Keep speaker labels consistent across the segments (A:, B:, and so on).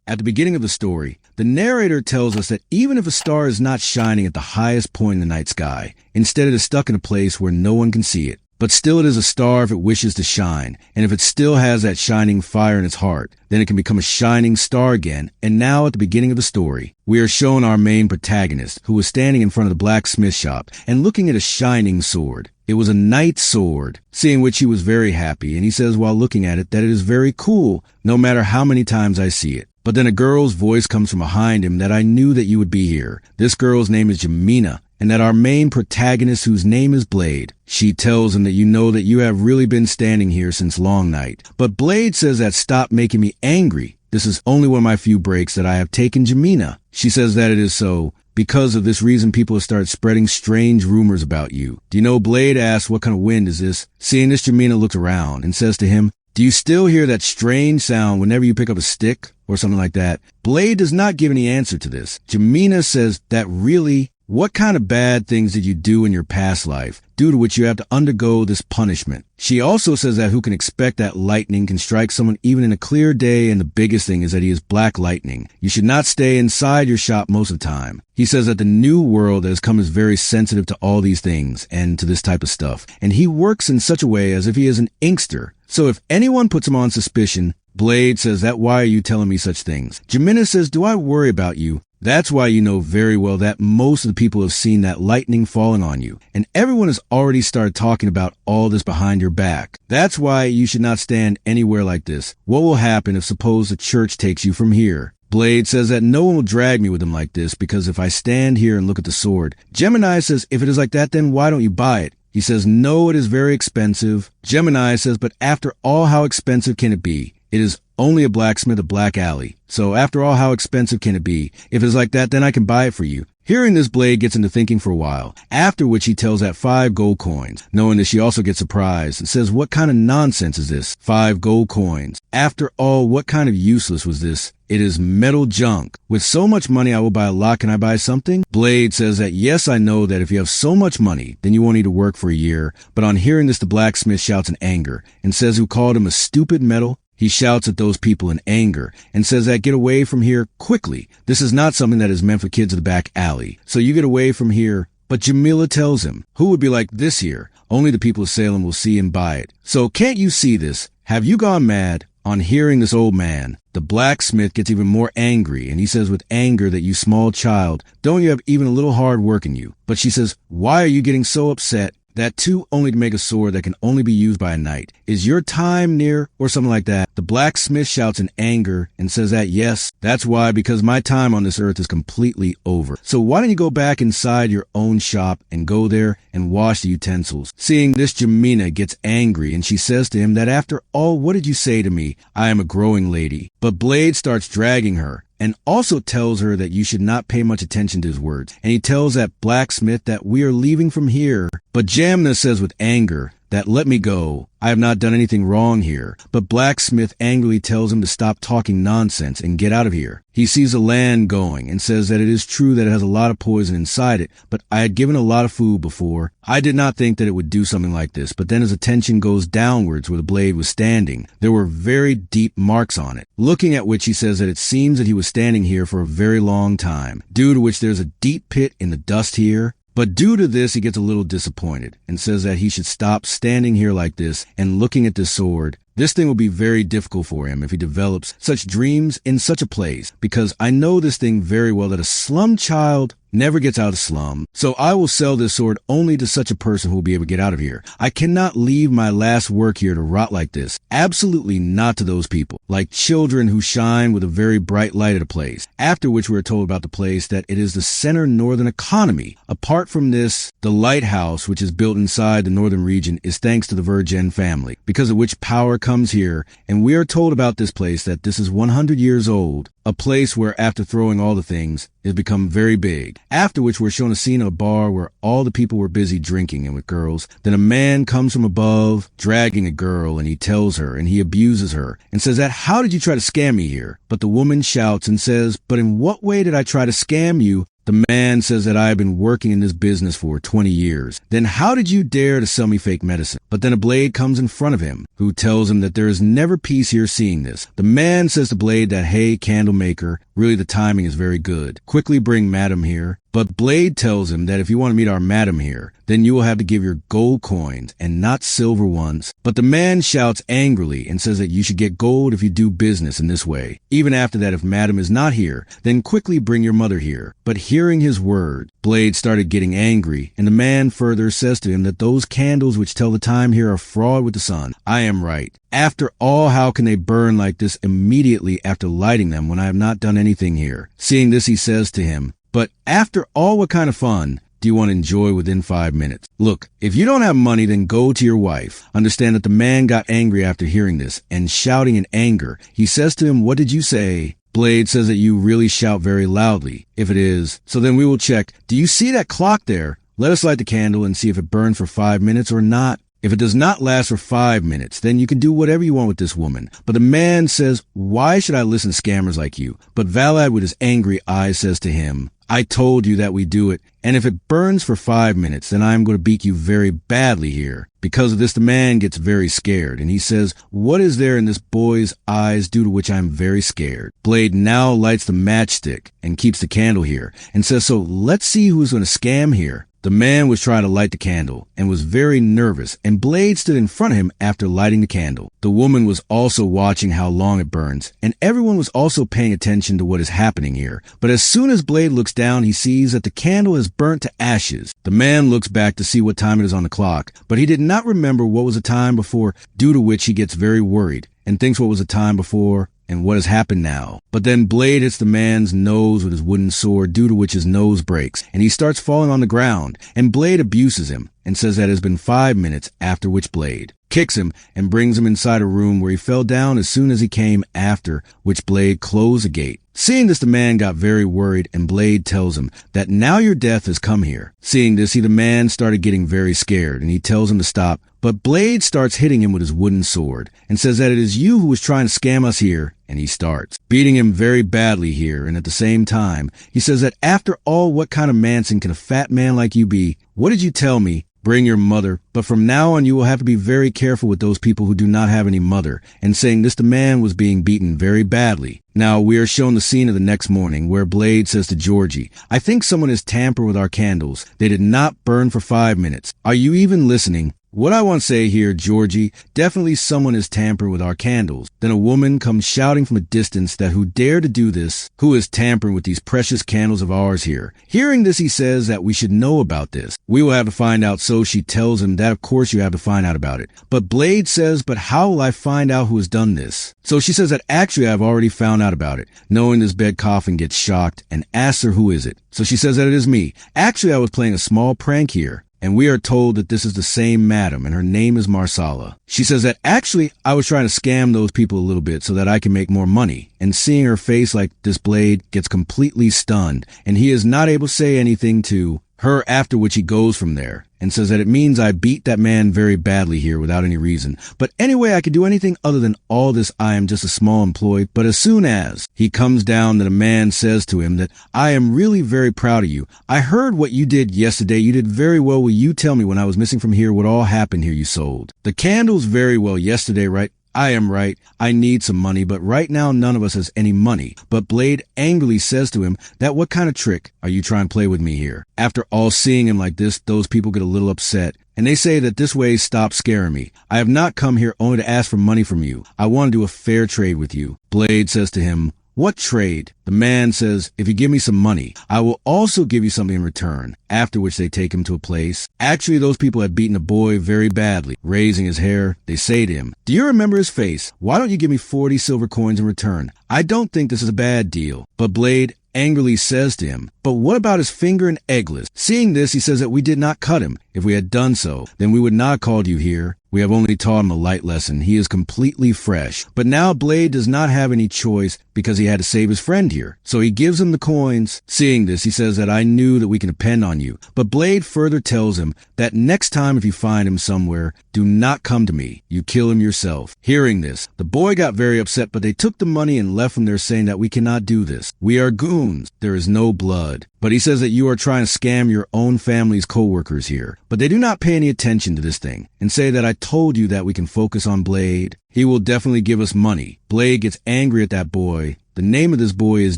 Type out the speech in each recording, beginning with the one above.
A: At the beginning of the story, the narrator tells us that even if a star is not shining at the highest point in the night sky, instead it is stuck in a place where no one can see it. But still it is a star if it wishes to shine, and if it still has that shining fire in its heart, then it can become a shining star again. And now at the beginning of the story, we are shown our main protagonist, who was standing in front of the blacksmith shop and looking at a shining sword. It was a knight's sword, seeing which he was very happy, and he says while looking at it that it is very cool, no matter how many times I see it. But then a girl's voice comes from behind him that I knew that you would be here. This girl's name is Jamina, and that our main protagonist, whose name is Blade, she tells him that you know that you have really been standing here since long night. But Blade says that stop making me angry. This is only one of my few breaks that I have taken Jamina. She says that it is so. Because of this reason, people have started spreading strange rumors about you. Do you know, Blade asks, what kind of wind is this? Seeing this, Jamina looks around and says to him, do you still hear that strange sound whenever you pick up a stick or something like that? Blade does not give any answer to this. Jamina says that really, what kind of bad things did you do in your past life, due to which you have to undergo this punishment? She also says that who can expect that lightning can strike someone even in a clear day, and the biggest thing is that he is black lightning. You should not stay inside your shop most of the time. He says that the new world that has come is very sensitive to all these things and to this type of stuff, and he works in such a way as if he is an inkster. So if anyone puts him on suspicion, Blade says that why are you telling me such things? Jamina says, do I worry about you? That's why you know very well that most of the people have seen that lightning falling on you, and everyone has already started talking about all this behind your back. That's why you should not stand anywhere like this. What will happen if suppose the church takes you from here? Blade says that no one will drag me with them like this, because if I stand here and look at the sword. Gemini says, if it is like that, then why don't you buy it? He says, no, it is very expensive. Gemini says, but after all, how expensive can it be? It is only a blacksmith, a black alley. So after all, how expensive can it be? If it's like that, then I can buy it for you. Hearing this, Blade gets into thinking for a while, after which he tells that 5 gold coins. Knowing this, she also gets surprised and says, what kind of nonsense is this? 5 gold coins. After all, what kind of useless was this? It is metal junk. With so much money, I will buy a lot. Can I buy something? Blade says that, yes, I know that if you have so much money, then you won't need to work for a year. But on hearing this, the blacksmith shouts in anger and says who called him a stupid metal. He shouts at those people in anger and says that get away from here quickly. This is not something that is meant for kids of the back alley. So you get away from here. But Jamila tells him, who would be like this here? Only the people of Salem will see and buy it. So can't you see this? Have you gone mad? On hearing this old man, the blacksmith gets even more angry, and he says with anger that you small child, don't you have even a little hard work in you? But she says, why are you getting so upset? That too only to make a sword that can only be used by a knight. Is your time near? Or something like that. The blacksmith shouts in anger and says that yes, that's why, because my time on this earth is completely over. So why don't you go back inside your own shop and go there and wash the utensils? Seeing this, Jamina gets angry and she says to him that after all, what did you say to me? I am a growing lady. But Blade starts dragging her and also tells her that you should not pay much attention to his words. And he tells that blacksmith that we are leaving from here. But Jamna says with anger that let me go. I have not done anything wrong here. But blacksmith angrily tells him to stop talking nonsense and get out of here. He sees a land going and says that it is true that it has a lot of poison inside it, but I had given a lot of food before. I did not think that it would do something like this, but then his attention goes downwards where the blade was standing. There were very deep marks on it, looking at which he says that it seems that he was standing here for a very long time, due to which there's a deep pit in the dust here. But due to this, he gets a little disappointed and says that he should stop standing here like this and looking at this sword. This thing will be very difficult for him if he develops such dreams in such a place, because I know this thing very well that a slum child never gets out of slum. So I will sell this sword only to such a person who will be able to get out of here. I cannot leave my last work here to rot like this. Absolutely not to those people, like children who shine with a very bright light at a place. After which we are told about the place that it is the center northern economy. Apart from this, the lighthouse, which is built inside the northern region, is thanks to the Virgin family, because of which power comes here. And we are told about this place that this is 100 years old. A place where, after throwing all the things, it has become very big. After which we're shown a scene of a bar where all the people were busy drinking and with girls. Then a man comes from above, dragging a girl, and he tells her, and he abuses her, and says that, how did you try to scam me here? But the woman shouts and says, but in what way did I try to scam you? The man says that I have been working in this business for 20 years. Then how did you dare to sell me fake medicine? But then a blade comes in front of him, who tells him that there is never peace here seeing this. The man says to Blade that, hey, candle maker, really the timing is very good. Quickly bring Madam here. But Blade tells him that if you want to meet our madam here, then you will have to give your gold coins and not silver ones. But the man shouts angrily and says that you should get gold if you do business in this way. Even after that, if madam is not here, then quickly bring your mother here. But hearing his word, Blade started getting angry, and the man further says to him that those candles which tell the time here are fraud with the sun. I am right. After all, how can they burn like this immediately after lighting them when I have not done anything here? Seeing this, he says to him, but after all, what kind of fun do you want to enjoy within 5 minutes? Look, if you don't have money, then go to your wife. Understand that the man got angry after hearing this, and shouting in anger, he says to him, what did you say? Blade says that you really shout very loudly. If it is, so then we will check. Do you see that clock there? Let us light the candle and see if it burns for 5 minutes or not. If it does not last for 5 minutes, then you can do whatever you want with this woman. But the man says, why should I listen to scammers like you? But Valad with his angry eyes says to him, I told you that we do it, and if it burns for 5 minutes, then I am going to beat you very badly here. Because of this, the man gets very scared, and he says, what is there in this boy's eyes due to which I am very scared? Blade now lights the matchstick and keeps the candle here, and says, so let's see who's going to scam here. The man was trying to light the candle and was very nervous, and Blade stood in front of him after lighting the candle. The woman was also watching how long it burns, and everyone was also paying attention to what is happening here. But as soon as Blade looks down, he sees that the candle is burnt to ashes. The man looks back to see what time it is on the clock, but he did not remember what was the time before, due to which he gets very worried and thinks what was the time before and what has happened now. But then Blade hits the man's nose with his wooden sword, due to which his nose breaks, and he starts falling on the ground, and Blade abuses him and says that it has been 5 minutes, after which Blade kicks him and brings him inside a room where he fell down as soon as he came, after which Blade closed the gate. Seeing this, the man got very worried, and Blade tells him that now your death has come here. Seeing this, the man started getting very scared, and he tells him to stop. But Blade starts hitting him with his wooden sword and says that it is you who was trying to scam us here, and he starts beating him very badly here. And at the same time, he says that after all, what kind of Manson can a fat man like you be? What did you tell me? Bring your mother, but from now on you will have to be very careful with those people who do not have any mother. And saying this, the man was being beaten very badly. Now we are shown the scene of the next morning where Blade says to Georgie, I think someone has tampered with our candles. They did not burn for 5 minutes. Are you even listening? What I want to say here, Georgie, definitely someone is tampering with our candles. Then a woman comes shouting from a distance that who dare to do this? Who is tampering with these precious candles of ours here? Hearing this, he says that we should know about this. We will have to find out, so she tells him that of course you have to find out about it. But Blade says, but how will I find out who has done this? So she says that actually I've already found out about it. Knowing this, bed coffin gets shocked and asks her who is it. So she says that it is me. Actually, I was playing a small prank here. And we are told that this is the same madam, and her name is Marsala. She says that actually I was trying to scam those people a little bit so that I can make more money. And seeing her face like this, Blade gets completely stunned, and he is not able to say anything to her, after which he goes from there and says that it means I beat that man very badly here without any reason. But anyway, I could do anything other than all this. I am just a small employee. But as soon as he comes down, that a man says to him that I am really very proud of you. I heard what you did yesterday. You did very well. Will you tell me when I was missing from here what all happened here you sold? The candles very well yesterday, right? I am right. I need some money, but right now none of us has any money. But Blade angrily says to him that what kind of trick are you trying to play with me here? After all, seeing him like this, those people get a little upset. And they say that this way stop scaring me. I have not come here only to ask for money from you. I want to do a fair trade with you. Blade says to him, what trade? The man says, if you give me some money, I will also give you something in return. After which they take him to a place. Actually, those people had beaten a boy very badly. Raising his hair, they say to him, do you remember his face? Why don't you give me 40 silver coins in return? I don't think this is a bad deal. But Blade angrily says to him, but what about his finger and eggless? Seeing this, he says that we did not cut him. If we had done so, then we would not have called you here. We have only taught him a light lesson. He is completely fresh. But now Blade does not have any choice because he had to save his friend here. So he gives him the coins. Seeing this, he says that I knew that we can depend on you. But Blade further tells him that next time if you find him somewhere, do not come to me. You kill him yourself. Hearing this, the boy got very upset, but they took the money and left from there saying that we cannot do this. We are goons. There is no blood. But he says that you are trying to scam your own family's co-workers here. But they do not pay any attention to this thing and say that I told you that we can focus on Blade. He will definitely give us money. Blade gets angry at that boy. The name of this boy is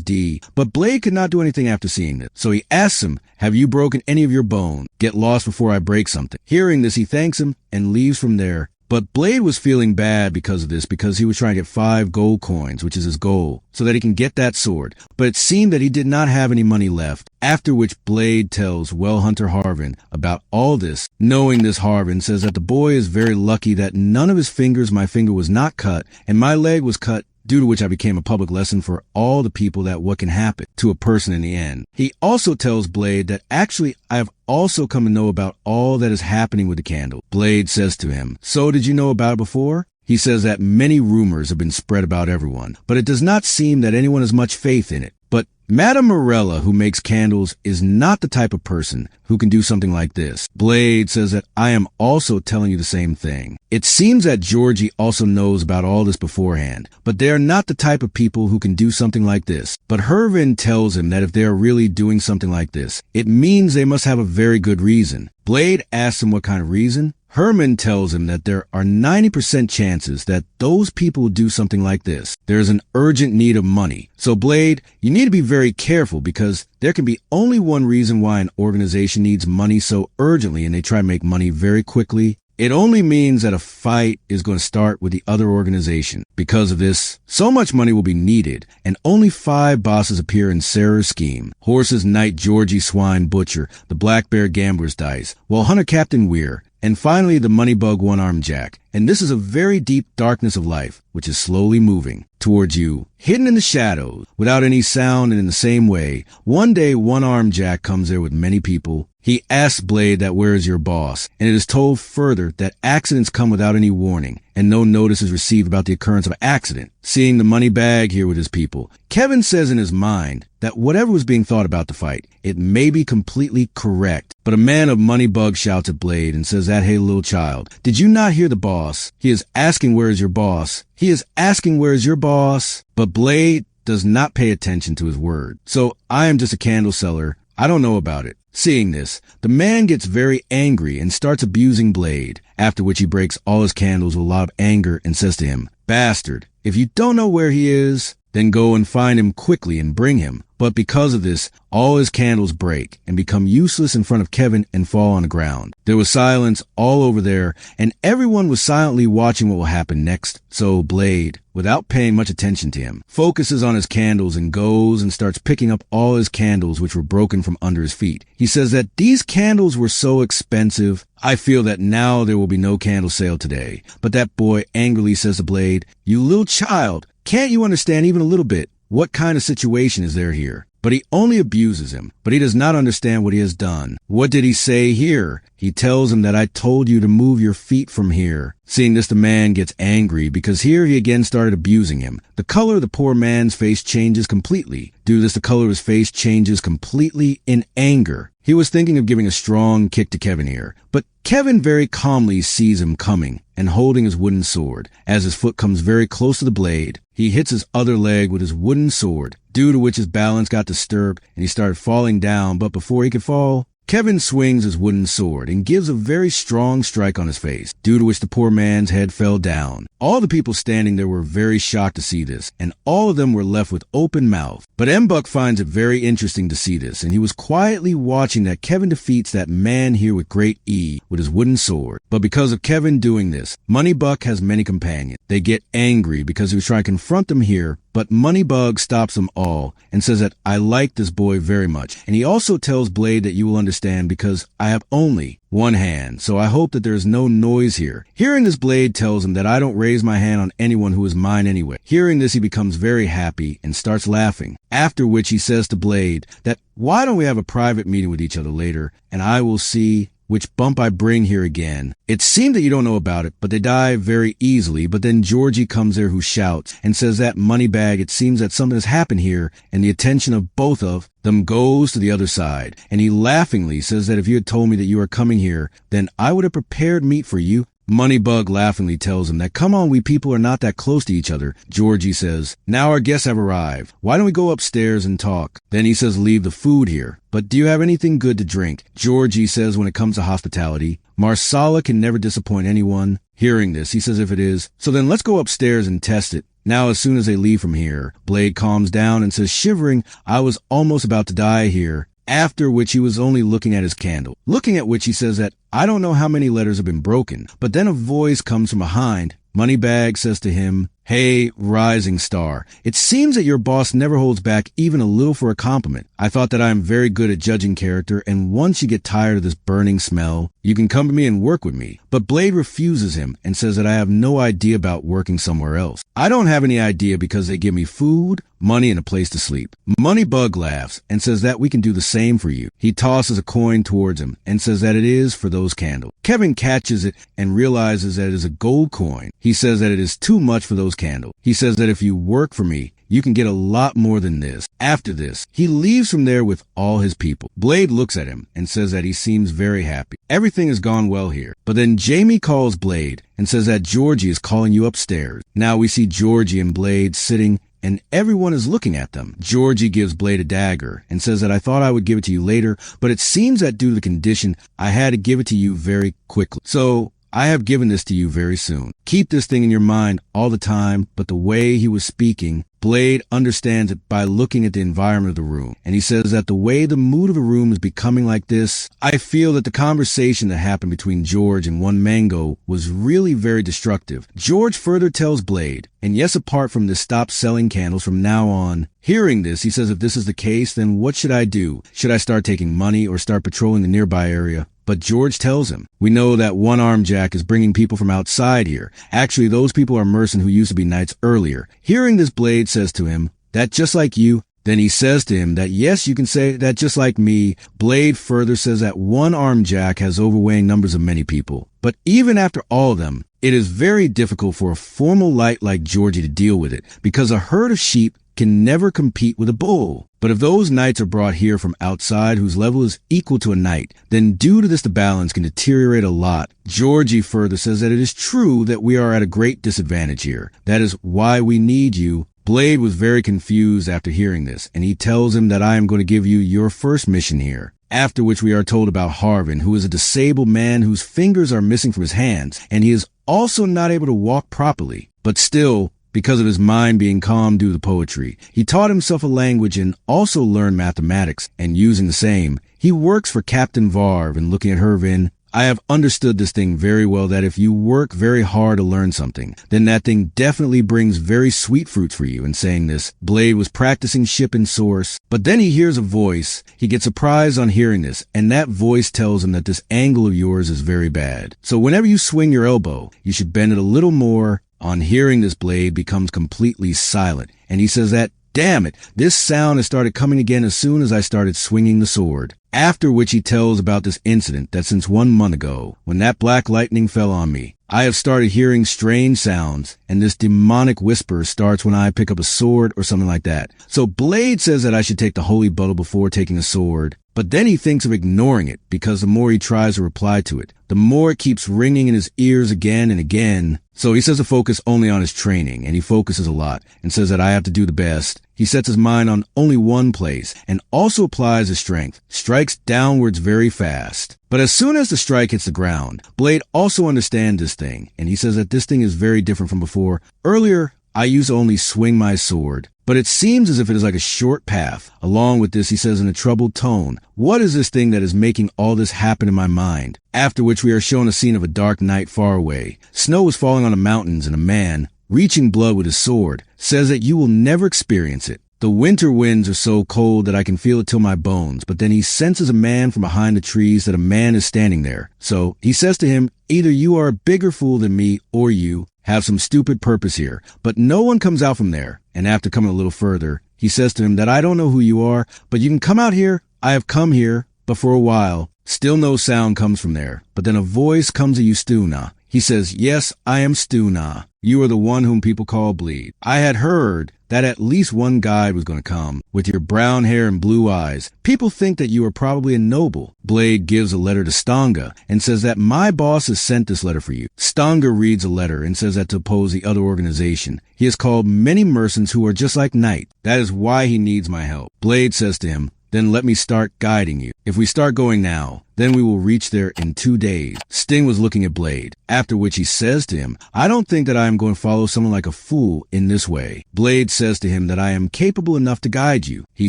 A: D, but Blade could not do anything after seeing this. So he asks him, have you broken any of your bone? Get lost before I break something. Hearing this, he thanks him and leaves from there. But Blade was feeling bad because of this, because he was trying to get 5 gold coins, which is his goal, so that he can get that sword. But it seemed that he did not have any money left, after which Blade tells Well Hunter Harvin about all this. Knowing this, Harvin says that the boy is very lucky that none of his fingers, my finger was not cut, and my leg was cut, due to which I became a public lesson for all the people that what can happen to a person in the end. He also tells Blade that actually I have also come to know about all that is happening with the candle. Blade says to him, so did you know about it before? He says that many rumors have been spread about everyone, but it does not seem that anyone has much faith in it. But Madame Morella, who makes candles, is not the type of person who can do something like this. Blade says that I am also telling you the same thing. It seems that Georgie also knows about all this beforehand, but they are not the type of people who can do something like this. But Hervin tells him that if they are really doing something like this, it means they must have a very good reason. Blade asks him what kind of reason. Herman tells him that there are 90% chances that those people will do something like this. There's an urgent need of money. So Blade, you need to be very careful because there can be only one reason why an organization needs money so urgently and they try to make money very quickly. It only means that a fight is going to start with the other organization. Because of this, so much money will be needed, and only 5 bosses appear in Sarah's scheme. Horses, Knight, Georgie, Swine, Butcher, the Black Bear Gambler's Dice, while Hunter Captain Weir, and finally the Money Bug One-Armed Jack. And this is a very deep darkness of life, which is slowly moving towards you. Hidden in the shadows, without any sound and in the same way, one day One-Armed Jack comes there with many people. He asks Blade that where is your boss, and it is told further that accidents come without any warning, and no notice is received about the occurrence of an accident. Seeing the money bag here with his people, Kevin says in his mind that whatever was being thought about the fight, it may be completely correct. But a man of Moneybug shouts at Blade and says that, hey little child, did you not hear the boss? He is asking where is your boss? He is asking where is your boss? But Blade does not pay attention to his word. So I am just a candle seller. I don't know about it. Seeing this, the man gets very angry and starts abusing Blade, after which he breaks all his candles with a lot of anger and says to him, bastard, if you don't know where he is, then go and find him quickly and bring him. But because of this, all his candles break and become useless in front of Kevin and fall on the ground. There was silence all over there, and everyone was silently watching what will happen next. So Blade, without paying much attention to him, focuses on his candles and goes and starts picking up all his candles which were broken from under his feet. He says that these candles were so expensive, I feel that now there will be no candle sale today. But that boy angrily says to Blade, you little child, can't you understand even a little bit? What kind of situation is there here? But he only abuses him, but he does not understand what he has done. What did he say here? He tells him that I told you to move your feet from here. Seeing this, the man gets angry because here he again started abusing him. The color of the poor man's face changes completely. Due to this, the color of his face changes completely in anger. He was thinking of giving a strong kick to Kevin here, but Kevin very calmly sees him coming and holding his wooden sword. As his foot comes very close to the blade, he hits his other leg with his wooden sword, due to which his balance got disturbed and he started falling down. But before he could fall, Kevin swings his wooden sword and gives a very strong strike on his face, due to which the poor man's head fell down. All the people standing there were very shocked to see this, and all of them were left with open mouth. But M-Buck finds it very interesting to see this, and he was quietly watching that Kevin defeats that man here with great ease with his wooden sword. But because of Kevin doing this, Moneybuck has many companions. They get angry because he was trying to confront them here, but Moneybug stops them all and says that I like this boy very much. And he also tells Blade that you will understand because I have only one hand, so I hope that there is no noise here. Hearing this, Blade tells him that I don't raise my hand on anyone who is mine anyway. Hearing this, he becomes very happy and starts laughing, after which he says to Blade that why don't we have a private meeting with each other later, and I will see which bump I bring here again. It seemed that you don't know about it, but they die very easily. But then Georgie comes there who shouts and says that Moneybag, it seems that something has happened here, and the attention of both of them goes to the other side. And he laughingly says that if you had told me that you are coming here, then I would have prepared meat for you Moneybug laughingly tells him that, come on, we people are not that close to each other. Georgie says, now our guests have arrived. Why don't we go upstairs and talk? Then he says, leave the food here. But do you have anything good to drink? Georgie says, when it comes to hospitality, Marsala can never disappoint anyone. Hearing this, he says, if it is, so then let's go upstairs and test it. Now, as soon as they leave from here, Blade calms down and says, shivering, I was almost about to die here. After which he was only looking at his candle. Looking at which he says that, I don't know how many letters have been broken. But then a voice comes from behind. Moneybag says to him, hey, rising star, it seems that your boss never holds back even a little for a compliment. I thought that I am very good at judging character, and once you get tired of this burning smell, you can come to me and work with me. But Blade refuses him and says that I have no idea about working somewhere else. I don't have any idea because they give me food, money, and a place to sleep. Moneybug laughs and says that we can do the same for you. He tosses a coin towards him and says that it is for those candles. Kevin catches it and realizes that it is a gold coin. He says that it is too much for those candles. He says that if you work for me, you can get a lot more than this. After this, he leaves from there with all his people. Blade looks at him and says that he seems very happy. Everything has gone well here. But then Jamie calls Blade and says that Georgie is calling you upstairs. Now we see Georgie and Blade sitting and everyone is looking at them. Georgie gives Blade a dagger and says that I thought I would give it to you later, but it seems that due to the condition, I had to give it to you very quickly. So I have given this to you very soon. Keep this thing in your mind all the time, but the way he was speaking, Blade understands it by looking at the environment of the room. And he says that the way the mood of the room is becoming like this, I feel that the conversation that happened between George and one Mango was really very destructive. George further tells Blade, and yes, apart from this, stop selling candles from now on. Hearing this, he says if this is the case, then what should I do? Should I start taking money or start patrolling the nearby area? But George tells him, we know that One-Arm Jack is bringing people from outside here. Actually, those people are mercenaries who used to be knights earlier. Hearing this, Blade says to him, that just like you. Then he says to him that yes, you can say that just like me. Blade further says that One-Arm Jack has overweighing numbers of many people. But even after all of them, it is very difficult for a formal light like Georgie to deal with it, because a herd of sheep can never compete with a bull. But if those knights are brought here from outside whose level is equal to a knight, then due to this the balance can deteriorate a lot. Georgie further says that it is true that we are at a great disadvantage here. That is why we need you. Blade was very confused after hearing this, and he tells him that I am going to give you your first mission here. After which we are told about Harvin, who is a disabled man whose fingers are missing from his hands, and he is also not able to walk properly. But still, because of his mind being calm due to poetry, he taught himself a language and also learned mathematics, and using the same, he works for Captain Varv. And looking at Hervin, I have understood this thing very well, that if you work very hard to learn something, then that thing definitely brings very sweet fruits for you. And saying this, Blade was practicing ship and source, but then he hears a voice. He gets surprised on hearing this, and that voice tells him that this angle of yours is very bad. So whenever you swing your elbow, you should bend it a little more. On hearing this, Blade becomes completely silent, and he says that, damn it, this sound has started coming again as soon as I started swinging the sword. After which he tells about this incident that since 1 month ago, when that black lightning fell on me, I have started hearing strange sounds, and this demonic whisper starts when I pick up a sword or something like that. So Blade says that I should take the holy bottle before taking a sword, but then he thinks of ignoring it, because the more he tries to reply to it, the more it keeps ringing in his ears again and again. So he says to focus only on his training, and he focuses a lot, and says that I have to do the best. He sets his mind on only one place, and also applies his strength, strikes downwards very fast. But as soon as the strike hits the ground, Blade also understands this thing, and he says that this thing is very different from before. Earlier, I used to only swing my sword, but it seems as if it is like a short path. Along with this, he says in a troubled tone, what is this thing that is making all this happen in my mind? After which we are shown a scene of a dark night far away. Snow is falling on the mountains, and a man, reaching blood with his sword, says that you will never experience it. The winter winds are so cold that I can feel it till my bones, but then he senses a man from behind the trees, that a man is standing there. So he says to him, either you are a bigger fool than me, or you have some stupid purpose here. But no one comes out from there. And after coming a little further, he says to him that I don't know who you are, but you can come out here. I have come here, but for a while. Still no sound comes from there. But then a voice comes to you, Stuna. He says, yes, I am Stuna. You are the one whom people call Bleed. I had heard that at least one guide was going to come. With your brown hair and blue eyes, people think that you are probably a noble. Blade gives a letter to Stanga and says that my boss has sent this letter for you. Stanga reads a letter and says that to oppose the other organization, he has called many mercenaries who are just like Knight. That is why he needs my help. Blade says to him, then let me start guiding you. If we start going now, then we will reach there in 2 days. Sting was looking at Blade, after which he says to him, I don't think that I am going to follow someone like a fool in this way. Blade says to him that I am capable enough to guide you. He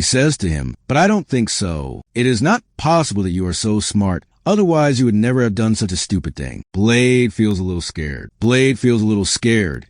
A: says to him, but I don't think so. It is not possible that you are so smart. Otherwise, you would never have done such a stupid thing. Blade feels a little scared.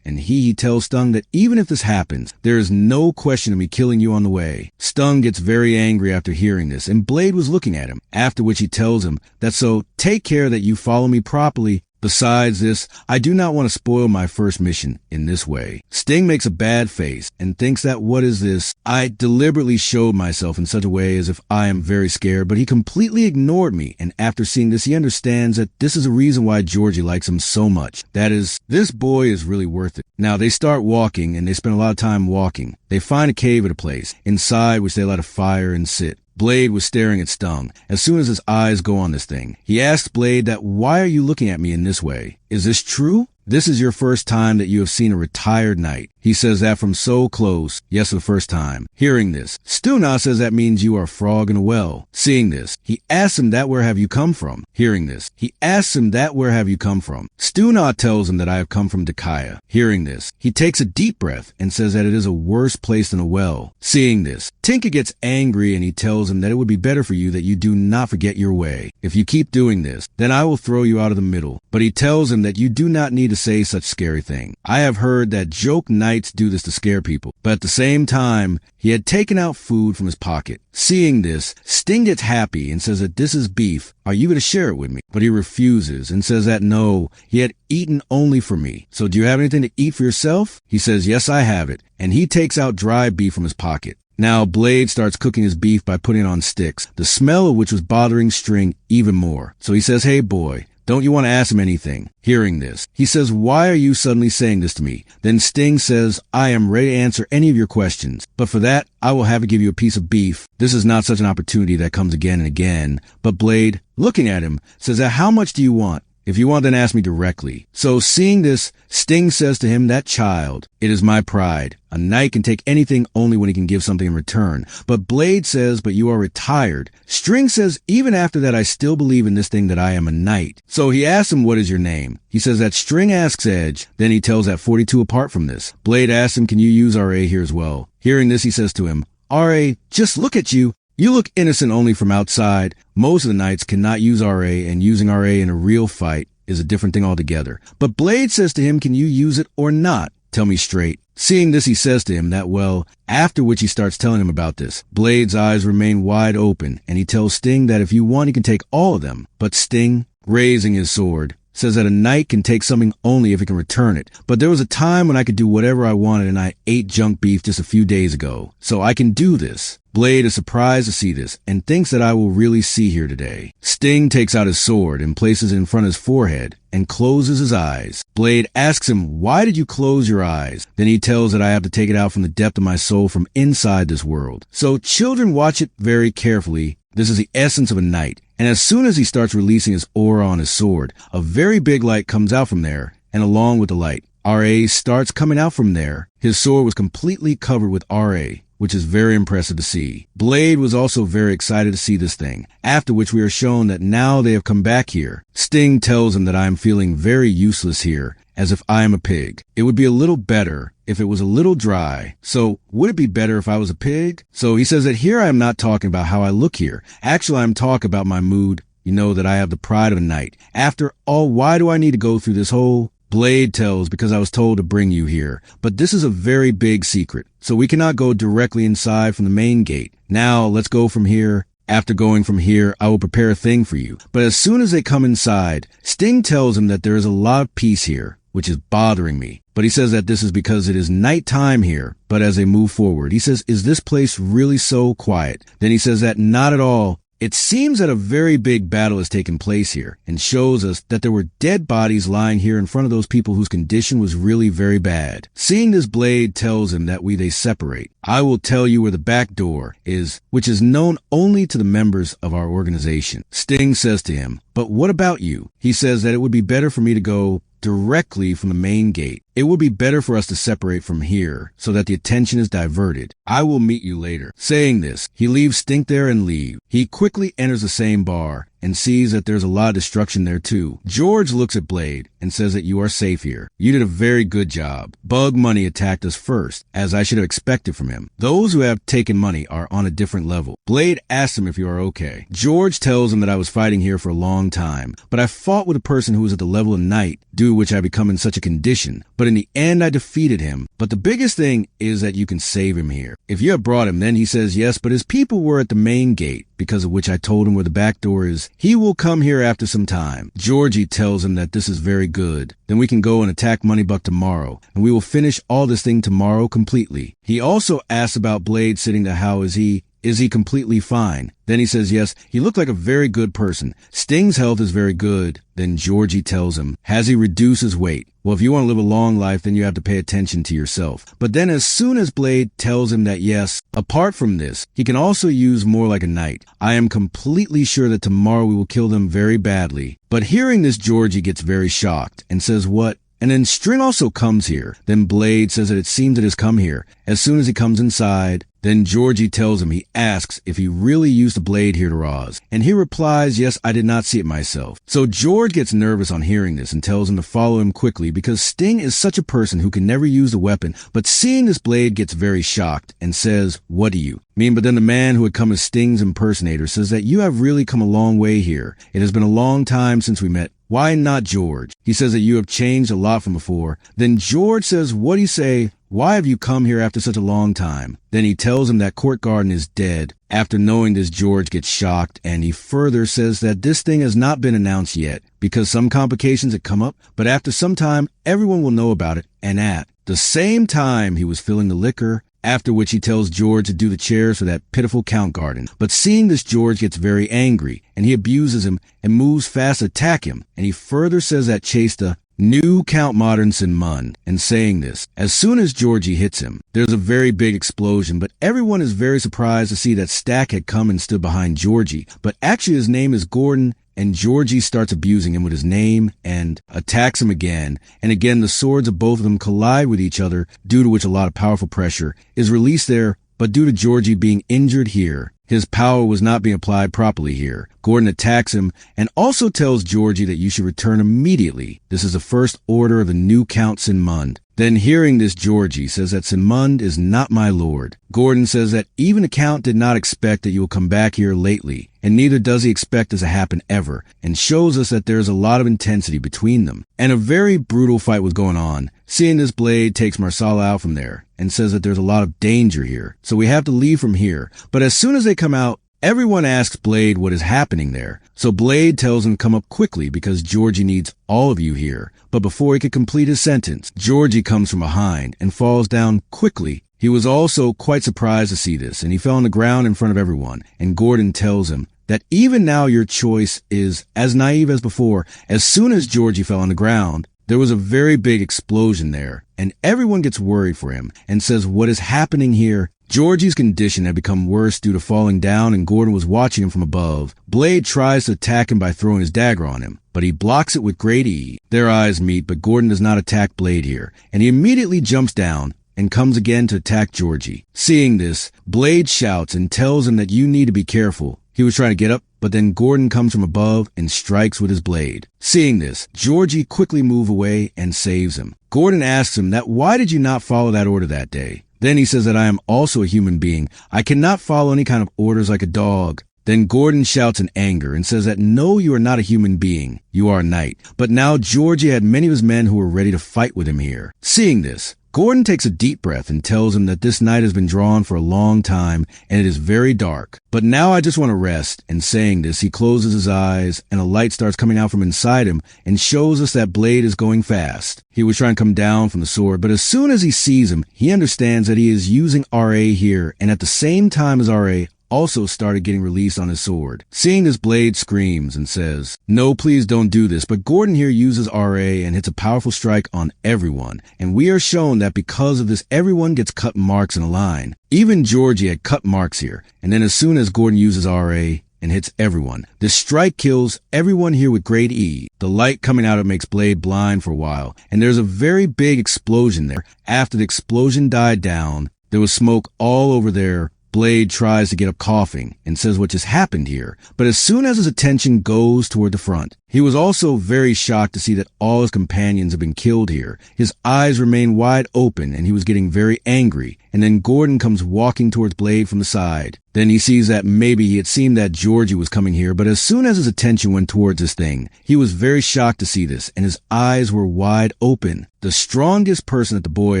A: And he tells Stung that even if this happens, there is no question of me killing you on the way. Stung gets very angry after hearing this, and Blade was looking at him, after which he tells him that so take care that you follow me properly. Besides this, I do not want to spoil my first mission in this way. Sting makes a bad face and thinks that what is this? I deliberately showed myself in such a way as if I am very scared, but he completely ignored me, and after seeing this, he understands that this is a reason why Georgie likes him so much. That is, this boy is really worth it. Now, they start walking, and they spend a lot of time walking. They find a cave at a place, inside which they light a fire and sit. Blade was staring at Stung. As soon as his eyes go on this thing, he asks Blade that, why are you looking at me in this way? Is this true? This is your first time that you have seen a retired knight. He says that from so close. Yes, the first time. Hearing this, Stuna says that means you are a frog in a well. Seeing this, he asks him that where have you come from? Hearing this, he asks him that where have you come from? Stuna tells him that I have come from Dakaya. Hearing this, he takes a deep breath and says that it is a worse place than a well. Seeing this, Tinka gets angry and he tells him that it would be better for you that you do not forget your way. If you keep doing this, then I will throw you out of the middle. But he tells him that you do not need to say such scary thing. I have heard that joke knights do this to scare people, but at the same time, he had taken out food from his pocket. Seeing this, Sting gets happy and says that this is beef. Are you going to share it with me? But he refuses and says that no, he had eaten only for me. So do you have anything to eat for yourself? He says, yes, I have it. And he takes out dry beef from his pocket. Now, Blade starts cooking his beef by putting it on sticks, the smell of which was bothering Sting even more. So he says, hey boy, don't you want to ask him anything? Hearing this, he says, why are you suddenly saying this to me? Then Sting says, I am ready to answer any of your questions, but for that, I will have to give you a piece of beef. This is not such an opportunity that comes again and again. But Blade, looking at him, says that how much do you want? If you want, then ask me directly. So seeing this, Sting says to him, that child, it is my pride. A knight can take anything only when he can give something in return. But Blade says, but you are retired. Sting says, even after that, I still believe in this thing that I am a knight. So he asks him, what is your name? He says that Sting asks Edge. Then he tells that 42 apart from this. Blade asks him, can you use RA here as well? Hearing this, he says to him, RA, just look at you. You look innocent only from outside. Most of the knights cannot use RA, and using RA in a real fight is a different thing altogether. But Blade says to him, can you use it or not? Tell me straight. Seeing this, he says to him that, well, after which he starts telling him about this. Blade's eyes remain wide open, and he tells Sting that if you want, he can take all of them. But Sting, raising his sword, says that a knight can take something only if he can return it. But there was a time when I could do whatever I wanted, and I ate junk beef just a few days ago. So I can do this. Blade is surprised to see this and thinks that I will really see here today. Sting takes out his sword and places it in front of his forehead and closes his eyes. Blade asks him, why did you close your eyes? Then he tells that I have to take it out from the depth of my soul from inside this world. So children, watch it very carefully. This is the essence of a knight. And as soon as he starts releasing his aura on his sword, a very big light comes out from there, and along with the light, RA starts coming out from there. His sword was completely covered with RA, which is very impressive to see. Blade was also very excited to see this thing, after which we are shown that now they have come back here. Sting tells him that I am feeling very useless here, as if I am a pig. It would be a little better if it was a little dry. So would it be better if I was a pig? So he says that here I am not talking about how I look here. Actually, I'm talking about my mood. You know that I have the pride of a knight. After all, why do I need to go through this whole... Blade tells, because I was told to bring you here. But this is a very big secret, so we cannot go directly inside from the main gate. Now, let's go from here. After going from here, I will prepare a thing for you. But as soon as they come inside, Sting tells him that there is a lot of peace here, which is bothering me. But he says that this is because it is nighttime here. But as they move forward, he says, is this place really so quiet? Then he says that not at all. It seems that a very big battle has taken place here and shows us that there were dead bodies lying here in front of those people whose condition was really very bad. Seeing this, Blade tells him that they separate. I will tell you where the back door is, which is known only to the members of our organization. Sting says to him, but what about you? He says that it would be better for me to go directly from the main gate. It would be better for us to separate from here so that the attention is diverted. I will meet you later. Saying this, he leaves Stink there and leave. He quickly enters the same bar and sees that there's a lot of destruction there too. George looks at Blade and says that you are safe here. You did a very good job. Bug Money attacked us first, as I should have expected from him. Those who have taken money are on a different level. Blade asks him if you are okay. George tells him that I was fighting here for a long time, but I fought with a person who was at the level of knight, due to which I become in such a condition. But in the end, I defeated him. But the biggest thing is that you can save him here. If you have brought him, then he says yes, but his people were at the main gate, because of which I told him where the back door is. He will come here after some time. Georgie tells him that this is very good. Then we can go and attack Moneybuck tomorrow, and we will finish all this thing tomorrow completely. He also asks about Blade sitting to how is he completely fine? Then he says yes, he looked like a very good person. Sting's health is very good. Then Georgie tells him, has he reduced his weight? Well, if you want to live a long life, then you have to pay attention to yourself. But then as soon as Blade tells him that yes, apart from this, he can also use more like a knight. I am completely sure that tomorrow we will kill them very badly. But hearing this, Georgie gets very shocked and says what? And then String also comes here. Then Blade says that it seems it has come here. As soon as he comes inside, then Georgie tells him, he asks if he really used the blade here to Roz. And he replies, yes, I did not see it myself. So George gets nervous on hearing this and tells him to follow him quickly because Sting is such a person who can never use the weapon. But seeing this, Blade gets very shocked and says, what do you mean? But then the man who had come as Sting's impersonator says that you have really come a long way here. It has been a long time since we met. Why not George? He says that you have changed a lot from before. Then George says, what do you say? Why have you come here after such a long time? Then he tells him that Court Garden is dead. After knowing this, George gets shocked, and he further says that this thing has not been announced yet because some complications had come up, but after some time, everyone will know about it. And at the same time, he was filling the liquor, after which he tells George to do the chairs for that pitiful Count Garden. But seeing this, George gets very angry, and he abuses him and moves fast to attack him. And he further says that chase the new Count Modern Sin Mun. And saying this, as soon as Georgie hits him, there's a very big explosion, but everyone is very surprised to see that Stack had come and stood behind Georgie. But actually his name is Gordon, and Georgie starts abusing him with his name and attacks him again. And again, the swords of both of them collide with each other, due to which a lot of powerful pressure is released there. But due to Georgie being injured here, his power was not being applied properly here. Gordon attacks him and also tells Georgie that you should return immediately. This is the first order of the new Count Sinmund. Then hearing this, Georgie says that Sinmund is not my lord. Gordon says that even the Count did not expect that you will come back here lately, and neither does he expect this to happen ever, and shows us that there is a lot of intensity between them. And a very brutal fight was going on. Seeing this, Blade takes Marsala out from there and says that there's a lot of danger here, so we have to leave from here. But as soon as they come out, everyone asks Blade what is happening there. So Blade tells him to come up quickly because Georgie needs all of you here. But before he could complete his sentence, Georgie comes from behind and falls down quickly. He was also quite surprised to see this, and he fell on the ground in front of everyone. And Gordon tells him that even now your choice is as naive as before. As soon as Georgie fell on the ground, there was a very big explosion there, and everyone gets worried for him and says what is happening here. Georgie's condition had become worse due to falling down, and Gordon was watching him from above. Blade tries to attack him by throwing his dagger on him, but he blocks it with great ease. Their eyes meet, but Gordon does not attack Blade here, and he immediately jumps down and comes again to attack Georgie. Seeing this, Blade shouts and tells him that you need to be careful. He was trying to get up, but then Gordon comes from above and strikes with his blade. Seeing this, Georgie quickly moves away and saves him. Gordon asks him that why did you not follow that order that day? Then he says that I am also a human being. I cannot follow any kind of orders like a dog. Then Gordon shouts in anger and says that no, you are not a human being. You are a knight. But now Georgie had many of his men who were ready to fight with him here. Seeing this, Gordon takes a deep breath and tells him that this night has been drawn for a long time and it is very dark. But now I just want to rest. And saying this, he closes his eyes and a light starts coming out from inside him and shows us that Blade is going fast. He was trying to come down from the sword, but as soon as he sees him, he understands that he is using RA here, and at the same time as RA, also started getting released on his sword. Seeing this, Blade screams and says, "No, please don't do this," but Gordon here uses RA and hits a powerful strike on everyone, and we are shown that because of this, everyone gets cut marks in a line. Even Georgie had cut marks here, and then as soon as Gordon uses RA and hits everyone, this strike kills everyone here with great ease. The light coming out of it makes Blade blind for a while, and there's a very big explosion there. After the explosion died down, there was smoke all over there. Blade tries to get up coughing and says what just happened here, but as soon as his attention goes toward the front, he was also very shocked to see that all his companions have been killed here. His eyes remain wide open and he was getting very angry, and then Gordon comes walking towards Blade from the side. Then he sees that maybe he had seen that Georgie was coming here, but as soon as his attention went towards this thing, he was very shocked to see this, and his eyes were wide open. The strongest person that the boy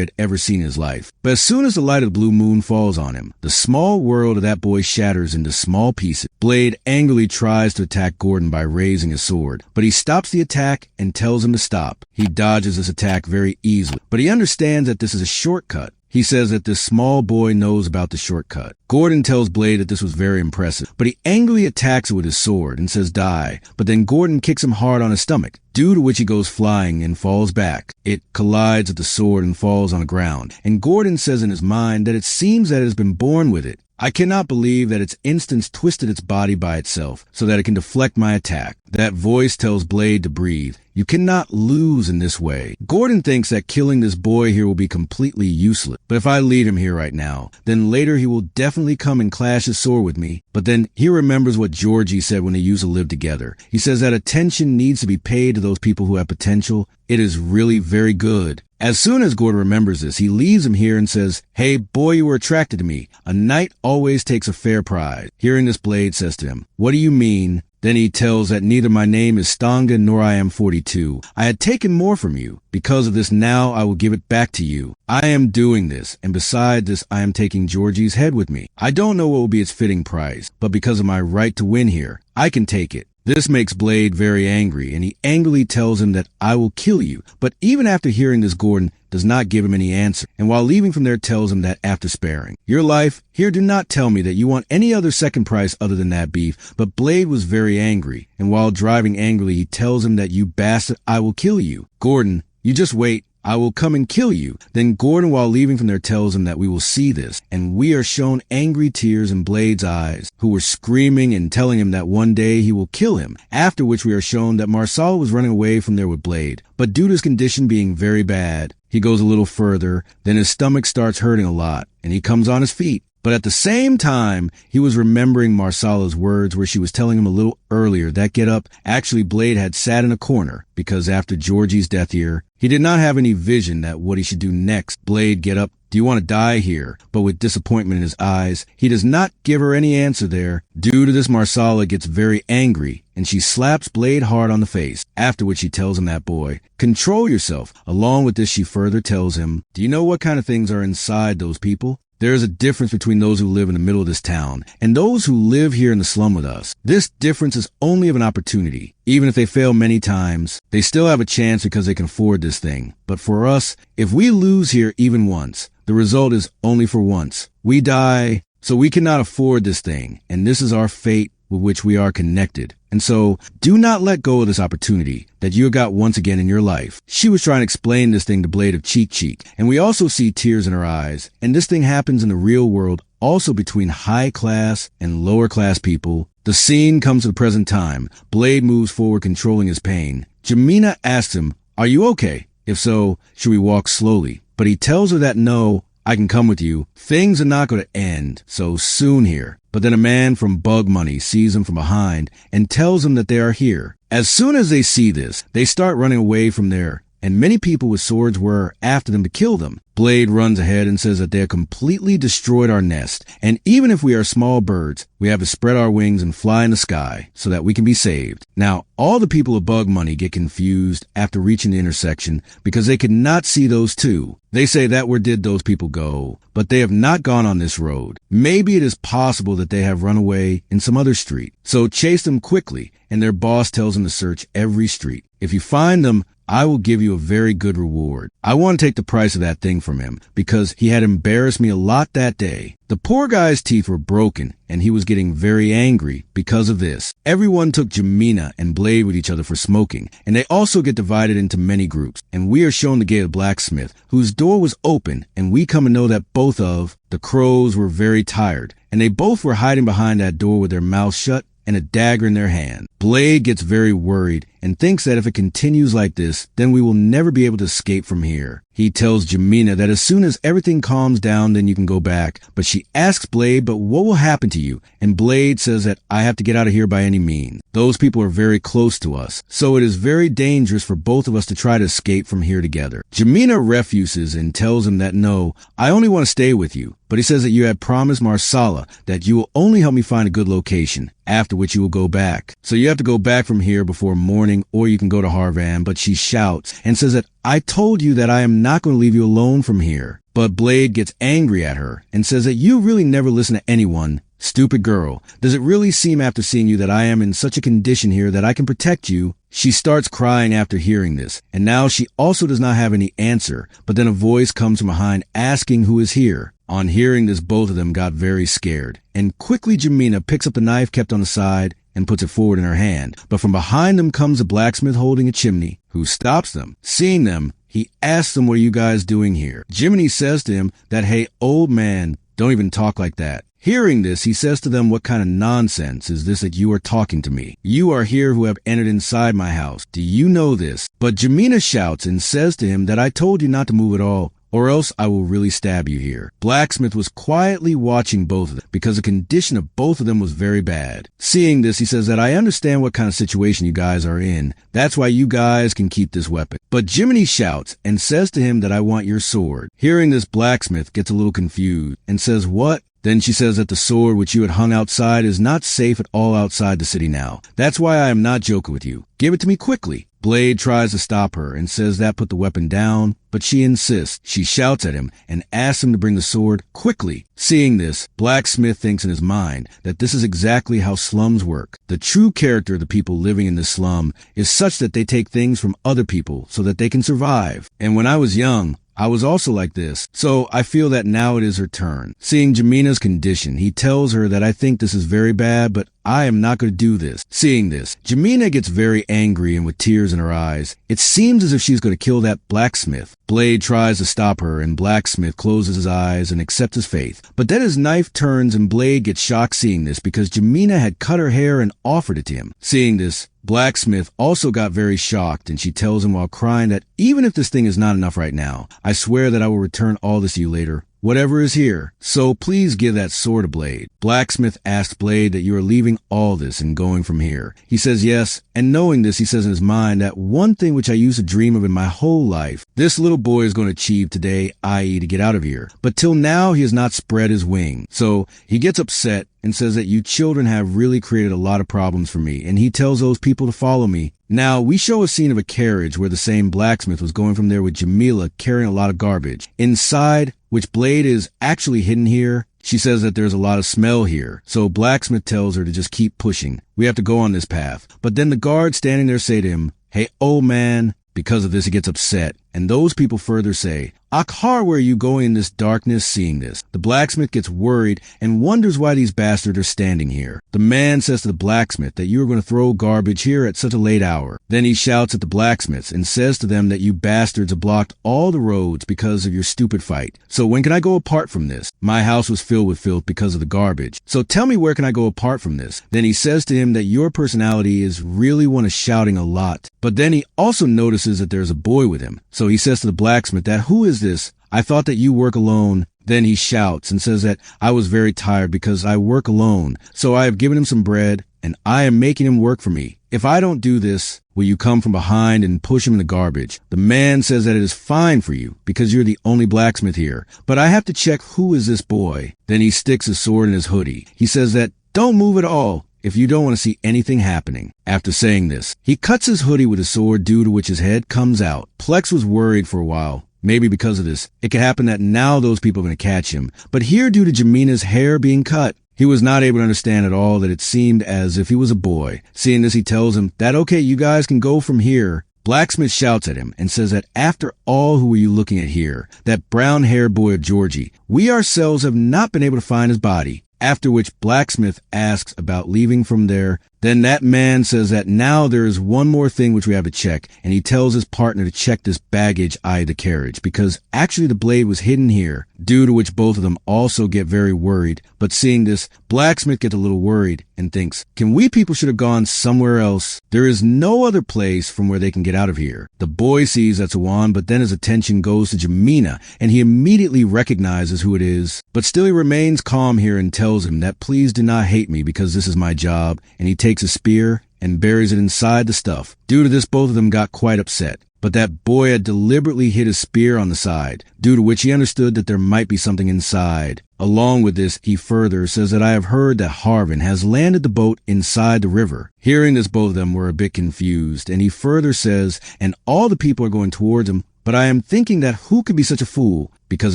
A: had ever seen in his life. But as soon as the light of the blue moon falls on him, the small world of that boy shatters into small pieces. Blade angrily tries to attack Gordon by raising his sword, but he stops the attack and tells him to stop. He dodges this attack very easily, but he understands that this is a shortcut. He says that this small boy knows about the shortcut. Gordon tells Blade that this was very impressive, but he angrily attacks it with his sword and says die, but then Gordon kicks him hard on his stomach, due to which he goes flying and falls back. It collides with the sword and falls on the ground, and Gordon says in his mind that it seems that it has been born with it. I cannot believe that its instance twisted its body by itself so that it can deflect my attack. That voice tells Blade to breathe. You cannot lose in this way. Gordon thinks that killing this boy here will be completely useless. But if I leave him here right now, then later he will definitely come and clash his sword with me. But then he remembers what Georgie said when they used to live together. He says that attention needs to be paid to those people who have potential. It is really very good. As soon as Gordon remembers this, he leaves him here and says, "Hey, boy, you were attracted to me. A knight always takes a fair prize." Hearing this, Blade says to him, "What do you mean?" Then he tells that neither my name is Stanga nor I am 42. I had taken more from you. Because of this, now I will give it back to you. I am doing this, and beside this, I am taking Georgie's head with me. I don't know what will be its fitting price, but because of my right to win here, I can take it. This makes Blade very angry, and he angrily tells him that I will kill you. But even after hearing this, Gordon does not give him any answer, and while leaving from there tells him that after sparing your life, here do not tell me that you want any other second price other than that beef. But Blade was very angry, and while driving angrily, he tells him that you bastard, I will kill you. Gordon, you just wait. I will come and kill you. Then Gordon, while leaving from there, tells him that we will see this, and we are shown angry tears in Blade's eyes, who were screaming and telling him that one day he will kill him, after which we are shown that Marsala was running away from there with Blade, but due to his condition being very bad, he goes a little further, then his stomach starts hurting a lot, and he comes on his feet. But at the same time, he was remembering Marsala's words where she was telling him a little earlier that get up. Actually, Blade had sat in a corner because after Georgie's death here, he did not have any vision that what he should do next. Blade, get up. Do you want to die here? But with disappointment in his eyes, he does not give her any answer there. Due to this, Marsala gets very angry, and she slaps Blade hard on the face, after which she tells him that boy, control yourself. Along with this, she further tells him, do you know what kind of things are inside those people? There is a difference between those who live in the middle of this town and those who live here in the slum with us. This difference is only of an opportunity. Even if they fail many times, they still have a chance because they can afford this thing. But for us, if we lose here even once, the result is only for once. We die, so we cannot afford this thing, and this is our fate with which we are connected. And so, do not let go of this opportunity that you got once again in your life. She was trying to explain this thing to Blade of Cheek, and we also see tears in her eyes. And this thing happens in the real world, also between high class and lower class people. The scene comes to the present time. Blade moves forward, controlling his pain. Jamina asks him, are you okay? If so, should we walk slowly? But he tells her that no, I can come with you. Things are not going to end so soon here. But then a man from Bug Money sees him from behind and tells him that they are here. As soon as they see this, they start running away from there, and many people with swords were after them to kill them. Blade runs ahead and says that they have completely destroyed our nest, and even if we are small birds, we have to spread our wings and fly in the sky so that we can be saved. Now, all the people of Bug Money get confused after reaching the intersection because they could not see those two. They say that where did those people go? But they have not gone on this road. Maybe it is possible that they have run away in some other street. So chase them quickly, and their boss tells them to search every street. If you find them, I will give you a very good reward. I want to take the price of that thing from him because he had embarrassed me a lot that day. The poor guy's teeth were broken, and he was getting very angry because of this. Everyone took Jamina and Blade with each other for smoking, and they also get divided into many groups. And we are shown the gate of blacksmith, whose door was open, and we come to know that both of the crows were very tired, and they both were hiding behind that door with their mouths shut and a dagger in their hand. Blade gets very worried and thinks that if it continues like this, then we will never be able to escape from here. He tells Jamina that as soon as everything calms down, then you can go back. But she asks Blade, but what will happen to you? And Blade says that I have to get out of here by any means. Those people are very close to us, so it is very dangerous for both of us to try to escape from here together. Jamina refuses and tells him that no, I only want to stay with you. But he says that you had promised Marsala that you will only help me find a good location, after which you will go back. So you have to go back from here before morning, or you can go to Harvan. But she shouts and says that I told you that I am not going to leave you alone from here. But Blade gets angry at her and says that you really never listen to anyone. Stupid girl, does it really seem after seeing you that I am in such a condition here that I can protect you? She starts crying after hearing this, and now she also does not have any answer, but then a voice comes from behind asking who is here. On hearing this, both of them got very scared, and quickly Jamina picks up the knife kept on the side and puts it forward in her hand. But from behind them comes a blacksmith holding a chimney, who stops them. Seeing them, he asks them, what are you guys doing here? Jiminy says to him that, hey, old man, don't even talk like that. Hearing this, he says to them, what kind of nonsense is this that you are talking to me? You are here who have entered inside my house. Do you know this? But Jamina shouts and says to him that I told you not to move at all, or else I will really stab you here. Blacksmith was quietly watching both of them because the condition of both of them was very bad. Seeing this, he says that I understand what kind of situation you guys are in. That's why you guys can keep this weapon. But Jiminy shouts and says to him that I want your sword. Hearing this, Blacksmith gets a little confused and says, what? Then she says that the sword which you had hung outside is not safe at all outside the city now. That's why I am not joking with you. Give it to me quickly. Blade tries to stop her and says that put the weapon down, but she insists. She shouts at him and asks him to bring the sword quickly. Seeing this, Blacksmith thinks in his mind that this is exactly how slums work. The true character of the people living in this slum is such that they take things from other people so that they can survive. And when I was young, I was also like this, so I feel that now it is her turn. Seeing Jamina's condition, he tells her that I think this is very bad, but I am not going to do this. Seeing this, Jamina gets very angry and with tears in her eyes. It seems as if she's going to kill that blacksmith. Blade tries to stop her and Blacksmith closes his eyes and accepts his fate. But then his knife turns and Blade gets shocked seeing this because Jamina had cut her hair and offered it to him. Seeing this, Blacksmith also got very shocked and she tells him while crying that even if this thing is not enough right now, I swear that I will return all this to you later. Whatever is here, so please give that sword to Blade. Blacksmith asks Blade that you are leaving all this and going from here. He says yes, and knowing this, he says in his mind that one thing which I used to dream of in my whole life, this little boy is going to achieve today, i.e. to get out of here. But till now, he has not spread his wing. So he gets upset and says that you children have really created a lot of problems for me, and he tells those people to follow me. Now, we show a scene of a carriage where the same blacksmith was going from there with Jamila carrying a lot of garbage. Inside, which Blade is actually hidden here, she says that there's a lot of smell here. So Blacksmith tells her to just keep pushing. We have to go on this path. But then the guards standing there say to him, hey, old man. Because of this, he gets upset. And those people further say, Akhar, where are you going in this darkness? Seeing this, the blacksmith gets worried and wonders why these bastards are standing here. The man says to the blacksmith that you are going to throw garbage here at such a late hour. Then he shouts at the blacksmiths and says to them that you bastards have blocked all the roads because of your stupid fight. So when can I go apart from this? My house was filled with filth because of the garbage. So tell me, where can I go apart from this? Then he says to him that your personality is really one of shouting a lot. But then he also notices that there's a boy with him. So he says to the blacksmith that, who is this? I thought that you work alone. Then he shouts and says that I was very tired because I work alone. So I have given him some bread and I am making him work for me. If I don't do this, will you come from behind and push him in the garbage? The man says that it is fine for you because you're the only blacksmith here. But I have to check who is this boy. Then he sticks his sword in his hoodie. He says that don't move at all if you don't want to see anything happening. After saying this, he cuts his hoodie with his sword, due to which his head comes out. Plex was worried for a while. Maybe because of this, it could happen that now those people are going to catch him. But here, due to Jamina's hair being cut, he was not able to understand at all that it seemed as if he was a boy. Seeing this, he tells him that, okay, you guys can go from here, Blacksmith shouts at him and says that after all, who are you looking at here? That brown-haired boy of Georgie. We ourselves have not been able to find his body. After which Blacksmith asks about leaving from there. Then that man says that now there is one more thing which we have to check, and he tells his partner to check this baggage eye the carriage, because actually the blade was hidden here, due to which both of them also get very worried. But seeing this, Blacksmith gets a little worried and thinks, can we people should have gone somewhere else? There is no other place from where they can get out of here. The boy sees that's Awan, but then his attention goes to Jamina, and he immediately recognizes who it is. But still he remains calm here and tells him that please do not hate me because this is my job, and he takes a spear and buries it inside the stuff. Due to this, both of them got quite upset. But that boy had deliberately hit his spear on the side, due to which he understood that there might be something inside. Along with this, he further says that I have heard that Harvin has landed the boat inside the river. Hearing this, both of them were a bit confused, and he further says, and all the people are going towards him, but I am thinking that who could be such a fool, because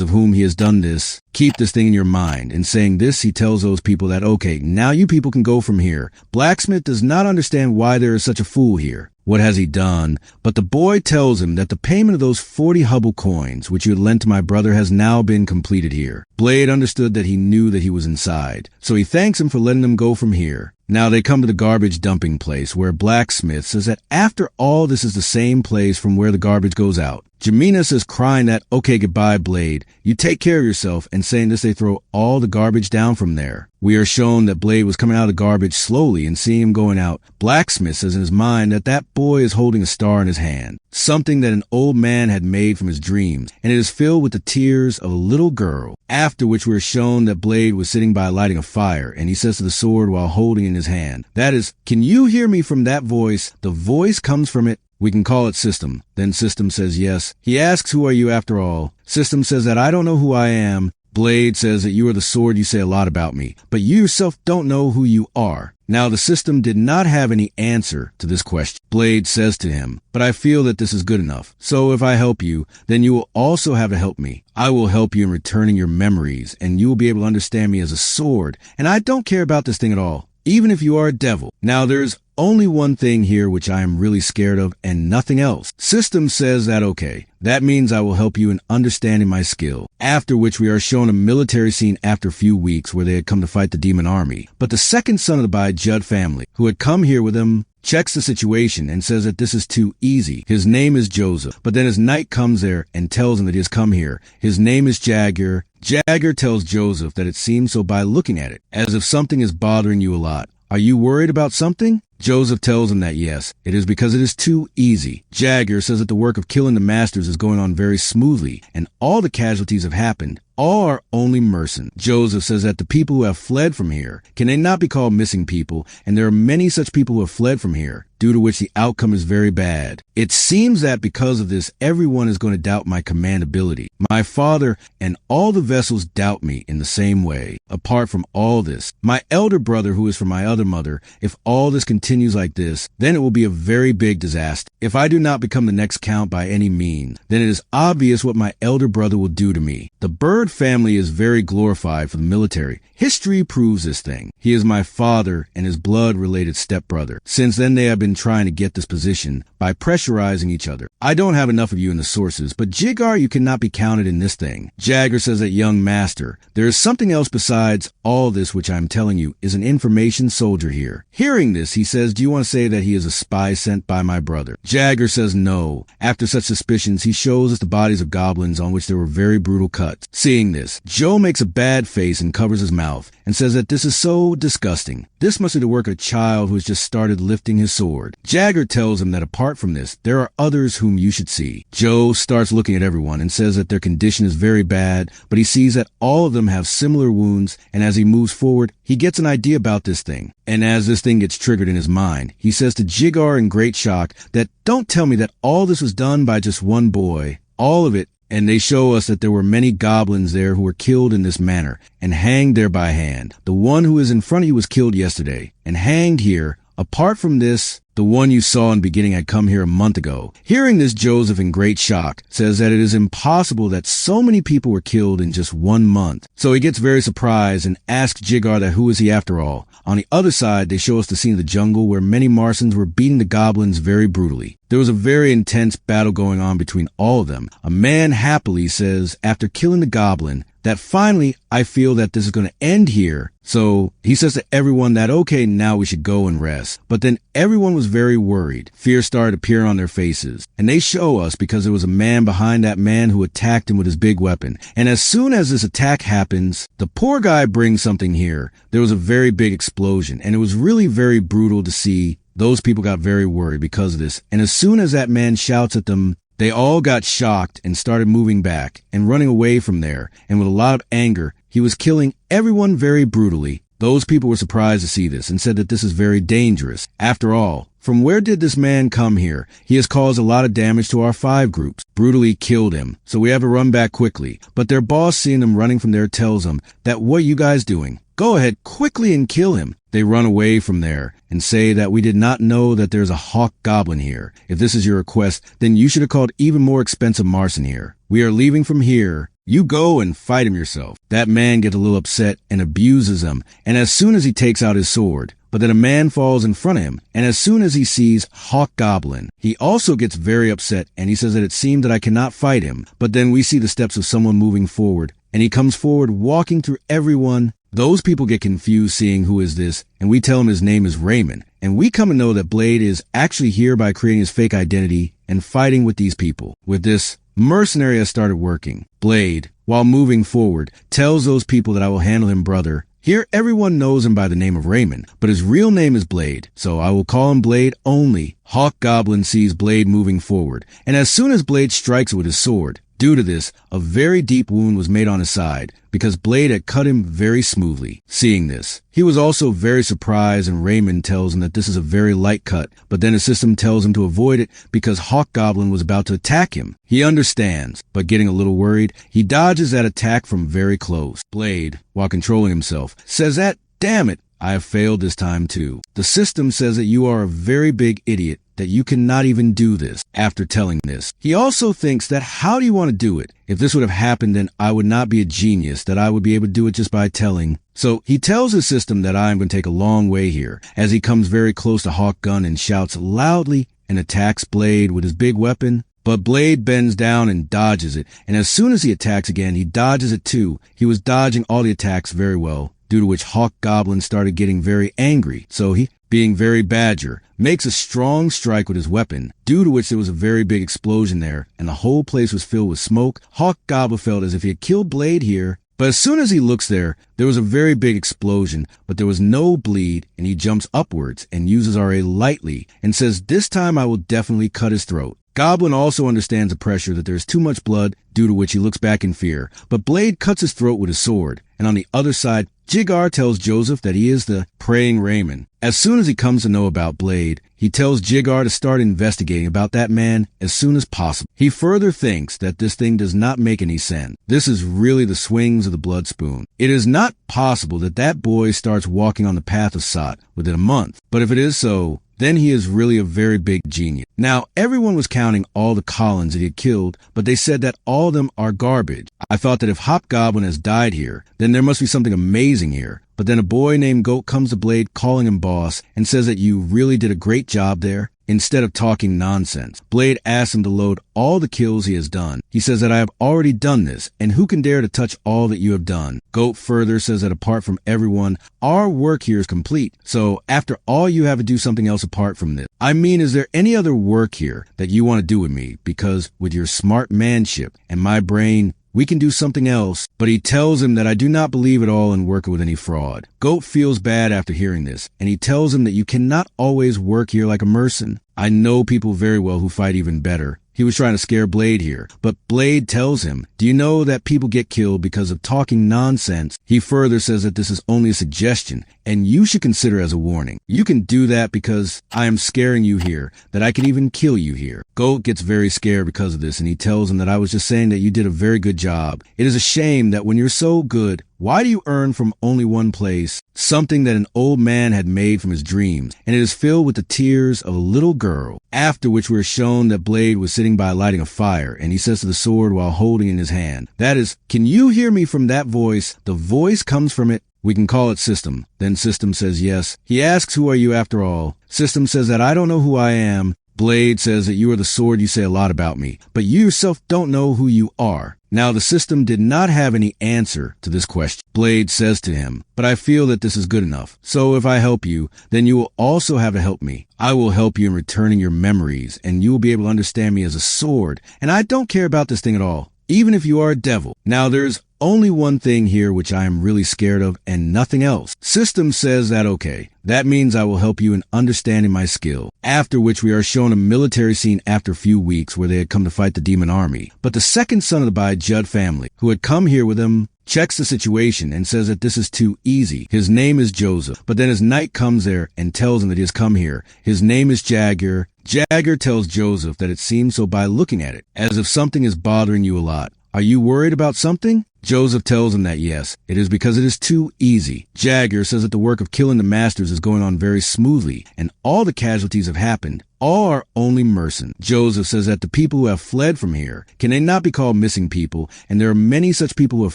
A: of whom he has done this? Keep this thing in your mind. In saying this, he tells those people that, okay, now you people can go from here. Blacksmith does not understand why there is such a fool here. What has he done? But the boy tells him that the payment of those 40 hubble coins, which you had lent to my brother, has now been completed here. Blade understood that he knew that he was inside, so he thanks him for letting them go from here. Now they come to the garbage dumping place, where Blacksmith says that after all, this is the same place from where the garbage goes out. Jamina says, crying that, okay, goodbye, Blade. You take care of yourself, and saying this, they throw all the garbage down from there. We are shown that Blade was coming out of the garbage slowly, and seeing him going out, Blacksmith says in his mind that that boy is holding a star in his hand, something that an old man had made from his dreams, and it is filled with the tears of a little girl. After which we are shown that Blade was sitting by lighting a fire, and he says to the sword while holding it in his hand, that is, can you hear me from that voice? The voice comes from it. We can call it System. Then System says yes. He asks, who are you after all? System says that I don't know who I am. Blade says that you are the sword, you say a lot about me, but you yourself don't know who you are. Now the System did not have any answer to this question. Blade says to him, but I feel that this is good enough. So if I help you, then you will also have to help me. I will help you in returning your memories, and you will be able to understand me as a sword. And I don't care about this thing at all, even if you are a devil. Now there's only one thing here which I am really scared of, and nothing else. System says that okay, that means I will help you in understanding my skill. After which we are shown a military scene after a few weeks where they had come to fight the demon army. But the second son of the Bai Judd family, who had come here with them, checks the situation and says that this is too easy. His name is Joseph, but then his knight comes there and tells him that he has come here. His name is Jagger. Jagger tells Joseph that it seems so by looking at it, as if something is bothering you a lot. Are you worried about something? Joseph tells him that yes, it is because it is too easy. Jagger says that the work of killing the masters is going on very smoothly, and all the casualties have happened. All are only mercenaries. Joseph says that the people who have fled from here, can they not be called missing people? And there are many such people who have fled from here, due to which the outcome is very bad. It seems that because of this, everyone is going to doubt my command ability. My father and all the vessels doubt me in the same way. Apart from all this, my elder brother, who is from my other mother, if all this continues like this, then it will be a very big disaster. If I do not become the next count by any means, then it is obvious what my elder brother will do to me. The bird family is very glorified for the military. History proves this thing. He is my father and his blood-related stepbrother. Since then, they have been trying to get this position by pressurizing each other. I don't have enough of you in the sources, but Jigar, you cannot be counted in this thing. Jagger says that young master, there is something else besides all this which I am telling you is an information soldier here. Hearing this, he says, do you want to say that he is a spy sent by my brother? Jagger says no. After such suspicions, he shows us the bodies of goblins on which there were very brutal cuts. Seeing this, Joe makes a bad face and covers his mouth and says that this is so disgusting. This must be the work of a child who has just started lifting his sword. Jagger tells him that apart from this, there are others whom you should see. Joe starts looking at everyone and says that their condition is very bad, but he sees that all of them have similar wounds, and as he moves forward, he gets an idea about this thing. And as this thing gets triggered in his mind, he says to Jigar in great shock that don't tell me that all this was done by just one boy. All of it. And they show us that there were many goblins there who were killed in this manner and hanged there by hand. The one who is in front of you was killed yesterday and hanged here Apart from this, the one you saw in the beginning had come here a month ago. Hearing this, Joseph, in great shock, says that it is impossible that so many people were killed in just 1 month. So he gets very surprised and asks Jigar that who is he after all. On the other side, they show us the scene of the jungle where many Martians were beating the goblins very brutally. There was a very intense battle going on between all of them. A man happily says, after killing the goblin, that finally, I feel that this is going to end here. So he says to everyone that, okay, now we should go and rest. But then everyone was very worried. Fear started appearing on their faces. And they show us because there was a man behind that man who attacked him with his big weapon. And as soon as this attack happens, the poor guy brings something here. There was a very big explosion. And it was really very brutal to see. Those people got very worried because of this. And as soon as that man shouts at them, they all got shocked and started moving back and running away from there. And with a lot of anger, he was killing everyone very brutally. Those people were surprised to see this and said that this is very dangerous. After all, from where did this man come here? He has caused a lot of damage to our 5 groups, brutally killed him. So we have to run back quickly. But their boss, seeing them running from there, tells them that, what are you guys doing? Go ahead quickly and kill him. They run away from there and say that we did not know that there's a hawk goblin here. If this is your request, then you should have called even more expensive Martian here. We are leaving from here. You go and fight him yourself. That man gets a little upset and abuses him. And as soon as he takes out his sword, but then a man falls in front of him. And as soon as he sees Hawk Goblin, he also gets very upset and he says that it seemed that I cannot fight him. But then we see the steps of someone moving forward and he comes forward walking through everyone. Those people get confused seeing who is this, and we tell him his name is Raymond. And we come to know that Blade is actually here by creating his fake identity and fighting with these people. With this, mercenary has started working. Blade, while moving forward, tells those people that I will handle him, brother. Here, everyone knows him by the name of Raymond, but his real name is Blade, so I will call him Blade only. Hawk Goblin sees Blade moving forward, and as soon as Blade strikes with his sword, due to this, a very deep wound was made on his side, because Blade had cut him very smoothly. Seeing this, he was also very surprised, and Raymond tells him that this is a very light cut, but then his system tells him to avoid it because Hawk Goblin was about to attack him. He understands, but getting a little worried, he dodges that attack from very close. Blade, while controlling himself, says that, damn it, I have failed this time too. The system says that you are a very big idiot, that you cannot even do this. After telling this, he also thinks that how do you want to do it? If this would have happened, then I would not be a genius, that I would be able to do it just by telling. So he tells his system that I am going to take a long way here, as he comes very close to Hawk Gun and shouts loudly and attacks Blade with his big weapon. But Blade bends down and dodges it, and as soon as he attacks again, he dodges it too. He was dodging all the attacks very well, due to which Hawk Goblin started getting very angry. So he, being very badger, makes a strong strike with his weapon, due to which there was a very big explosion there, and the whole place was filled with smoke. Hawk Goblin felt as if he had killed Blade here, but as soon as he looks there was a very big explosion, but there was no bleed, and he jumps upwards and uses RA lightly, and says, this time I will definitely cut his throat. Goblin also understands the pressure that there is too much blood, due to which he looks back in fear, but Blade cuts his throat with his sword, and on the other side, Jigar tells Joseph that he is the praying Raymond. As soon as he comes to know about Blade, he tells Jigar to start investigating about that man as soon as possible. He further thinks that this thing does not make any sense. This is really the swings of the blood spoon. It is not possible that that boy starts walking on the path of Sot within a month, but if it is so, then he is really a very big genius. Now, everyone was counting all the Collins that he had killed, but they said that all of them are garbage. I thought that if Hobgoblin has died here, then there must be something amazing here. But then a boy named Goat comes to Blade calling him boss and says that you really did a great job there. Instead of talking nonsense, Blade asks him to load all the kills he has done. He says that I have already done this, and who can dare to touch all that you have done? Goat further says that apart from everyone, our work here is complete. So after all, you have to do something else apart from this. I mean, is there any other work here that you want to do with me? Because with your smart manship and my brain, we can do something else. But he tells him that I do not believe at all in working with any fraud. Goat feels bad after hearing this, and he tells him that you cannot always work here like a mercenary. I know people very well who fight even better. He was trying to scare Blade here, but Blade tells him, do you know that people get killed because of talking nonsense? He further says that this is only a suggestion, and you should consider as a warning. You can do that because I am scaring you here, that I can even kill you here. Goat gets very scared because of this, and he tells him that I was just saying that you did a very good job. It is a shame that when you're so good, Why do you earn from only one place something that an old man had made from his dreams, and it is filled with the tears of a little girl? After which we are shown that Blade was sitting by lighting a fire, and he says to the sword while holding it in his hand, that is, can you hear me from that voice? The voice comes from it. We can call it System. Then System says yes. He asks, who are you after all? System says that I don't know who I am. Blade says that you are the sword, you say a lot about me, but you yourself don't know who you are. Now the System did not have any answer to this question. Blade says to him, but I feel that this is good enough. So if I help you, then you will also have to help me. I will help you in returning your memories, and you will be able to understand me as a sword, and I don't care about this thing at all, even if you are a devil. Now there's only one thing here which I am really scared of and nothing else. System says that okay, that means I will help you in understanding my skill. After which we are shown a military scene after a few weeks where they had come to fight the demon army. But the second son of the Bai Judd family, who had come here with them, checks the situation and says that this is too easy. His name is Joseph, but then his knight comes there and tells him that he has come here. His name is Jagger. Jagger tells Joseph that it seems so by looking at it, as if something is bothering you a lot. Are you worried about something? Joseph tells him that yes, it is because it is too easy. Jagger says that the work of killing the masters is going on very smoothly, and all the casualties have happened. All are only mercenaries. Joseph says that the people who have fled from here, can they not be called missing people? And there are many such people who have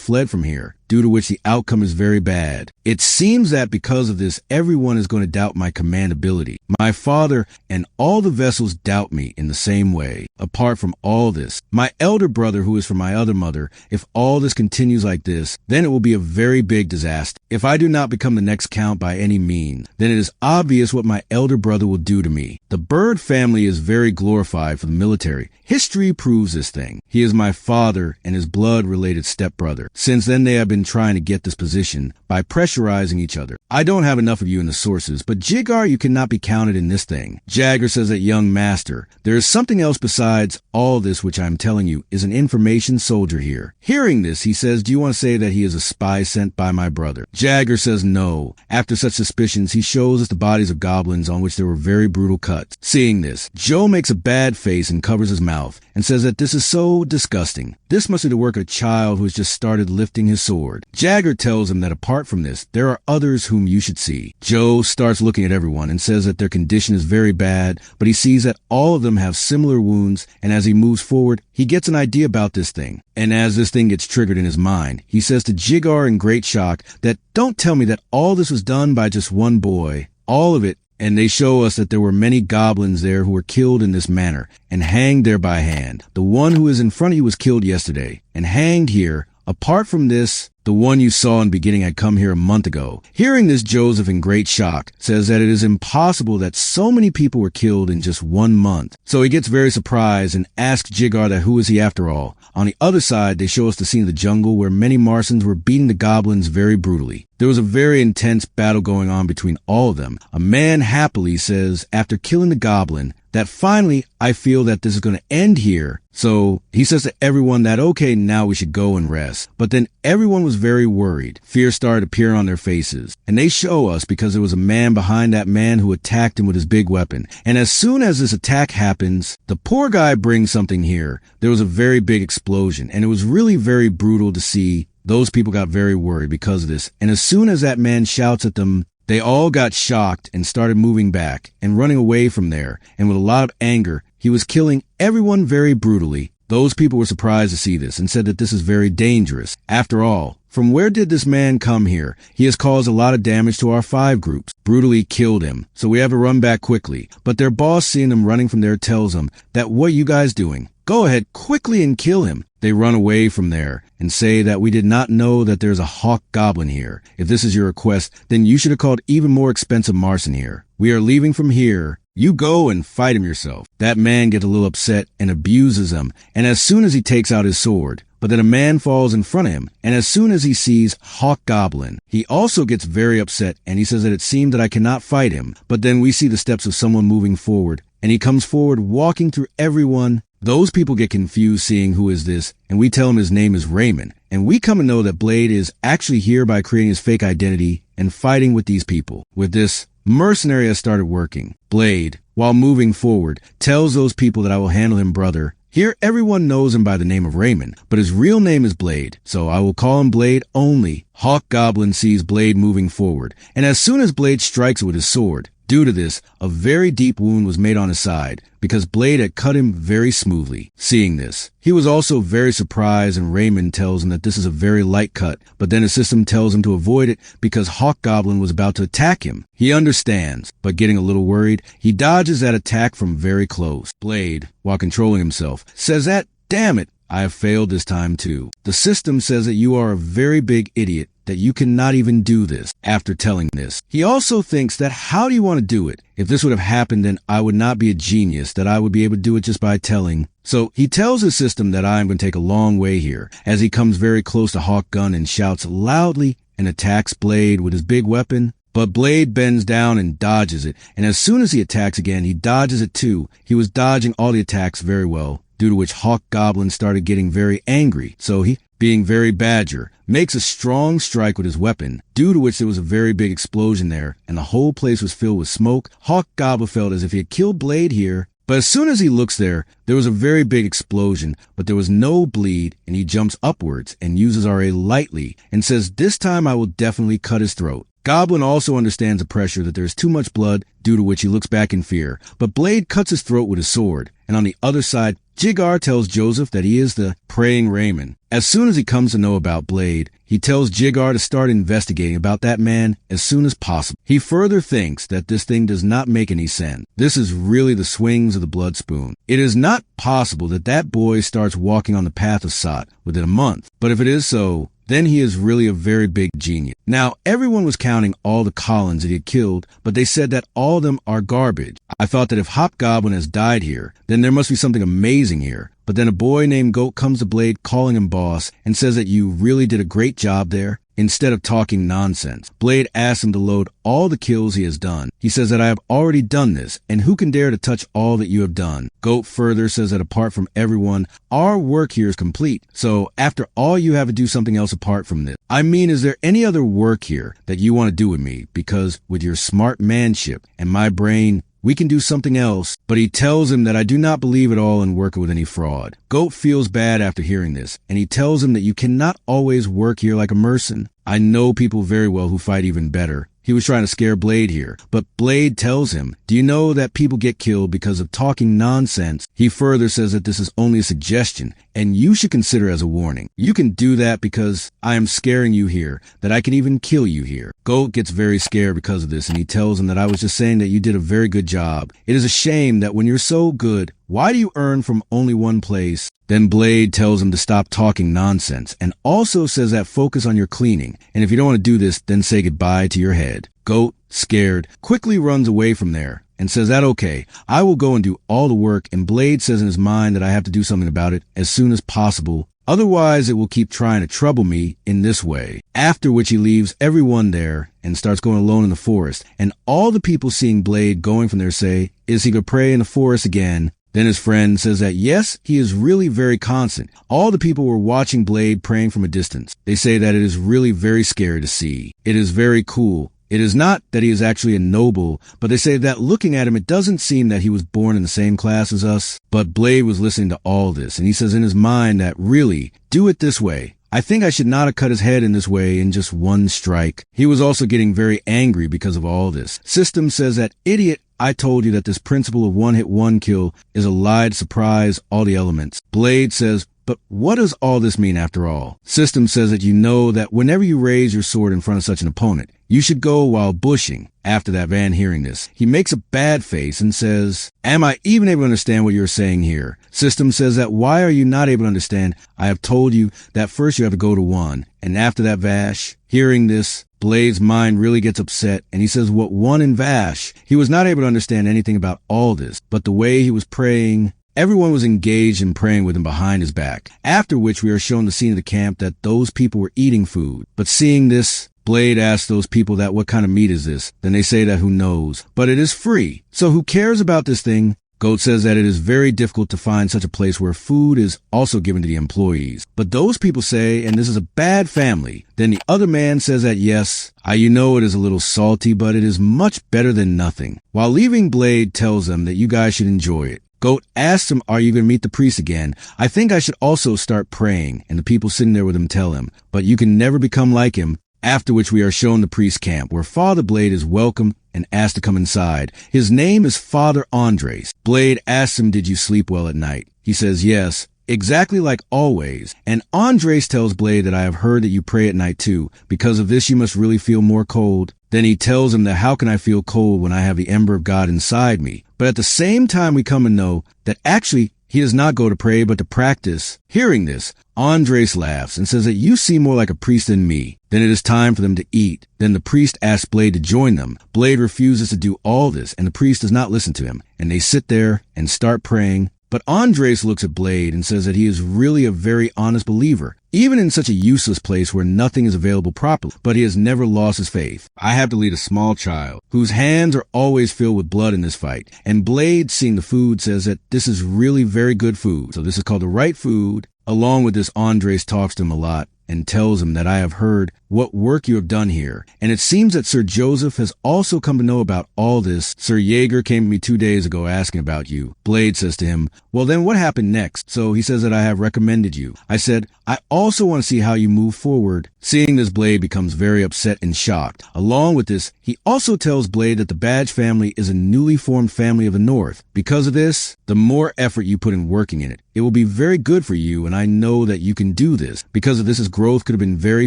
A: fled from here, due to which the outcome is very bad. It seems that because of this, everyone is going to doubt my command ability. My father and all the vessels doubt me in the same way. Apart from all this, my elder brother, who is from my other mother, if all this continues like this, then it will be a very big disaster. If I do not become the next count by any means, then it is obvious what my elder brother will do to me. The bird family is very glorified for the military. History proves this thing. He is my father and his blood-related stepbrother. Since then, they have been trying to get this position by pressurizing each other. I don't have enough of you in the sources, but Jigar, you cannot be counted in this thing. Jagger says that young master, there is something else besides all this which I am telling you is an information soldier here. Hearing this, he says, do you want to say that he is a spy sent by my brother? Jagger says no. After such suspicions, he shows us the bodies of goblins on which there were very brutal cuts. Seeing this, Joe makes a bad face and covers his mouth and says that this is so disgusting. This must be the work of a child who has just started lifting his sword. Jagger tells him that apart from this, there are others whom you should see. Joe starts looking at everyone and says that their condition is very bad, but he sees that all of them have similar wounds, and as he moves forward, he gets an idea about this thing. And as this thing gets triggered in his mind, he says to Jigar in great shock that don't tell me that all this was done by just one boy. All of it. And they show us that there were many goblins there who were killed in this manner and hanged there by hand. The one who is in front of you was killed yesterday and hanged here. Apart from this, the one you saw in the beginning had come here a month ago. Hearing this, Joseph, in great shock, says that it is impossible that so many people were killed in just 1 month. So he gets very surprised and asks Jigar that who is he after all. On the other side, they show us the scene of the jungle where many Martians were beating the goblins very brutally. There was a very intense battle going on between all of them. A man happily says, after killing the goblin, that finally, I feel that this is going to end here. So he says to everyone that, okay, now we should go and rest. But then everyone was very worried. Fear started appearing on their faces. And they show us because there was a man behind that man who attacked him with his big weapon. And as soon as this attack happens, the poor guy brings something here. There was a very big explosion. And it was really very brutal to see. Those people got very worried because of this. And as soon as that man shouts at them, they all got shocked and started moving back and running away from there. And with a lot of anger, he was killing everyone very brutally. Those people were surprised to see this and said that this is very dangerous. After all, from where did this man come here? He has caused a lot of damage to our 5 groups, brutally killed him. So we have to run back quickly. But their boss, seeing them running from there, tells them that what are you guys doing? Go ahead quickly and kill him. They run away from there and say that we did not know that there's a hawk goblin here. If this is your request, then you should have called even more expensive Martian here. We are leaving from here. You go and fight him yourself. That man gets a little upset and abuses him. And as soon as he takes out his sword, but then a man falls in front of him. And as soon as he sees Hawk Goblin, he also gets very upset and he says that it seemed that I cannot fight him. But then we see the steps of someone moving forward and he comes forward walking through everyone. Those people get confused seeing who is this, and we tell him his name is Raymond. And we come to know that Blade is actually here by creating his fake identity and fighting with these people. With this, mercenary has started working. Blade, while moving forward, tells those people that I will handle him, brother. Here, everyone knows him by the name of Raymond, but his real name is Blade, so I will call him Blade only. Hawk Goblin sees Blade moving forward, and as soon as Blade strikes it with his sword, due to this, a very deep wound was made on his side, because Blade had cut him very smoothly. Seeing this, he was also very surprised, and Raymond tells him that this is a very light cut, but then his system tells him to avoid it because Hawk Goblin was about to attack him. He understands, but getting a little worried, he dodges that attack from very close. Blade, while controlling himself, says that, "Damn it, I have failed this time too." The system says that you are a very big idiot, that you cannot even do this. After telling this, he also thinks that how do you want to do it? If this would have happened, then I would not be a genius, that I would be able to do it just by telling. So he tells his system that I am going to take a long way here, as he comes very close to Hawk Gun and shouts loudly and attacks Blade with his big weapon. But Blade bends down and dodges it, and as soon as he attacks again, he dodges it too. He was dodging all the attacks very well, due to which Hawk Goblin started getting very angry. So he, being very badger, makes a strong strike with his weapon, due to which there was a very big explosion there, and the whole place was filled with smoke. Hawk Goblin felt as if he had killed Blade here, but as soon as he looks there was a very big explosion, but there was no bleed, and he jumps upwards and uses RA lightly, and says, "This time I will definitely cut his throat." Goblin also understands the pressure that there is too much blood, due to which he looks back in fear, but Blade cuts his throat with his sword, and on the other side, Jigar tells Joseph that he is the praying Raymond. As soon as he comes to know about Blade, he tells Jigar to start investigating about that man as soon as possible. He further thinks that this thing does not make any sense. This is really the swings of the blood spoon. It is not possible that that boy starts walking on the path of Sot within a month, but if it is so, then he is really a very big genius. Now, everyone was counting all the Collins that he had killed, but they said that all of them are garbage. I thought that if Hobgoblin has died here, then there must be something amazing here. But then a boy named Goat comes to Blade calling him boss and says that you really did a great job there. Instead of talking nonsense, Blade asks him to load all the kills he has done. He says that I have already done this, and who can dare to touch all that you have done? Goat further says that apart from everyone, our work here is complete. So after all, you have to do something else apart from this. I mean, is there any other work here that you want to do with me? Because with your smart manship and my brain, we can do something else. But he tells him that I do not believe at all in working with any fraud. Goat feels bad after hearing this, and he tells him that you cannot always work here like a mercenary. I know people very well who fight even better. He was trying to scare Blade here, but Blade tells him, do you know that people get killed because of talking nonsense? He further says that this is only a suggestion, and you should consider as a warning. You can do that because I am scaring you here, that I can even kill you here. Goat gets very scared because of this, and he tells him that I was just saying that you did a very good job. It is a shame that when you're so good, why do you earn from only one place? Then Blade tells him to stop talking nonsense and also says that focus on your cleaning. And if you don't want to do this, then say goodbye to your head. Goat, scared, quickly runs away from there and says that okay, I will go and do all the work. And Blade says in his mind that I have to do something about it as soon as possible. Otherwise, it will keep trying to trouble me in this way. After which he leaves everyone there and starts going alone in the forest. And all the people seeing Blade going from there say, is he going to pray in the forest again? Then his friend says that yes, he is really very constant. All the people were watching Blade praying from a distance. They say that it is really very scary to see. It is very cool. It is not that he is actually a noble, but they say that looking at him, it doesn't seem that he was born in the same class as us. But Blade was listening to all this, and he says in his mind that really, do it this way. I think I should not have cut his head in this way in just one strike. He was also getting very angry because of all this. System says that, idiot, I told you that this principle of one hit, one kill is a lie to surprise all the elements. Blade says, but what does all this mean after all? System says that you know that whenever you raise your sword in front of such an opponent, you should go while bushing. After that, Van hearing this, he makes a bad face and says, am I even able to understand what you're saying here? System says that why are you not able to understand? I have told you that first you have to go to one. And after that, Vash, hearing this, Blade's mind really gets upset, and he says what one in Vash. He was not able to understand anything about all this, but the way he was praying, everyone was engaged in praying with him behind his back. After which we are shown the scene of the camp that those people were eating food. But seeing this, Blade asks those people that what kind of meat is this? Then they say that who knows, but it is free. So who cares about this thing? Goat says that it is very difficult to find such a place where food is also given to the employees. But those people say, and this is a bad family. Then the other man says that yes, you know it is a little salty, but it is much better than nothing. While leaving, Blade tells them that you guys should enjoy it. Goat asks him, are you going to meet the priest again? I think I should also start praying. And the people sitting there with him tell him, but you can never become like him. After which we are shown the priest camp, where Father Blade is welcomed and asked to come inside. His name is Father Andres. Blade asks him, did you sleep well at night? He says yes, exactly like always. And Andres tells Blade that I have heard that you pray at night too. Because of this, you must really feel more cold. Then he tells him that how can I feel cold when I have the ember of God inside me? But at the same time, we come to know that actually he does not go to pray, but to practice. Hearing this, Andres laughs and says that you seem more like a priest than me. Then it is time for them to eat. Then the priest asks Blade to join them. Blade refuses to do all this, and the priest does not listen to him. And they sit there and start praying. But Andres looks at Blade and says that he is really a very honest believer, even in such a useless place where nothing is available properly, but he has never lost his faith. I have to lead a small child whose hands are always filled with blood in this fight. And Blade, seeing the food, says that this is really very good food. So this is called the right food. Along with this, Andres talks to him a lot and tells him that I have heard what work you have done here. And it seems that Sir Joseph has also come to know about all this. Sir Jaeger came to me 2 days ago asking about you. Blade says to him, well then what happened next? So he says that I have recommended you. I said, I also want to see how you move forward. Seeing this, Blade becomes very upset and shocked. Along with this, he also tells Blade that the Badge family is a newly formed family of the North. Because of this, the more effort you put in working in it, it will be very good for you, and I know that you can do this. Because of this, his growth could have been very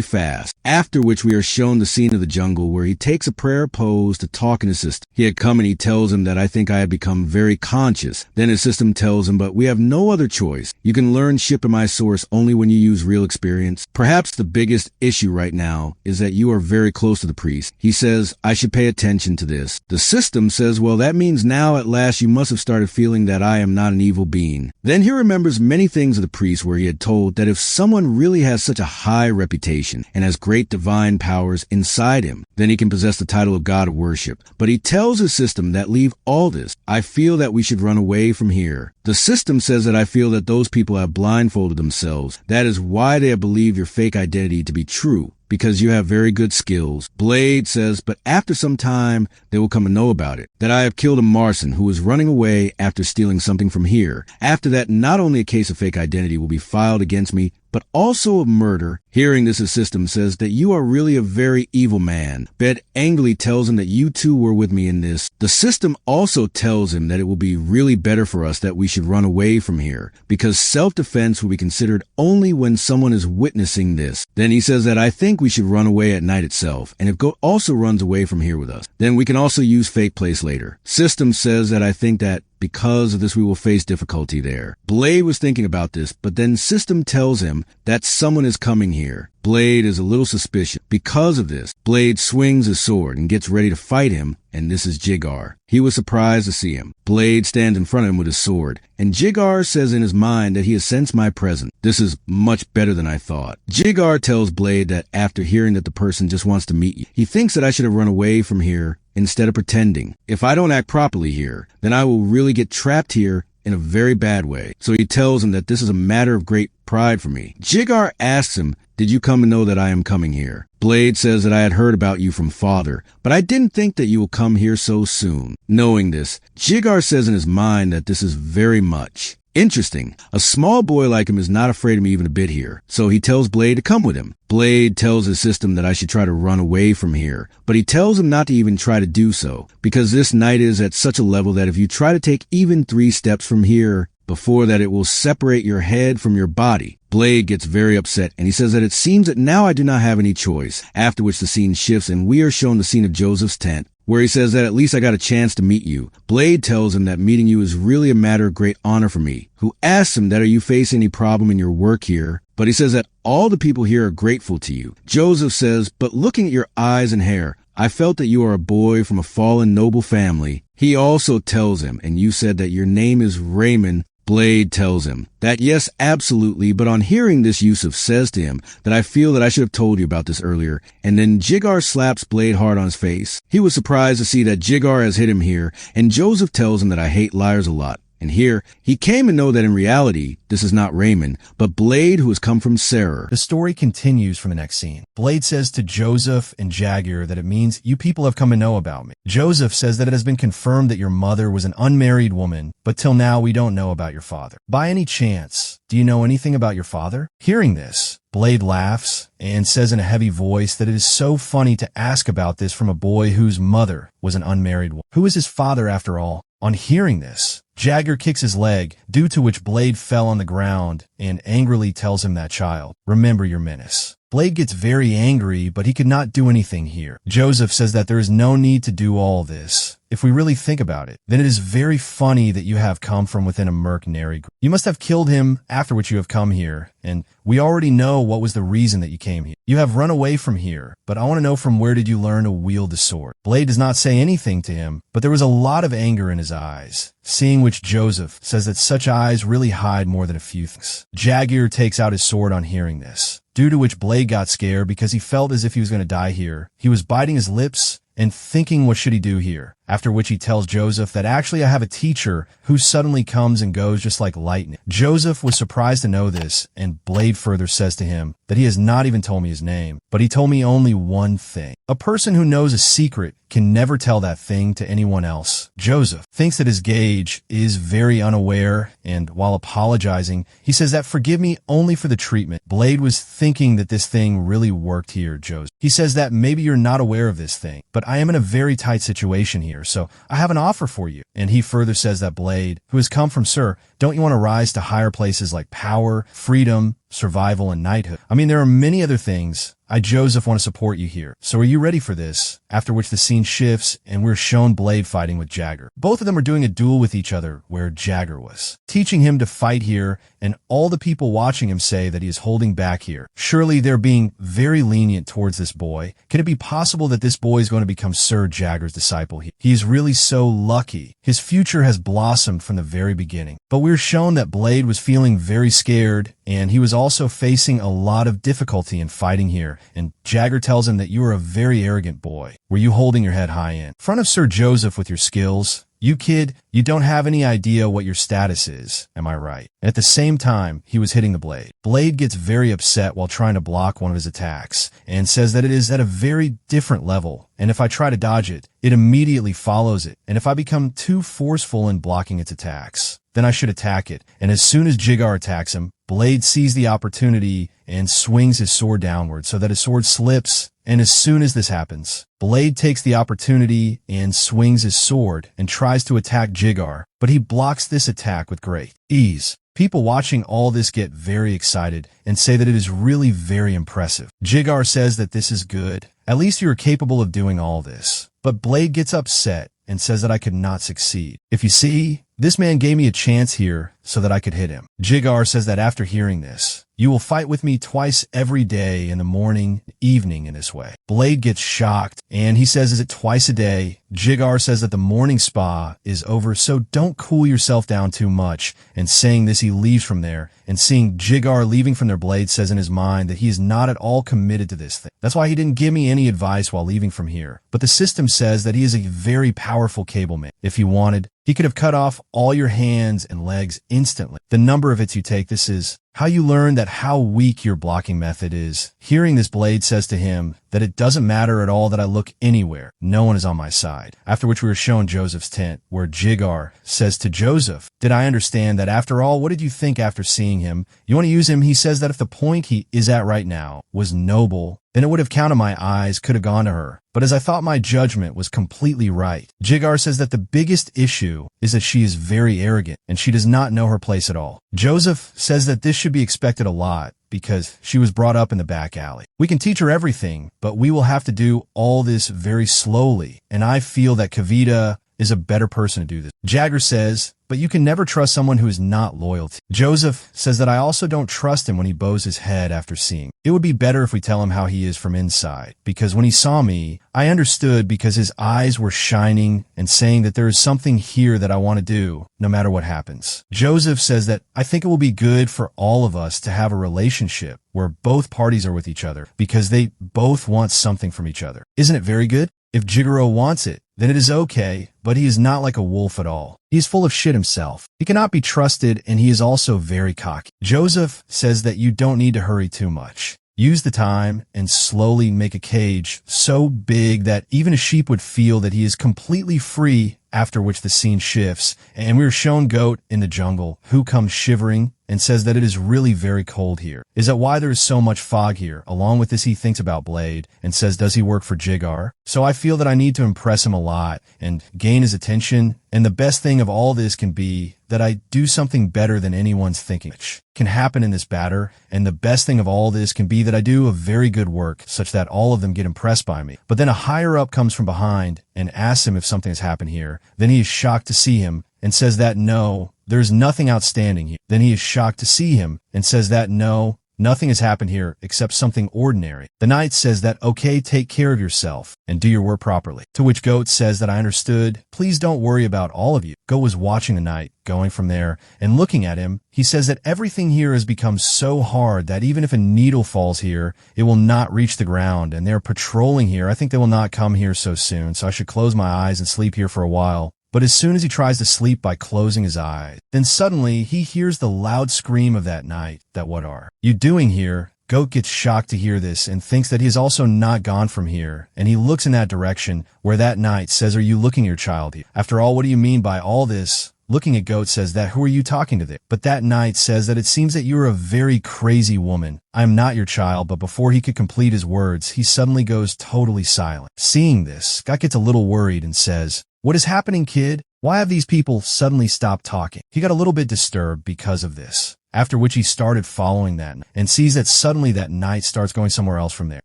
A: fast. After which we are shown the scene of the jungle where he takes a prayer pose to talk in his system. He had come and he tells him that I think I had become very conscious. Then his system tells him, but we have no other choice. You can learn ship in my source only when you use real experience. Perhaps the biggest issue right now is that you are very close to the priest. He says, I should pay attention to this. The system says, well, that means now at last you must have started feeling that I am not an evil being. Then he remembers many things of the priest where he had told that if someone really has such a high reputation and has great divine powers inside him, then he can possess the title of God of worship. But he tells his system that leave all this. I feel that we should run away from here. The system says that I feel that those people have blindfolded themselves. That is why they have believed your fake identity to be true, because you have very good skills. Blade says, but after some time, they will come to know about it, that I have killed a Marson who was running away after stealing something from here. After that, not only a case of fake identity will be filed against me, but also of murder. Hearing this, his system says that you are really a very evil man. Bed angrily tells him that you too were with me in this. The system also tells him that it will be really better for us that we should run away from here, because self-defense will be considered only when someone is witnessing this. Then he says that I think we should run away at night itself, and if Goat also runs away from here with us, then we can also use fake place later. System says that I think that because of this, we will face difficulty there. Blade was thinking about this, but then System tells him that someone is coming here. Blade is a little suspicious. Because of this, Blade swings his sword and gets ready to fight him, and this is Jigar. He was surprised to see him. Blade stands in front of him with his sword, and Jigar says in his mind that he has sensed my presence. This is much better than I thought. Jigar tells Blade that after hearing that the person just wants to meet you, he thinks that I should have run away from here instead of pretending. If I don't act properly here, then I will really get trapped here in a very bad way. So he tells him that this is a matter of great pride for me. Jigar asks him, did you come to know that I am coming here? Blade says that I had heard about you from Father, but I didn't think that you will come here so soon. Knowing this, Jigar says in his mind that this is very much interesting. A small boy like him is not afraid of me even a bit here, so he tells Blade to come with him. Blade tells his system that I should try to run away from here, but he tells him not to even try to do so, because this night is at such a level that if you try to take even 3 steps from here, before that it will separate your head from your body. Blade gets very upset, and he says that it seems that now I do not have any choice, after which the scene shifts and we are shown the scene of Joseph's tent, where he says that at least I got a chance to meet you. Blade tells him that meeting you is really a matter of great honor for me, who asks him that are you facing any problem in your work here? But he says that all the people here are grateful to you. Joseph says, but looking at your eyes and hair, I felt that you are a boy from a fallen noble family. He also tells him, and you said that your name is Raymond. Blade tells him that yes, absolutely, but on hearing this, Yusuf says to him that I feel that I should have told you about this earlier, and then Jigar slaps Blade hard on his face. He was surprised to see that Jigar has hit him here, and Joseph tells him that I hate liars a lot, And here, he came to know that in reality, this is not Raymond, but Blade who has come from Sarah.
B: The story continues from the next scene. Blade says to Joseph and Jaguar that it means you people have come to know about me. Joseph says that it has been confirmed that your mother was an unmarried woman, but till now we don't know about your father. By any chance, do you know anything about your father? Hearing this, Blade laughs and says in a heavy voice that it is so funny to ask about this from a boy whose mother was an unmarried woman. Who is his father after all? On hearing this, Jaguar kicks his leg, due to which Blade fell on the ground and angrily tells him that child, remember your menace. Blade gets very angry, but he could not do anything here. Joseph says that there is no need to do all this. If we really think about it, then it is very funny that you have come from within a mercenary group. You must have killed him after which you have come here, and we already know what was the reason that you came here. You have run away from here, but I want to know from where did you learn to wield the sword? Blade does not say anything to him, but there was a lot of anger in his eyes, seeing which Joseph says that such eyes really hide more than a few things. Jaguar takes out his sword on hearing this, due to which Blade got scared because he felt as if he was going to die here. He was biting his lips and thinking what should he do here, after which he tells Joseph that actually I have a teacher who suddenly comes and goes just like lightning. Joseph was surprised to know this, and Blade further says to him that he has not even told me his name, but he told me only one thing. A person who knows a secret can never tell that thing to anyone else. Joseph thinks that his gauge is very unaware, and while apologizing, he says that forgive me only for the treatment. Blade was thinking that this thing really worked here, Joseph. He says that maybe you're not aware of this thing, but I am in a very tight situation here, so I have an offer for you. And he further says that Blade, who has come from Sir, don't you want to rise to higher places like power, freedom, survival, and knighthood? I mean, there are many other things. I, Joseph, want to support you here. So are you ready for this? After which the scene shifts and we're shown Blade fighting with Jaguar. Both of them are doing a duel with each other where Jaguar was, teaching him to fight here, and all the people watching him say that he is holding back here. Surely they're being very lenient towards this boy. Can it be possible that this boy is going to become Sir Jaguar's disciple? He is really so lucky. His future has blossomed from the very beginning. But we're shown that Blade was feeling very scared, and he was also facing a lot of difficulty in fighting here. And Jaguar tells him that you are a very arrogant boy. Were you holding your head high in front of Sir Joseph with your skills? You kid, you don't have any idea what your status is, am I right? At the same time, he was hitting the Blade. Blade gets very upset while trying to block one of his attacks, and says that it is at a very different level, and if I try to dodge it, it immediately follows it, and if I become too forceful in blocking its attacks, then I should attack it. And as soon as Jaguar attacks him, Blade sees the opportunity and swings his sword downward so that his sword slips, and as soon as this happens, Blade takes the opportunity and swings his sword and tries to attack Jaguar, but he blocks this attack with great ease. People watching all this get very excited and say that it is really very impressive. Jaguar says that this is good. At least you are capable of doing all this. But Blade gets upset and says that I could not succeed. If you see, this man gave me a chance here so that I could hit him. Jaguar says that after hearing this, you will fight with me twice every day, in the morning, evening, in this way. Blade gets shocked, and he says, is it twice a day? Jaguar says that the morning spa is over, so don't cool yourself down too much. And saying this, he leaves from there. And seeing Jaguar leaving from their, Blade says in his mind that he is not at all committed to this thing. That's why he didn't give me any advice while leaving from here. But the system says that he is a very powerful cableman. If he wanted, he could have cut off all your hands and legs instantly. The number of hits you take, this is how you learn that how weak your blocking method is. Hearing this, Blade says to him that it doesn't matter at all that I look anywhere. No one is on my side. After which we were shown Joseph's tent, where Jaguar says to Joseph, did I understand that after all, what did you think after seeing him? You want to use him? He says that if the point he is at right now was noble, then it would have counted my eyes, could have gone to her. But as I thought my judgment was completely right. Jaguar says that the biggest issue is that she is very arrogant and she does not know her place at all. Joseph says that this should be expected a lot because she was brought up in the back alley. We can teach her everything, but we will have to do all this very slowly. And I feel that Kavita is a better person to do this. Jaguar says, but you can never trust someone who is not loyal to you. Joseph says that I also don't trust him when he bows his head after seeing. It would be better if we tell him how he is from inside, because when he saw me, I understood because his eyes were shining and saying that there is something here that I want to do, no matter what happens. Joseph says that I think it will be good for all of us to have a relationship where both parties are with each other because they both want something from each other. Isn't it very good? If Jigoro wants it, then it is okay, but he is not like a wolf at all. He is full of shit himself. He cannot be trusted, and he is also very cocky. Joseph says that you don't need to hurry too much. Use the time and slowly make a cage so big that even a sheep would feel that he is completely free, after which the scene shifts, and we are shown Goat in the jungle, who comes shivering and says that it is really very cold here. Is that why there is so much fog here? Along with this, he thinks about Blade and says, does he work for Jigar? So I feel that I need to impress him a lot and gain his attention, and the best thing of all this can be that I do something better than anyone's thinking. Which can happen in this batter, and the best thing of all this can be that I do a very good work such that all of them get impressed by me. But then a higher up comes from behind and asks him if something has happened here. Then he is shocked to see him and says that no, there's nothing outstanding here. Then he is shocked to see him and says that no, nothing has happened here except something ordinary. The knight says that okay, take care of yourself and do your work properly. To which Goat says that I understood. Please don't worry about all of you. Goat was watching the knight going from there and looking at him. He says that everything here has become so hard that even if a needle falls here, it will not reach the ground, and they're patrolling here. I think they will not come here so soon, so I should close my eyes and sleep here for a while. But as soon as he tries to sleep by closing his eyes, then suddenly he hears the loud scream of that knight. That what are you doing here? Goat gets shocked to hear this and thinks that he is also not gone from here, and he looks in that direction where that knight says, are you looking at your child here? After all, what do you mean by all this? Looking at Goat says that, who are you talking to there? But that knight says that it seems that you are a very crazy woman. I am not your child, but before he could complete his words, he suddenly goes totally silent. Seeing this, Goat gets a little worried and says, what is happening, kid? Why have these people suddenly stopped talking? He got a little bit disturbed because of this. After which he started following that and sees that suddenly that knight starts going somewhere else from there.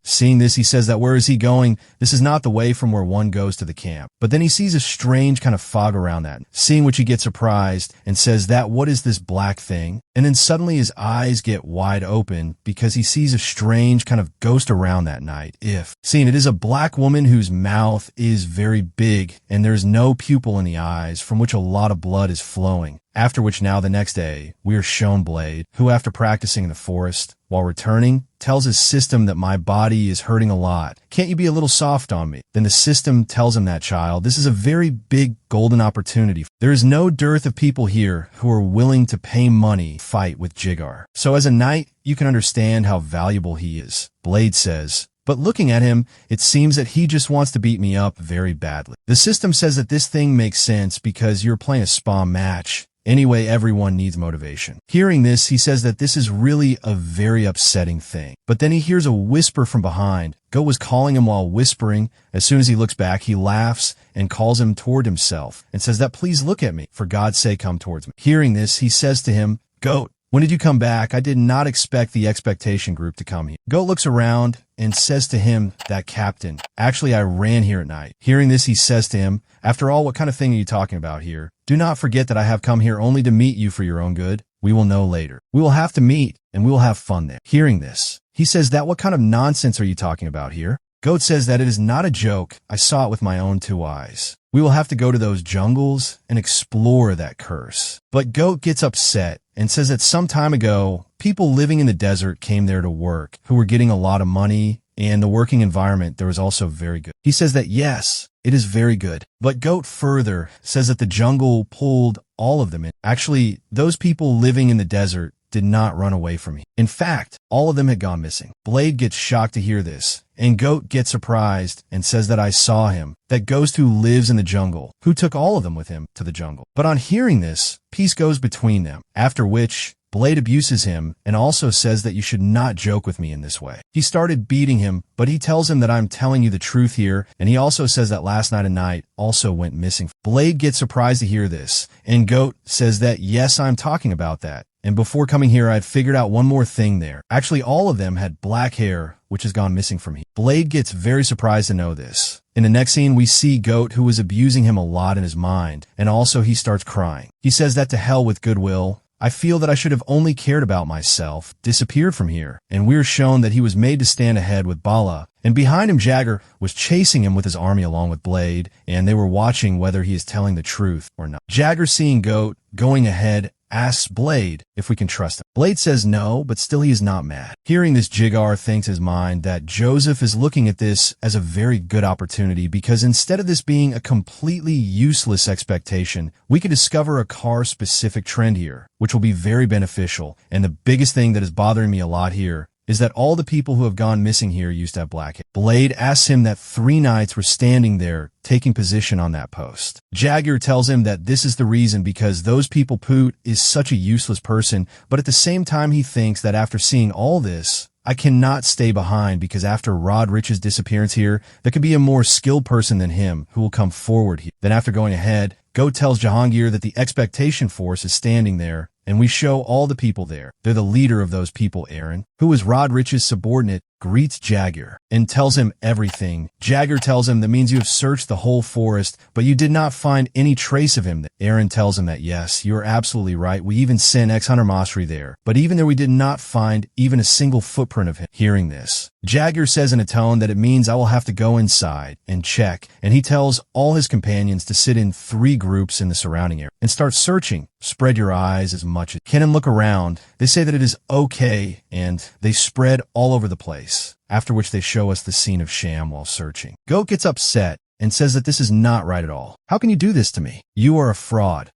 B: Seeing this, he says that where is he going? This is not the way from where one goes to the camp. But then he sees a strange kind of fog around that. Seeing which he gets surprised and says that what is this black thing? And then suddenly his eyes get wide open because he sees a strange kind of ghost around that knight. Seeing it is a black woman whose mouth is very big and there's no pupil in the eyes from which a lot of blood is flowing. After which now the next day, we are shown Blade, who after practicing in the forest, while returning, tells his system that my body is hurting a lot. Can't you be a little soft on me? Then the system tells him that, child, this is a very big golden opportunity. There is no dearth of people here who are willing to pay money to fight with Jigar. So as a knight, you can understand how valuable he is. Blade says, but looking at him, it seems that he just wants to beat me up very badly. The system says that this thing makes sense because you're playing a spa match. Anyway, everyone needs motivation. Hearing this, he says that this is really a very upsetting thing. But then he hears a whisper from behind. Goat was calling him while whispering. As soon as he looks back, he laughs and calls him toward himself and says that please look at me. For God's sake, come towards me. Hearing this, he says to him, Goat, when did you come back? I did not expect the expectation group to come here. Goat looks around and says to him, that captain, actually I ran here at night. Hearing this, he says to him, after all, what kind of thing are you talking about here? Do not forget that I have come here only to meet you for your own good. We will know later. We will have to meet and we will have fun there. Hearing this, he says that what kind of nonsense are you talking about here? Goat says that it is not a joke. I saw it with my own 2 eyes. We will have to go to those jungles and explore that curse. But Goat gets upset and says that some time ago, people living in the desert came there to work who were getting a lot of money, and the working environment there was also very good. He says that yes, it is very good. But Goat further says that the jungle pulled all of them in. Actually, those people living in the desert did not run away from me. In fact, all of them had gone missing. Blade gets shocked to hear this, and Goat gets surprised and says that I saw him, that ghost who lives in the jungle, who took all of them with him to the jungle. But on hearing this, peace goes between them, after which Blade abuses him and also says that you should not joke with me in this way. He started beating him, but he tells him that I'm telling you the truth here, and he also says that last night a knight also went missing. Blade gets surprised to hear this, and Goat says that yes, I'm talking about that. And before coming here, I had figured out one more thing there. Actually, all of them had black hair, which has gone missing from here. Blade gets very surprised to know this. In the next scene, we see Goat, who was abusing him a lot in his mind, and also he starts crying. He says that to hell with goodwill. I feel that I should have only cared about myself, disappeared from here, and we're shown that he was made to stand ahead with Bala, And behind him, Jagger was chasing him with his army along with Blade, and they were watching whether he is telling the truth or not. Jagger, seeing Goat going ahead, asks Blade if we can trust him. Blade says no, but still he is not mad. Hearing this, Jigar thinks in his mind that Joseph is looking at this as a very good opportunity, because instead of this being a completely useless expectation, we could discover a car-specific trend here, which will be very beneficial. And the biggest thing that is bothering me a lot here is that all the people who have gone missing here used to have black hair. Blade asks him that 3 knights were standing there taking position on that post. Jagger tells him that this is the reason because those people Poot is such a useless person, but at the same time he thinks that after seeing all this, I cannot stay behind because after Rod Rich's disappearance here, there could be a more skilled person than him who will come forward here. Then after going ahead, Goat tells Jahangir that the expectation force is standing there, and we show all the people there. They're the leader of those people, Aaron, who is Rod Rich's subordinate, greets Jagger and tells him everything. Jagger tells him that means you have searched the whole forest, but you did not find any trace of him. Aaron tells him that yes, you are absolutely right. We even sent ex-Hunter Masri there, but even there we did not find even a single footprint of him. Hearing this, Jagger says in a tone that it means I will have to go inside and check, and he tells all his companions to sit in 3 groups in the surrounding area and start searching. Spread your eyes as much as you can and look around. They say that it is okay, and they spread all over the place, after which they show us the scene of Sham while searching. Goat gets upset and says that this is not right at all. How can you do this to me? You are a fraud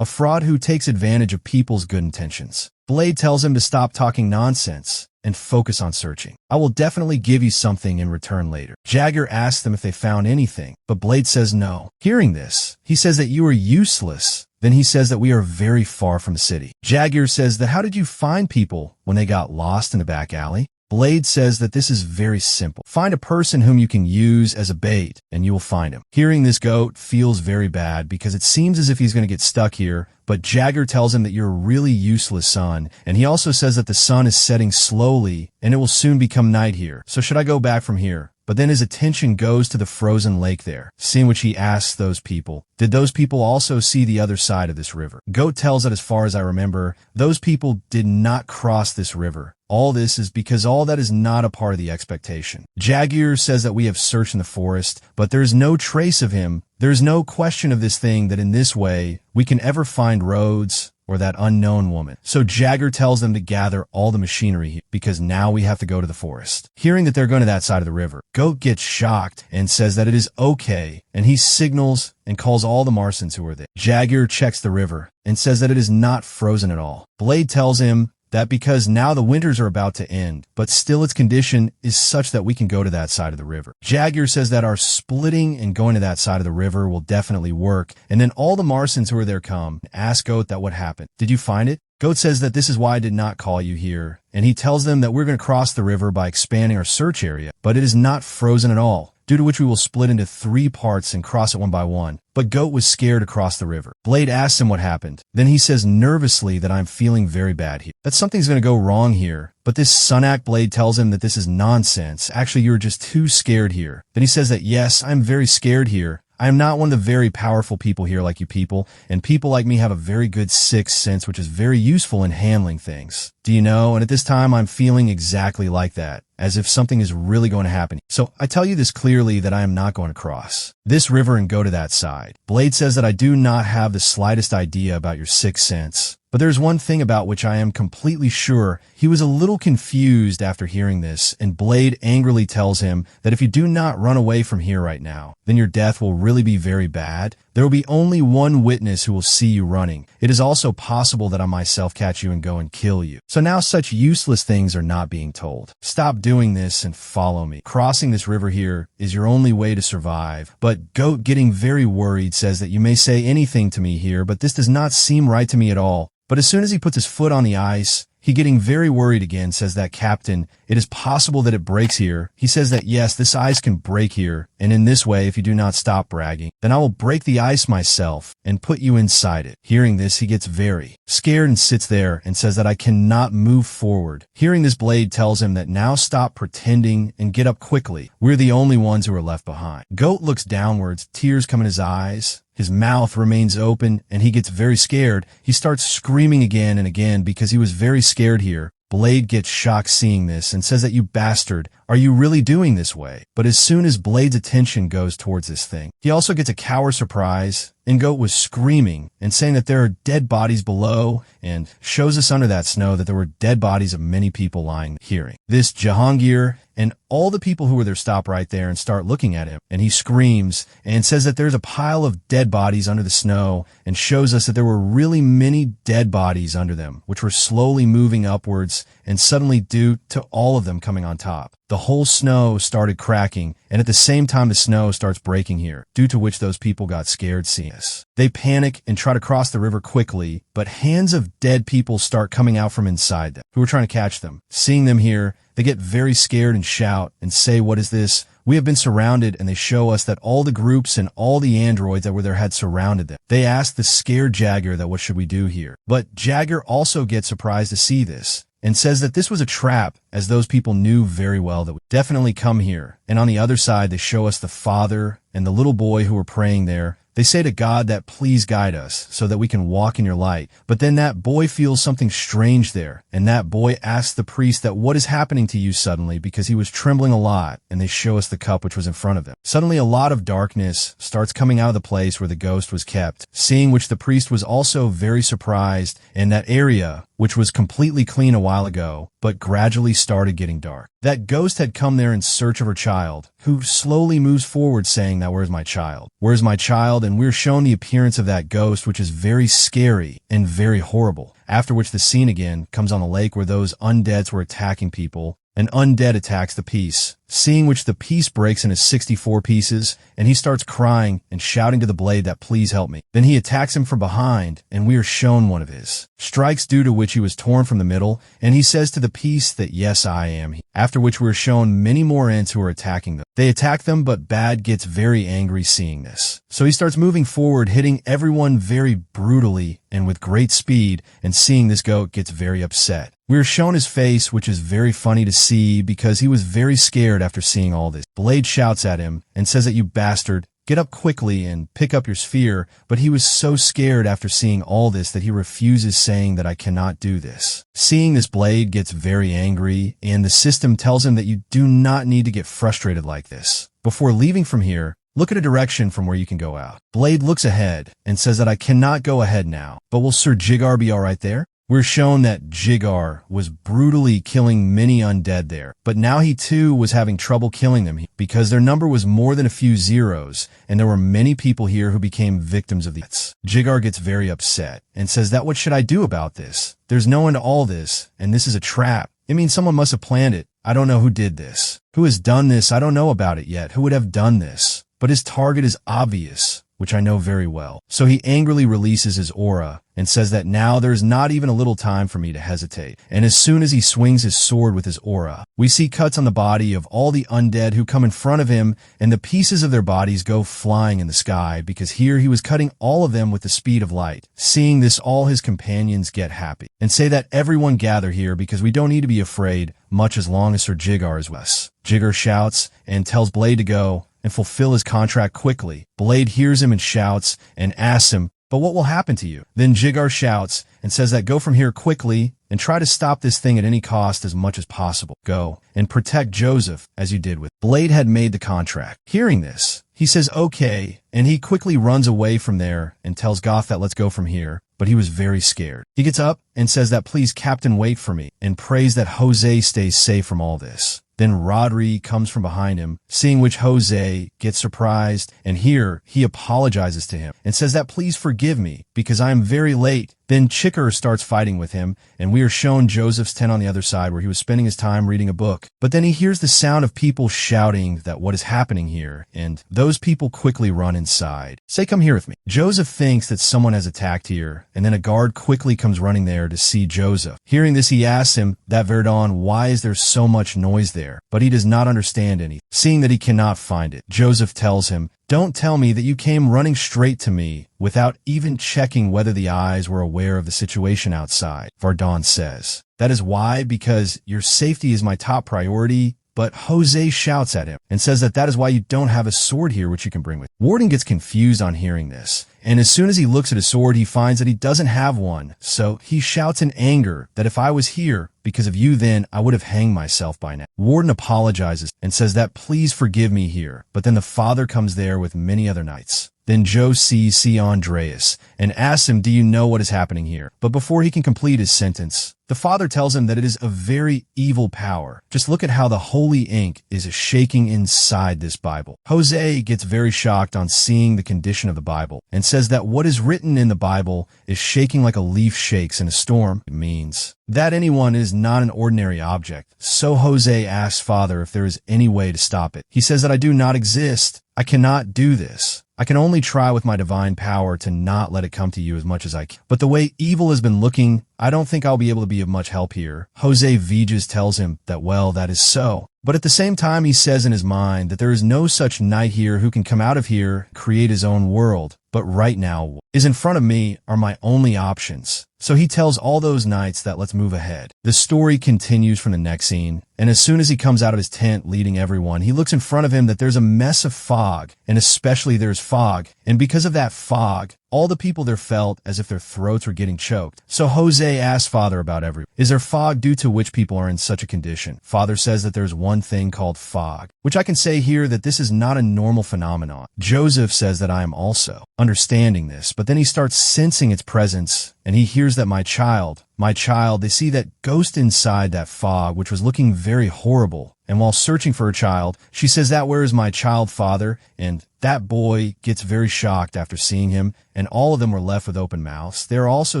B: who takes advantage of people's good intentions. Blade tells him to stop talking nonsense and focus on searching. I will definitely give you something in return later. Jagger asks them if they found anything, but Blade says no. Hearing this, he says that you are useless. Then he says that we are very far from the city. Jagger says that how did you find people when they got lost in the back alley? Blade says that this is very simple. Find a person whom you can use as a bait, and you will find him. Hearing this, Goat feels very bad because it seems as if he's going to get stuck here, but Jagger tells him that you're a really useless son, and he also says that the sun is setting slowly, and it will soon become night here. So should I go back from here? But then his attention goes to the frozen lake there, seeing which he asks those people, did those people also see the other side of this river? Goat tells that as far as I remember, those people did not cross this river. All this is because all that is not a part of the expectation. Jagger says that we have searched in the forest, but there is no trace of him. There is no question of this thing that in this way we can ever find roads or that unknown woman. So Jagger tells them to gather all the machinery here because now we have to go to the forest. Hearing that they're going to that side of the river, Goat gets shocked and says that it is okay, and he signals and calls all the Marsons who are there. Jagger checks the river and says that it is not frozen at all. Blade tells him that because now the winters are about to end, but still its condition is such that we can go to that side of the river. Jagger says that our splitting and going to that side of the river will definitely work, and then all the Marsons who are there come and ask Goat that what happened. Did you find it? Goat says that this is why I did not call you here, and he tells them that we're going to cross the river by expanding our search area, but it is not frozen at all, due to which we will split into 3 parts and cross it one by one. But Goat was scared to cross the river. Blade asks him what happened. Then he says nervously that I'm feeling very bad here, that something's going to go wrong here. But this Sunak Blade tells him that this is nonsense. Actually, you're just too scared here. Then he says that yes, I'm very scared here. I am not one of the very powerful people here like you people, and people like me have a very good sixth sense which is very useful in handling things. Do you know? And at this time I'm feeling exactly like that, as if something is really going to happen. So I tell you this clearly that I am not going to cross this river and go to that side. Blade says that I do not have the slightest idea about your sixth sense. But there's one thing about which I am completely sure. He was a little confused after hearing this, and Blade angrily tells him that if you do not run away from here right now, then your death will really be very bad. There will be only one witness who will see you running. It is also possible that I myself catch you and go and kill you. So now such useless things are not being told. Stop doing this and follow me. Crossing this river here is your only way to survive. But Goat, getting very worried, says that you may say anything to me here, but this does not seem right to me at all. But as soon as he puts his foot on the ice, he, getting very worried again, says that, Captain, it is possible that it breaks here. He says that yes, this ice can break here, and in this way, if you do not stop bragging, then I will break the ice myself and put you inside it. Hearing this, he gets very scared and sits there and says that I cannot move forward. Hearing this, Blade tells him that now stop pretending and get up quickly. We're the only ones who are left behind. Goat looks downwards, tears come in his eyes. His mouth remains open, and he gets very scared. He starts screaming again and again because he was very scared here. Blade gets shocked seeing this and says that, "You bastard, are you really doing this way?" But as soon as Blade's attention goes towards this thing, he also gets a cower surprise, and Goat was screaming and saying that there are dead bodies below, and shows us under that snow that there were dead bodies of many people lying. Hearing this, Jahangir and all the people who were there stop right there and start looking at him, and he screams and says that there's a pile of dead bodies under the snow, and shows us that there were really many dead bodies under them, which were slowly moving upwards, and suddenly due to all of them coming on top, the whole snow started cracking, and at the same time the snow starts breaking here, due to which those people got scared seeing this. They panic and try to cross the river quickly, but hands of dead people start coming out from inside them, who are trying to catch them. Seeing them here, they get very scared and shout and say, "What is this? We have been surrounded," and they show us that all the groups and all the androids that were there had surrounded them. They ask the scared Jagger that what should we do here? But Jagger also gets surprised to see this, and says that this was a trap, as those people knew very well that we definitely come here. And on the other side, they show us the father and the little boy who were praying there. They say to God that, "Please guide us so that we can walk in your light." But then that boy feels something strange there, and that boy asks the priest that what is happening to you suddenly, because he was trembling a lot, and they show us the cup which was in front of them. Suddenly a lot of darkness starts coming out of the place where the ghost was kept, seeing which the priest was also very surprised, and that area, which was completely clean a while ago, but gradually started getting dark. That ghost had come there in search of her child, who slowly moves forward saying that, "Where's my child? Where's my child?" And we're shown the appearance of that ghost, which is very scary and very horrible. After which the scene again comes on the lake where those undeads were attacking people. An undead attacks the piece, seeing which the piece breaks into 64 pieces, and he starts crying and shouting to the Blade that, "Please help me." Then he attacks him from behind, and we are shown one of his strikes, due to which he was torn from the middle, and he says to the piece that, "Yes, I am." After which we are shown many more ants who are attacking them. They attack them, but Bad gets very angry seeing this. So he starts moving forward, hitting everyone very brutally and with great speed, and seeing this Goat gets very upset. We are shown his face, which is very funny to see because he was very scared after seeing all this. Blade shouts at him and says that, "You bastard, get up quickly and pick up your sphere," but he was so scared after seeing all this that he refuses, saying that, "I cannot do this." Seeing this, Blade gets very angry, and the system tells him that you do not need to get frustrated like this. Before leaving from here, look at a direction from where you can go out. Blade looks ahead and says that, "I cannot go ahead now, but will Sir Jigar be alright there?" We're shown that Jigar was brutally killing many undead there, but now he too was having trouble killing them because their number was more than a few zeros, and there were many people here who became victims of these. Jigar gets very upset and says that, "What should I do about this? There's no end to all this, and this is a trap. It means someone must have planned it. I don't know who did this. Who has done this? I don't know about it yet. Who would have done this? But his target is obvious, which I know very well." So he angrily releases his aura and says that now there's not even a little time for me to hesitate. And as soon as he swings his sword with his aura, we see cuts on the body of all the undead who come in front of him, and the pieces of their bodies go flying in the sky, because here he was cutting all of them with the speed of light. Seeing this, all his companions get happy and say that, "Everyone gather here, because we don't need to be afraid much as long as Sir Jigar is with us." Jigar shouts and tells Blade to go and fulfill his contract quickly. Blade hears him and shouts and asks him, "But what will happen to you?" Then Jigar shouts and says that, "Go from here quickly and try to stop this thing at any cost as much as possible. Go and protect Joseph as you did with." Blade had made the contract. Hearing this, he says, "Okay," and he quickly runs away from there and tells Goth that, "Let's go from here." But he was very scared. He gets up and says that, "Please, Captain, wait for me," and prays that Jose stays safe from all this. Then Rodri comes from behind him, seeing which Jose gets surprised, and here he apologizes to him and says that, "Please forgive me, because I am very late." Then Chicker starts fighting with him, and we are shown Joseph's tent on the other side where he was spending his time reading a book. But then he hears the sound of people shouting that what is happening here, and those people quickly run inside. Say, "Come here with me." Joseph thinks that someone has attacked here, and then a guard quickly comes running there to see Joseph. Hearing this, he asks him, that Verdon, why is there so much noise there? But he does not understand any. Seeing that he cannot find it, Joseph tells him, "Don't tell me that you came running straight to me without even checking whether the eyes were aware of the situation outside." Verdon says, "That is why, because your safety is my top priority, but Jose shouts at him and says that that is why you don't have a sword here which you can bring with you. Warden gets confused on hearing this, and as soon as he looks at his sword, he finds that he doesn't have one, so he shouts in anger that if I was here because of you, then I would have hanged myself by now. Warden apologizes and says that please forgive me here, but then the father comes there with many other knights. Then Joe sees Andreas and asks him, do you know what is happening here? But before he can complete his sentence, the father tells him that it is a very evil power. Just look at how the holy ink is shaking inside this Bible. Jose gets very shocked on seeing the condition of the Bible and says that what is written in the Bible is shaking like a leaf shakes in a storm. It means that anyone is not an ordinary object. So Jose asks father if there is any way to stop it. He says that I do not exist. I cannot do this. I can only try with my divine power to not let it come to you as much as I can. But the way evil has been looking, I don't think I'll be able to be of much help here. Jose Vijas tells him that, well, that is so. But at the same time, he says in his mind that there is no such knight here who can come out of here, create his own world. But right now, is in front of me are my only options. So he tells all those knights that let's move ahead. The story continues from the next scene, and as soon as he comes out of his tent leading everyone, he looks in front of him that there's a mess of fog, and especially there's fog. And because of that fog, all the people there felt as if their throats were getting choked. So Jose asks father about everything. Is there fog due to which people are in such a condition? Father says that there's one thing called fog, which I can say here that this is not a normal phenomenon. Joseph says that I am also understanding this, but then he starts sensing its presence, and he hears that my child, they see that ghost inside that fog, which was looking very horrible. And while searching for her child, she says that where is my child, father? And that boy gets very shocked after seeing him, and all of them were left with open mouths. They are also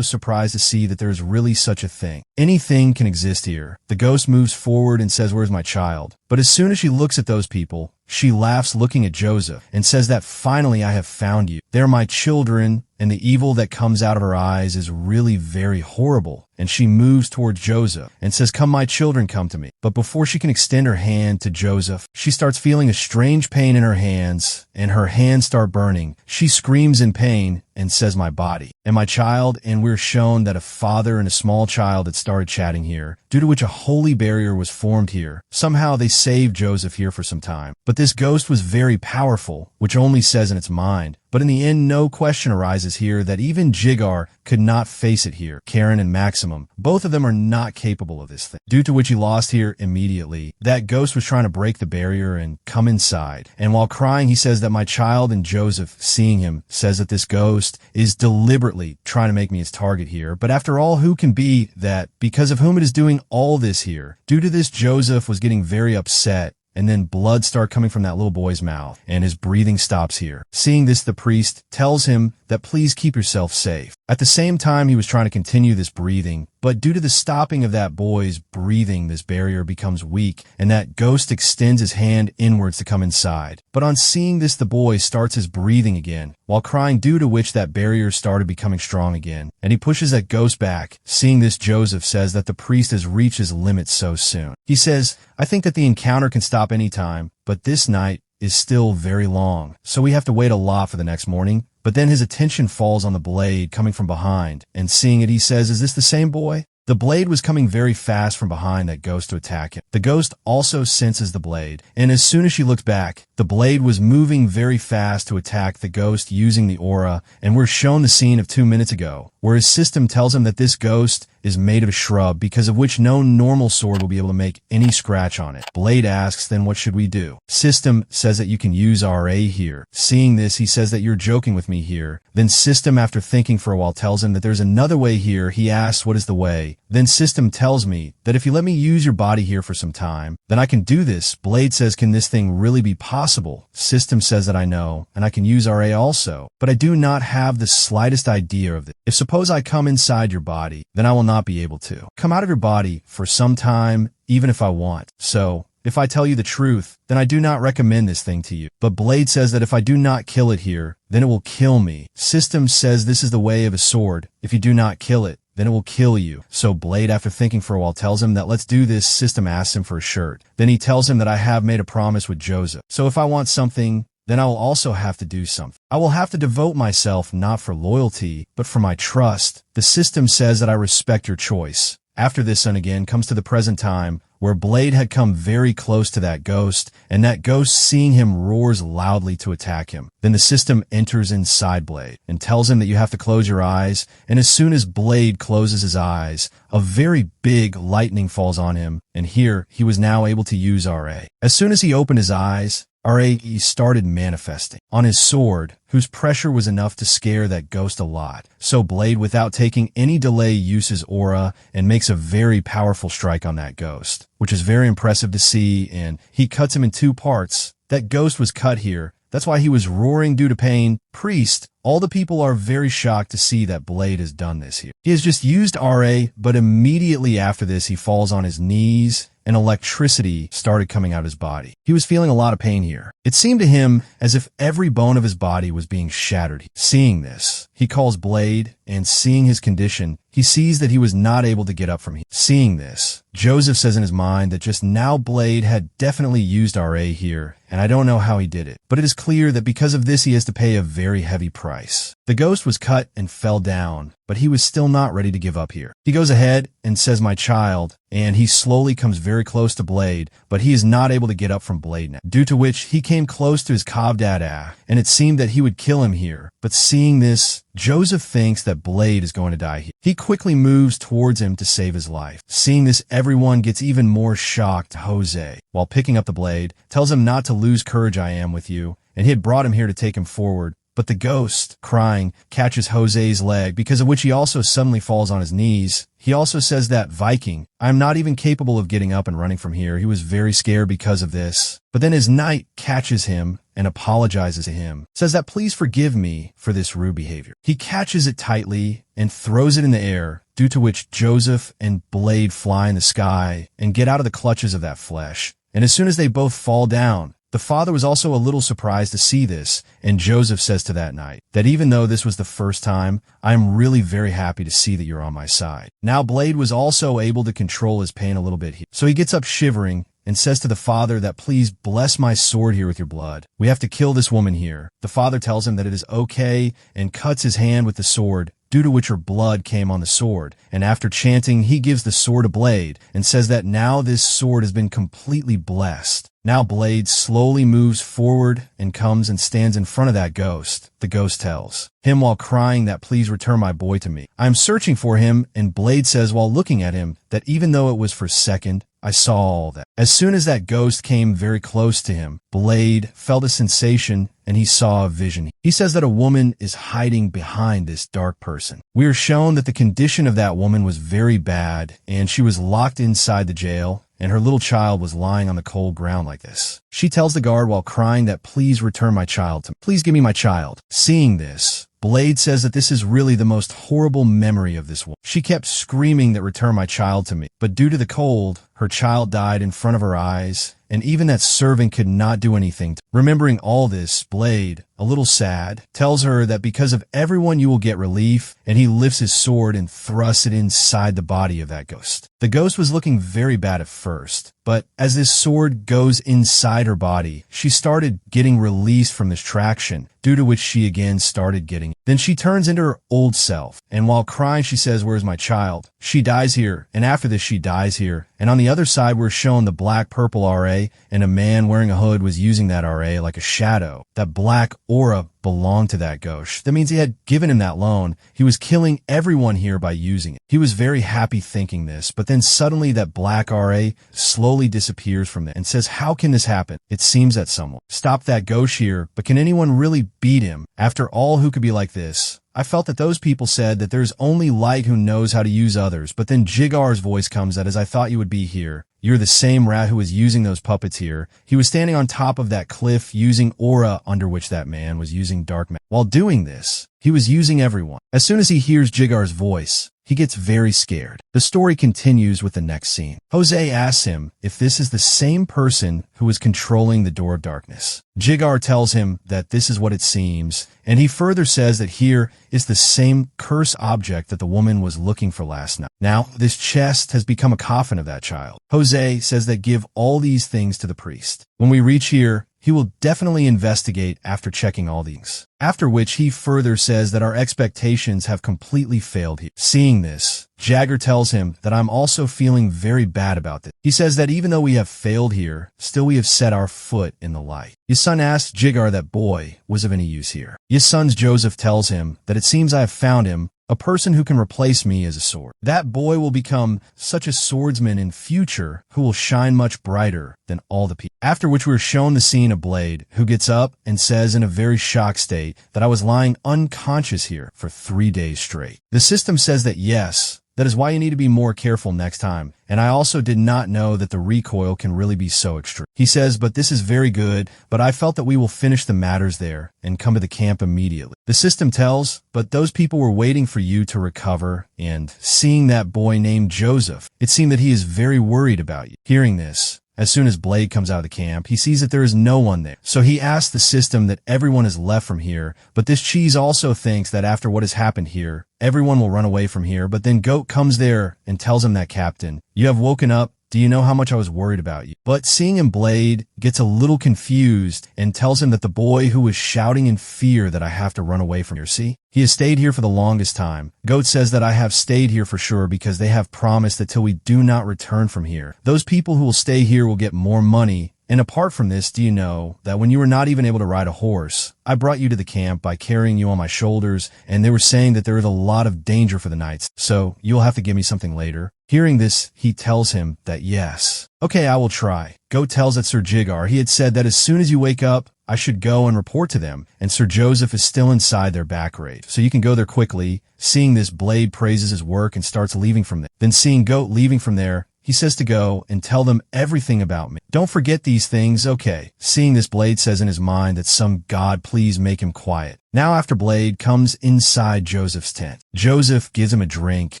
B: surprised to see that there is really such a thing. Anything can exist here. The ghost moves forward and says, where's my child? But as soon as she looks at those people, she laughs looking at Joseph and says that finally I have found you. They're my children, and the evil that comes out of her eyes is really very horrible. And she moves towards Joseph and says, come my children, come to me. But before she can extend her hand to Joseph, she starts feeling a strange pain in her hands, and her hands start burning. She screams in pain and says, my body and my child. And we're shown that a father and a small child had started chatting here, due to which a holy barrier was formed here. Somehow they saved Joseph here for some time. But this ghost was very powerful, which only says in its mind. But in the end, no question arises here that even Jigar could not face it here. Karen and Maximum, both of them are not capable of this thing, due to which he lost here immediately. That ghost was trying to break the barrier and come inside. And while crying, he says that my child, and Joseph, seeing him, says that this ghost is deliberately trying to make me its target here. But after all, who can be that because of whom it is doing all this here? Due to this, Joseph was getting very upset. And then blood started coming from that little boy's mouth, and his breathing stops here. Seeing this, the priest tells him that please keep yourself safe. At the same time, he was trying to continue this breathing, but due to the stopping of that boy's breathing, this barrier becomes weak, and that ghost extends his hand inwards to come inside. But on seeing this, the boy starts his breathing again, while crying, due to which that barrier started becoming strong again, and he pushes that ghost back. Seeing this, Joseph says that the priest has reached his limit so soon. He says, I think that the encounter can stop anytime, but this night is still very long, so we have to wait a lot for the next morning. But then his attention falls on the blade coming from behind, and seeing it, he says, is this the same boy? The blade was coming very fast from behind that ghost to attack him. The ghost also senses the blade, and as soon as she looks back, the blade was moving very fast to attack the ghost using the aura, and we're shown the scene of 2 minutes ago, where his system tells him that this ghost is made of a shrub, because of which no normal sword will be able to make any scratch on it. Blade asks, then what should we do? System says that you can use RA here. Seeing this, he says that you're joking with me here. Then System, after thinking for a while, tells him that there's another way here. He asks, what is the way? Then System tells me that if you let me use your body here for some time, then I can do this. Blade says, can this thing really be possible? System says that I know, and I can use RA also, but I do not have the slightest idea of this. If suppose I come inside your body, then I will not be able to come out of your body for some time, even if I want. So if I tell you the truth, then I do not recommend this thing to you. But Blade says that if I do not kill it here, then it will kill me. System says this is the way of a sword. If you do not kill it, then it will kill you. So Blade, after thinking for a while, tells him that let's do this. System asks him for a shirt. Then he tells him that I have made a promise with Joseph. So if I want something, then I will also have to do something. I will have to devote myself not for loyalty, but for my trust. The system says that I respect your choice. After this, and again comes to the present time, where Blade had come very close to that ghost, and that ghost, seeing him, roars loudly to attack him. Then the system enters inside Blade and tells him that you have to close your eyes, and as soon as Blade closes his eyes, a very big lightning falls on him, and here he was now able to use RA. As soon as he opened his eyes, RA started manifesting on his sword, whose pressure was enough to scare that ghost a lot. So Blade, without taking any delay, uses aura and makes a very powerful strike on that ghost, which is very impressive to see, and he cuts him in 2 parts. That ghost was cut here. That's why he was roaring due to pain. Priest, all the people are very shocked to see that Blade has done this here. He has just used RA, but immediately after this, he falls on his knees, and electricity started coming out of his body. He was feeling a lot of pain here. It seemed to him as if every bone of his body was being shattered. Seeing this, he calls Blade, and seeing his condition, he sees that he was not able to get up from here. Seeing this, Joseph says in his mind that just now Blade had definitely used RA here, and I don't know how he did it, but it is clear that because of this he has to pay a very heavy price. The ghost was cut and fell down, but he was still not ready to give up here. He goes ahead and says, "My child," and he slowly comes very close to Blade, but he is not able to get up from Blade now, due to which he came close to his Kavdada, and it seemed that he would kill him here. But seeing this, Joseph thinks that Blade is going to die here. He quickly moves towards him to save his life. Seeing this, everyone gets even more shocked. Jose, while picking up the blade, tells him not to lose courage. "I am with you," and he had brought him here to take him forward. But the ghost, crying, catches Jose's leg, because of which he also suddenly falls on his knees. He also says that, "Viking, I am not even capable of getting up and running from here." He was very scared because of this. But then his knight catches him and apologizes to him, says that, "Please forgive me for this rude behavior." He catches it tightly and throws it in the air, due to which Joseph and Blade fly in the sky and get out of the clutches of that flesh. And as soon as they both fall down, the father was also a little surprised to see this, and Joseph says to that knight that even though this was the first time, I am really very happy to see that you're on my side. Now Blade was also able to control his pain a little bit here. So he gets up shivering and says to the father that, "Please bless my sword here with your blood. We have to kill this woman here." The father tells him that it is okay and cuts his hand with the sword, due to which her blood came on the sword. And after chanting, he gives the sword to Blade and says that now this sword has been completely blessed. Now Blade slowly moves forward and comes and stands in front of that ghost. The ghost tells him while crying that, "Please return my boy to me. I am searching for him," and Blade says while looking at him that even though it was for a second, I saw all that. As soon as that ghost came very close to him, Blade felt a sensation and he saw a vision. He says that a woman is hiding behind this dark person. We are shown that the condition of that woman was very bad, and she was locked inside the jail, and her little child was lying on the cold ground like this. She tells the guard while crying that, "Please return my child to me. Please give me my child." Seeing this, Blade says that this is really the most horrible memory of this woman. She kept screaming that, "Return my child to me." But due to the cold, her child died in front of her eyes, and even that servant could not do anything. Remembering all this, Blade, a little sad, tells her that because of everyone you will get relief, and he lifts his sword and thrusts it inside the body of that ghost. The ghost was looking very bad at first, but as this sword goes inside her body, she started getting released from this traction, due to which she again started getting. Then she turns into her old self, and while crying she says, "Where's my child?" She dies here, and after this she dies here. And on the other side we're shown the black-purple RA, and a man wearing a hood was using that RA like a shadow. That black aura belonged to that ghost. That means he had given him that loan. He was killing everyone here by using it. He was very happy thinking this, but then suddenly that black RA slowly disappears from there and says, "How can this happen? It seems that someone stopped that ghost here, but can anyone really beat him? After all, who could be like this?" I felt that those people said that there's only Light who knows how to use others, but then Jigar's voice comes that, "As I thought you would be here. You're the same rat who was using those puppets here." He was standing on top of that cliff using aura, under which that man was using dark magic. While doing this, he was using everyone. As soon as he hears Jigar's voice, he gets very scared. The story continues with the next scene. Jose asks him if this is the same person who is controlling the Door of Darkness. Jigar tells him that this is what it seems, and he further says that here is the same curse object that the woman was looking for last night. Now, this chest has become a coffin of that child. Jose says that give all these things to the priest. When we reach here, he will definitely investigate after checking all these. After which he further says that our expectations have completely failed here. Seeing this, Jagger tells him that I'm also feeling very bad about this. He says that even though we have failed here, still we have set our foot in the light. His son asks Jigar that boy was of any use here. His son's Joseph tells him that it seems I have found him, a person who can replace me as a sword. That boy will become such a swordsman in future who will shine much brighter than all the people. After which we are shown the scene of Blade, who gets up and says in a very shocked state that I was lying unconscious here for 3 days straight. The system says that yes, that is why you need to be more careful next time, and I also did not know that the recoil can really be so extreme. He says, but this is very good, but I felt that we will finish the matters there and come to the camp immediately. The system tells, but those people were waiting for you to recover, and seeing that boy named Joseph, it seemed that he is very worried about you. Hearing this, as soon as Blade comes out of the camp, he sees that there is no one there. So he asks the system that everyone has left from here, but this cheese also thinks that after what has happened here, everyone will run away from here. But then Goat comes there and tells him that, Captain, you have woken up. Do you know how much I was worried about you? But seeing him, Blade gets a little confused and tells him that the boy who was shouting in fear that I have to run away from here, see? He has stayed here for the longest time. Goat says that I have stayed here for sure because they have promised that till we do not return from here, those people who will stay here will get more money. And apart from this, do you know that when you were not even able to ride a horse, I brought you to the camp by carrying you on my shoulders, and they were saying that there is a lot of danger for the nights, so you'll have to give me something later. Hearing this, he tells him that yes. Okay, I will try. Goat tells that Sir Jigar, he had said that as soon as you wake up, I should go and report to them, and Sir Joseph is still inside their back raid, so you can go there quickly. Seeing this, Blade praises his work and starts leaving from there. Then seeing Goat leaving from there, he says to go and tell them everything about me. Don't forget these things, okay. Seeing this, Blade says in his mind that some god please make him quiet. Now after Blade comes inside Joseph's tent. Joseph gives him a drink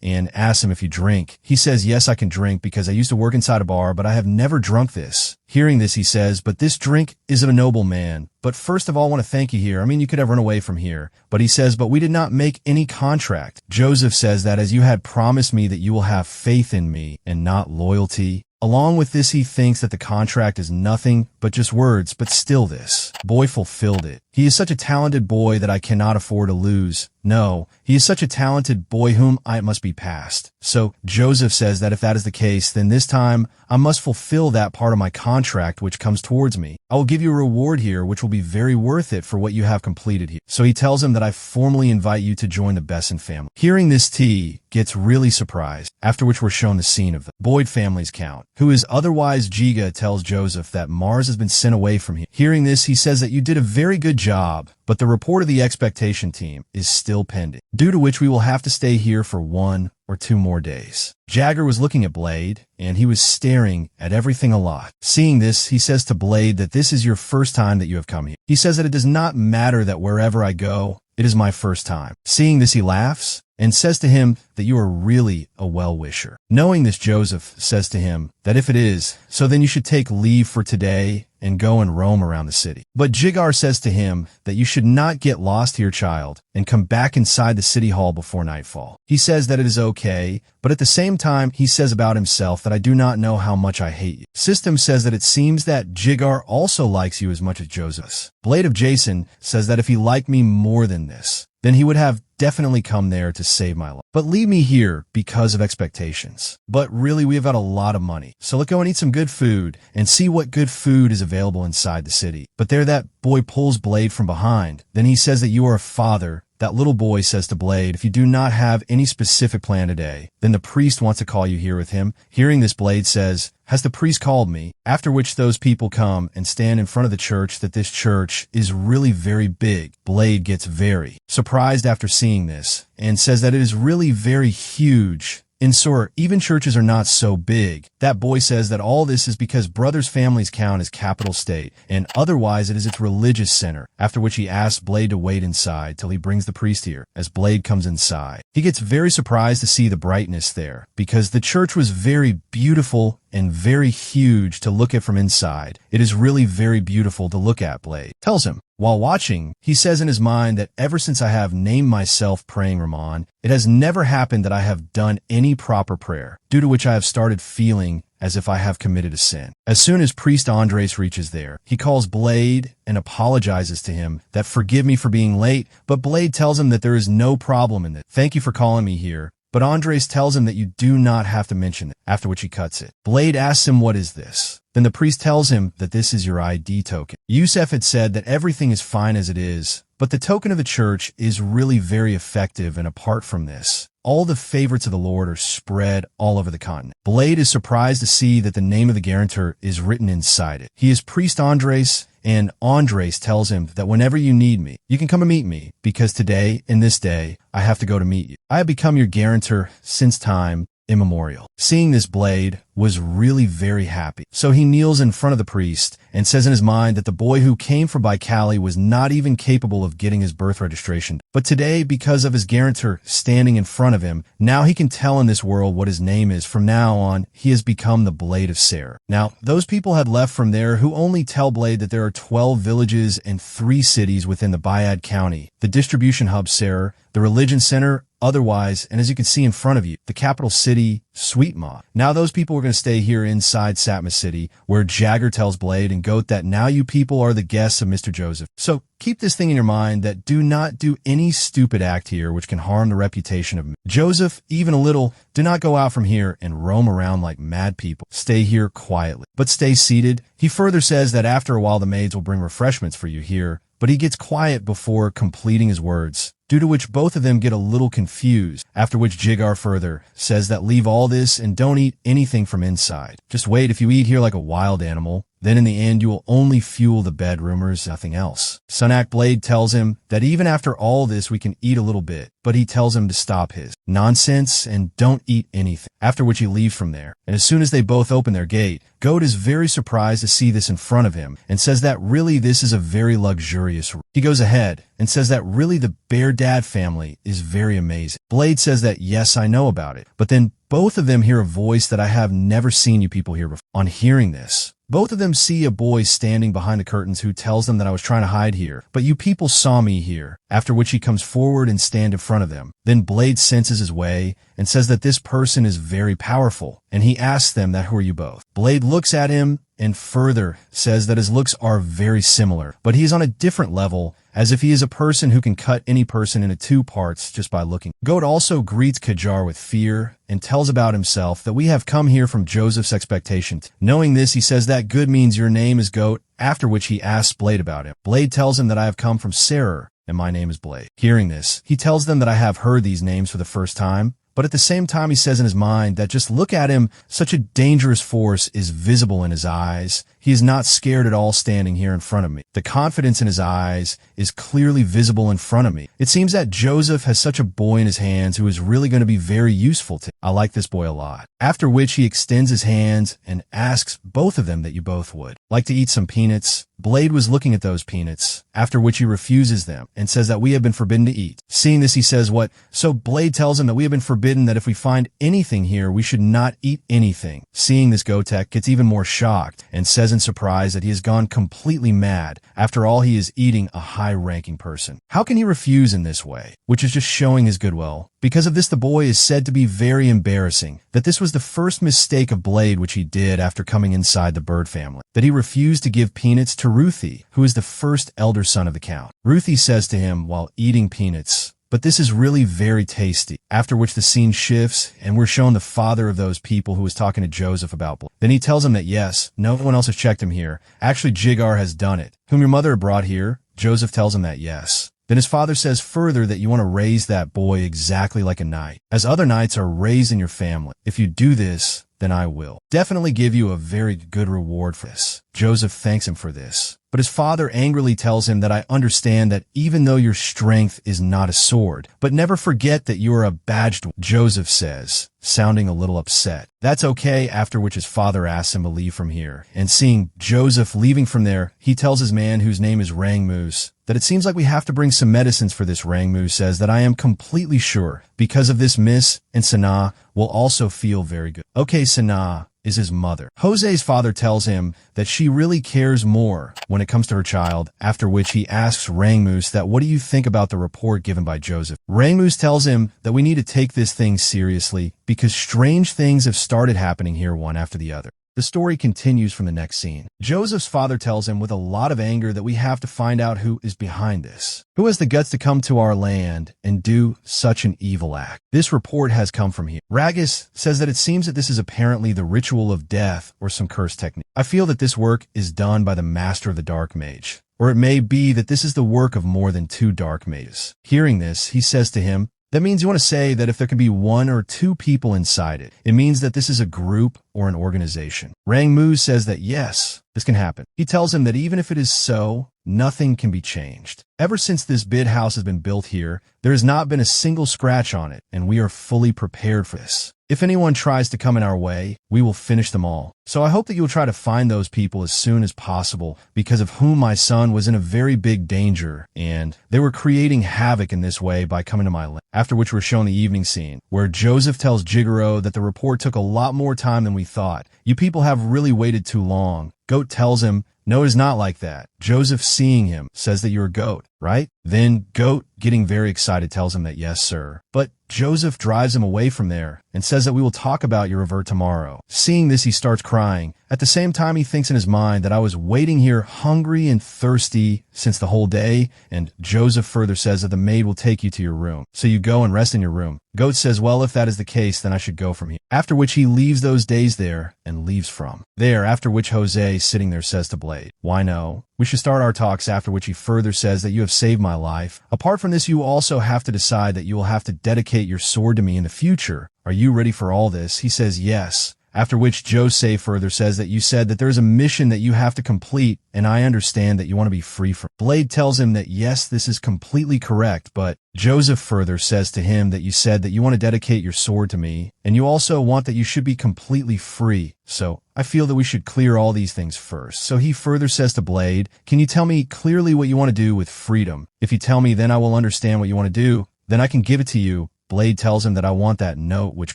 B: and asks him if he drink. He says, yes, I can drink because I used to work inside a bar, but I have never drunk this. Hearing this, he says, but this drink is of a noble man. But first of all, I want to thank you here. I mean, you could have run away from here. But he says, but we did not make any contract. Joseph says that as you had promised me that you will have faith in me and not loyalty. Along with this, he thinks that the contract is nothing but just words, but still this boy fulfilled it. He is such a talented boy that I cannot afford to lose. No, he is such a talented boy whom I must be past. So Joseph says that if that is the case, then this time I must fulfill that part of my contract which comes towards me. I will give you a reward here which will be very worth it for what you have completed here. So he tells him that I formally invite you to join the Besson family. Hearing this, T gets really surprised, after which we're shown the scene of the Boyd family's count, who is otherwise Jiga, tells Joseph that Mars has been sent away from him. Hearing this, he says that you did a very good job, but the report of the expectation team is still pending, due to which we will have to stay here for 1 or 2 more days. Jagger was looking at Blade, and he was staring at everything a lot. Seeing this, he says to Blade that this is your first time that you have come here. He says that it does not matter that wherever I go, it is my first time. Seeing this, he laughs and says to him that you are really a well-wisher. Knowing this, Joseph says to him that if it is, so then you should take leave for today and go and roam around the city. But Jigar says to him that you should not get lost here, child, and come back inside the city hall before nightfall. He says that it is okay, but at the same time, he says about himself that I do not know how much I hate you. System says that it seems that Jigar also likes you as much as Joseph. Blade of Jason says that if he liked me more than this, then he would have definitely come there to save my life. But leave me here because of expectations. But really, we have got a lot of money. So let's go and eat some good food and see what good food is available inside the city. But there that boy pulls Blade from behind. Then he says that you are a father. That little boy says to Blade, if you do not have any specific plan today, then the priest wants to call you here with him. Hearing this, Blade says, has the priest called me? After which those people come and stand in front of the church, that this church is really very big. Blade gets very surprised after seeing this and says that it is really very huge. In Sora, even churches are not so big. That boy says that all this is because Brothers Family's count is capital state, and otherwise it is its religious center, after which he asks Blade to wait inside till he brings the priest here. As Blade comes inside, he gets very surprised to see the brightness there, because the church was very beautiful and very huge to look at from inside. It is really very beautiful to look at, Blade tells him. While watching, he says in his mind that ever since I have named myself Praying Ramon, it has never happened that I have done any proper prayer, due to which I have started feeling as if I have committed a sin. As soon as Priest Andres reaches there, he calls Blade and apologizes to him that forgive me for being late, but Blade tells him that there is no problem in it. Thank you for calling me here. But Andres tells him that you do not have to mention it, after which he cuts it. Blade asks him what is this. Then the priest tells him that this is your ID token. Yusef had said that everything is fine as it is, but the token of the church is really very effective, and apart from this, all the favorites of the Lord are spread all over the continent. Blade is surprised to see that the name of the guarantor is written inside it. He is Priest Andres, and Andres tells him that whenever you need me, you can come and meet me, because today, in this day, I have to go to meet you. I have become your guarantor since time immemorial. Seeing this, Blade was really very happy. So he kneels in front of the priest and says in his mind that the boy who came from Baikali was not even capable of getting his birth registration. But today, because of his guarantor standing in front of him, now he can tell in this world what his name is. From now on, he has become the Blade of Ser. Now, those people had left from there who only tell Blade that there are 12 villages and 3 cities within the Bayad County, the distribution hub Ser, the religion center, otherwise, and as you can see in front of you, the capital city, Sweetma. Now those people are going to stay here inside Satma City, where Jagger tells Blade and Goat that now you people are the guests of Mr. Joseph. So keep this thing in your mind that do not do any stupid act here which can harm the reputation of Joseph, even a little. Do not go out from here and roam around like mad people. Stay here quietly, but stay seated. He further says that after a while the maids will bring refreshments for you here, but he gets quiet before completing his words, due to which both of them get a little confused, after which Jigar further says that leave all this and don't eat anything from inside. Just wait, if you eat here like a wild animal, then in the end you will only fuel the bed rumors, nothing else. Sunak Blade tells him that even after all this we can eat a little bit, but he tells him to stop his nonsense and don't eat anything, after which he leaves from there. And as soon as they both open their gate, Goat is very surprised to see this in front of him and says that really this is a very luxurious room. He goes ahead and says that really the Bear Dad family is very amazing. Blade says that yes, I know about it, but then both of them hear a voice that I have never seen you people hear before. On hearing this, both of them see a boy standing behind the curtains who tells them that I was trying to hide here, but you people saw me here, after which he comes forward and stand in front of them. Then Blade senses his way and says that this person is very powerful, and he asks them that who are you both. Blade looks at him and further says that his looks are very similar, but he is on a different level, as if he is a person who can cut any person into 2 parts just by looking. Goat also greets Kajar with fear and tells about himself that we have come here from Joseph's expectations. Knowing this, he says that good means your name is Goat, after which he asks Blade about him. Blade tells him that I have come from Serer, and my name is Blade. Hearing this, he tells them that I have heard these names for the first time, but at the same time he says in his mind that just look at him, such a dangerous force is visible in his eyes. He is not scared at all standing here in front of me. The confidence in his eyes is clearly visible in front of me. It seems that Joseph has such a boy in his hands who is really going to be very useful to him. I like this boy a lot. After which he extends his hands and asks both of them that you both would like to eat some peanuts. Blade was looking at those peanuts, after which he refuses them and says that we have been forbidden to eat. Seeing this, he says what? So Blade tells him that we have been forbidden, that if we find anything here, we should not eat anything. Seeing this, Gotek gets even more shocked and says in surprise that he has gone completely mad. After all, he is eating a high-ranking person. How can he refuse in this way? Which is just showing his goodwill. Because of this, the boy is said to be very embarrassing, that this was the first mistake of Blade which he did after coming inside the bird family, that he refused to give peanuts to Ruthie, who is the first elder son of the count. Ruthie says to him while eating peanuts, but this is really very tasty, after which the scene shifts and we're shown the father of those people who was talking to Joseph about Blade. Then he tells him that yes, no one else has checked him here. Actually, Jigar has done it. Whom your mother had brought here? Joseph tells him that yes. Then his father says further that you want to raise that boy exactly like a knight, as other knights are raised in your family. If you do this, then I will definitely give you a very good reward for this. Joseph thanks him for this, but his father angrily tells him that I understand that even though your strength is not a sword, but never forget that you are a badged one. Joseph says, sounding a little upset. That's okay, after which his father asks him to leave from here. And seeing Joseph leaving from there, he tells his man, whose name is Rangmoose, that it seems like we have to bring some medicines for this. Rangmoose says that I am completely sure, because of this Miss and Sanaa will also feel very good. Okay, Sanaa, is his mother. Jose's father tells him that she really cares more when it comes to her child, after which he asks Rangmoose that what do you think about the report given by Joseph. Rangmoose tells him that we need to take this thing seriously because strange things have started happening here one after the other. The story continues from the next scene. Joseph's father tells him with a lot of anger that we have to find out who is behind this. Who has the guts to come to our land and do such an evil act? This report has come from here. Ragus says that it seems that this is apparently the ritual of death or some curse technique. I feel that this work is done by the master of the dark mage. Or it may be that this is the work of more than 2 dark mages. Hearing this, he says to him, that means you want to say that if there can be 1 or 2 people inside it, it means that this is a group or an organization. Rangmoose says that yes, this can happen. He tells him that even if it is so, nothing can be changed. Ever since this bid house has been built here, there has not been a single scratch on it, and we are fully prepared for this. If anyone tries to come in our way, we will finish them all. So I hope that you will try to find those people as soon as possible, because of whom my son was in a very big danger, and they were creating havoc in this way by coming to my land. After which we're shown the evening scene, where Joseph tells Jigoro that the report took a lot more time than we thought. You people have really waited too long. Goat tells him, no, it is not like that. Joseph, seeing him, says that you're a goat, right? Then Goat, getting very excited, tells him that yes, sir. But Joseph drives him away from there and says that we will talk about your revert tomorrow. Seeing this, he starts crying. At the same time, he thinks in his mind that I was waiting here hungry and thirsty since the whole day, and Joseph further says that the maid will take you to your room. So you go and rest in your room. Goat says, well, if that is the case, then I should go from here. After which he leaves those days there and leaves from there, after which Jose, sitting there, says to Blade, why no? We should start our talks, after which he further says that you have saved my life. Apart from this, you also have to decide that you will have to dedicate your sword to me in the future. Are you ready for all this? He says yes. After which Jose further says that you said that there is a mission that you have to complete, and I understand that you want to be free from. Blade tells him that yes, this is completely correct, but Joseph further says to him that you said that you want to dedicate your sword to me, and you also want that you should be completely free. So I feel that we should clear all these things first. So he further says to Blade, can you tell me clearly what you want to do with freedom? If you tell me, then I will understand what you want to do. Then I can give it to you. Blade tells him that I want that note which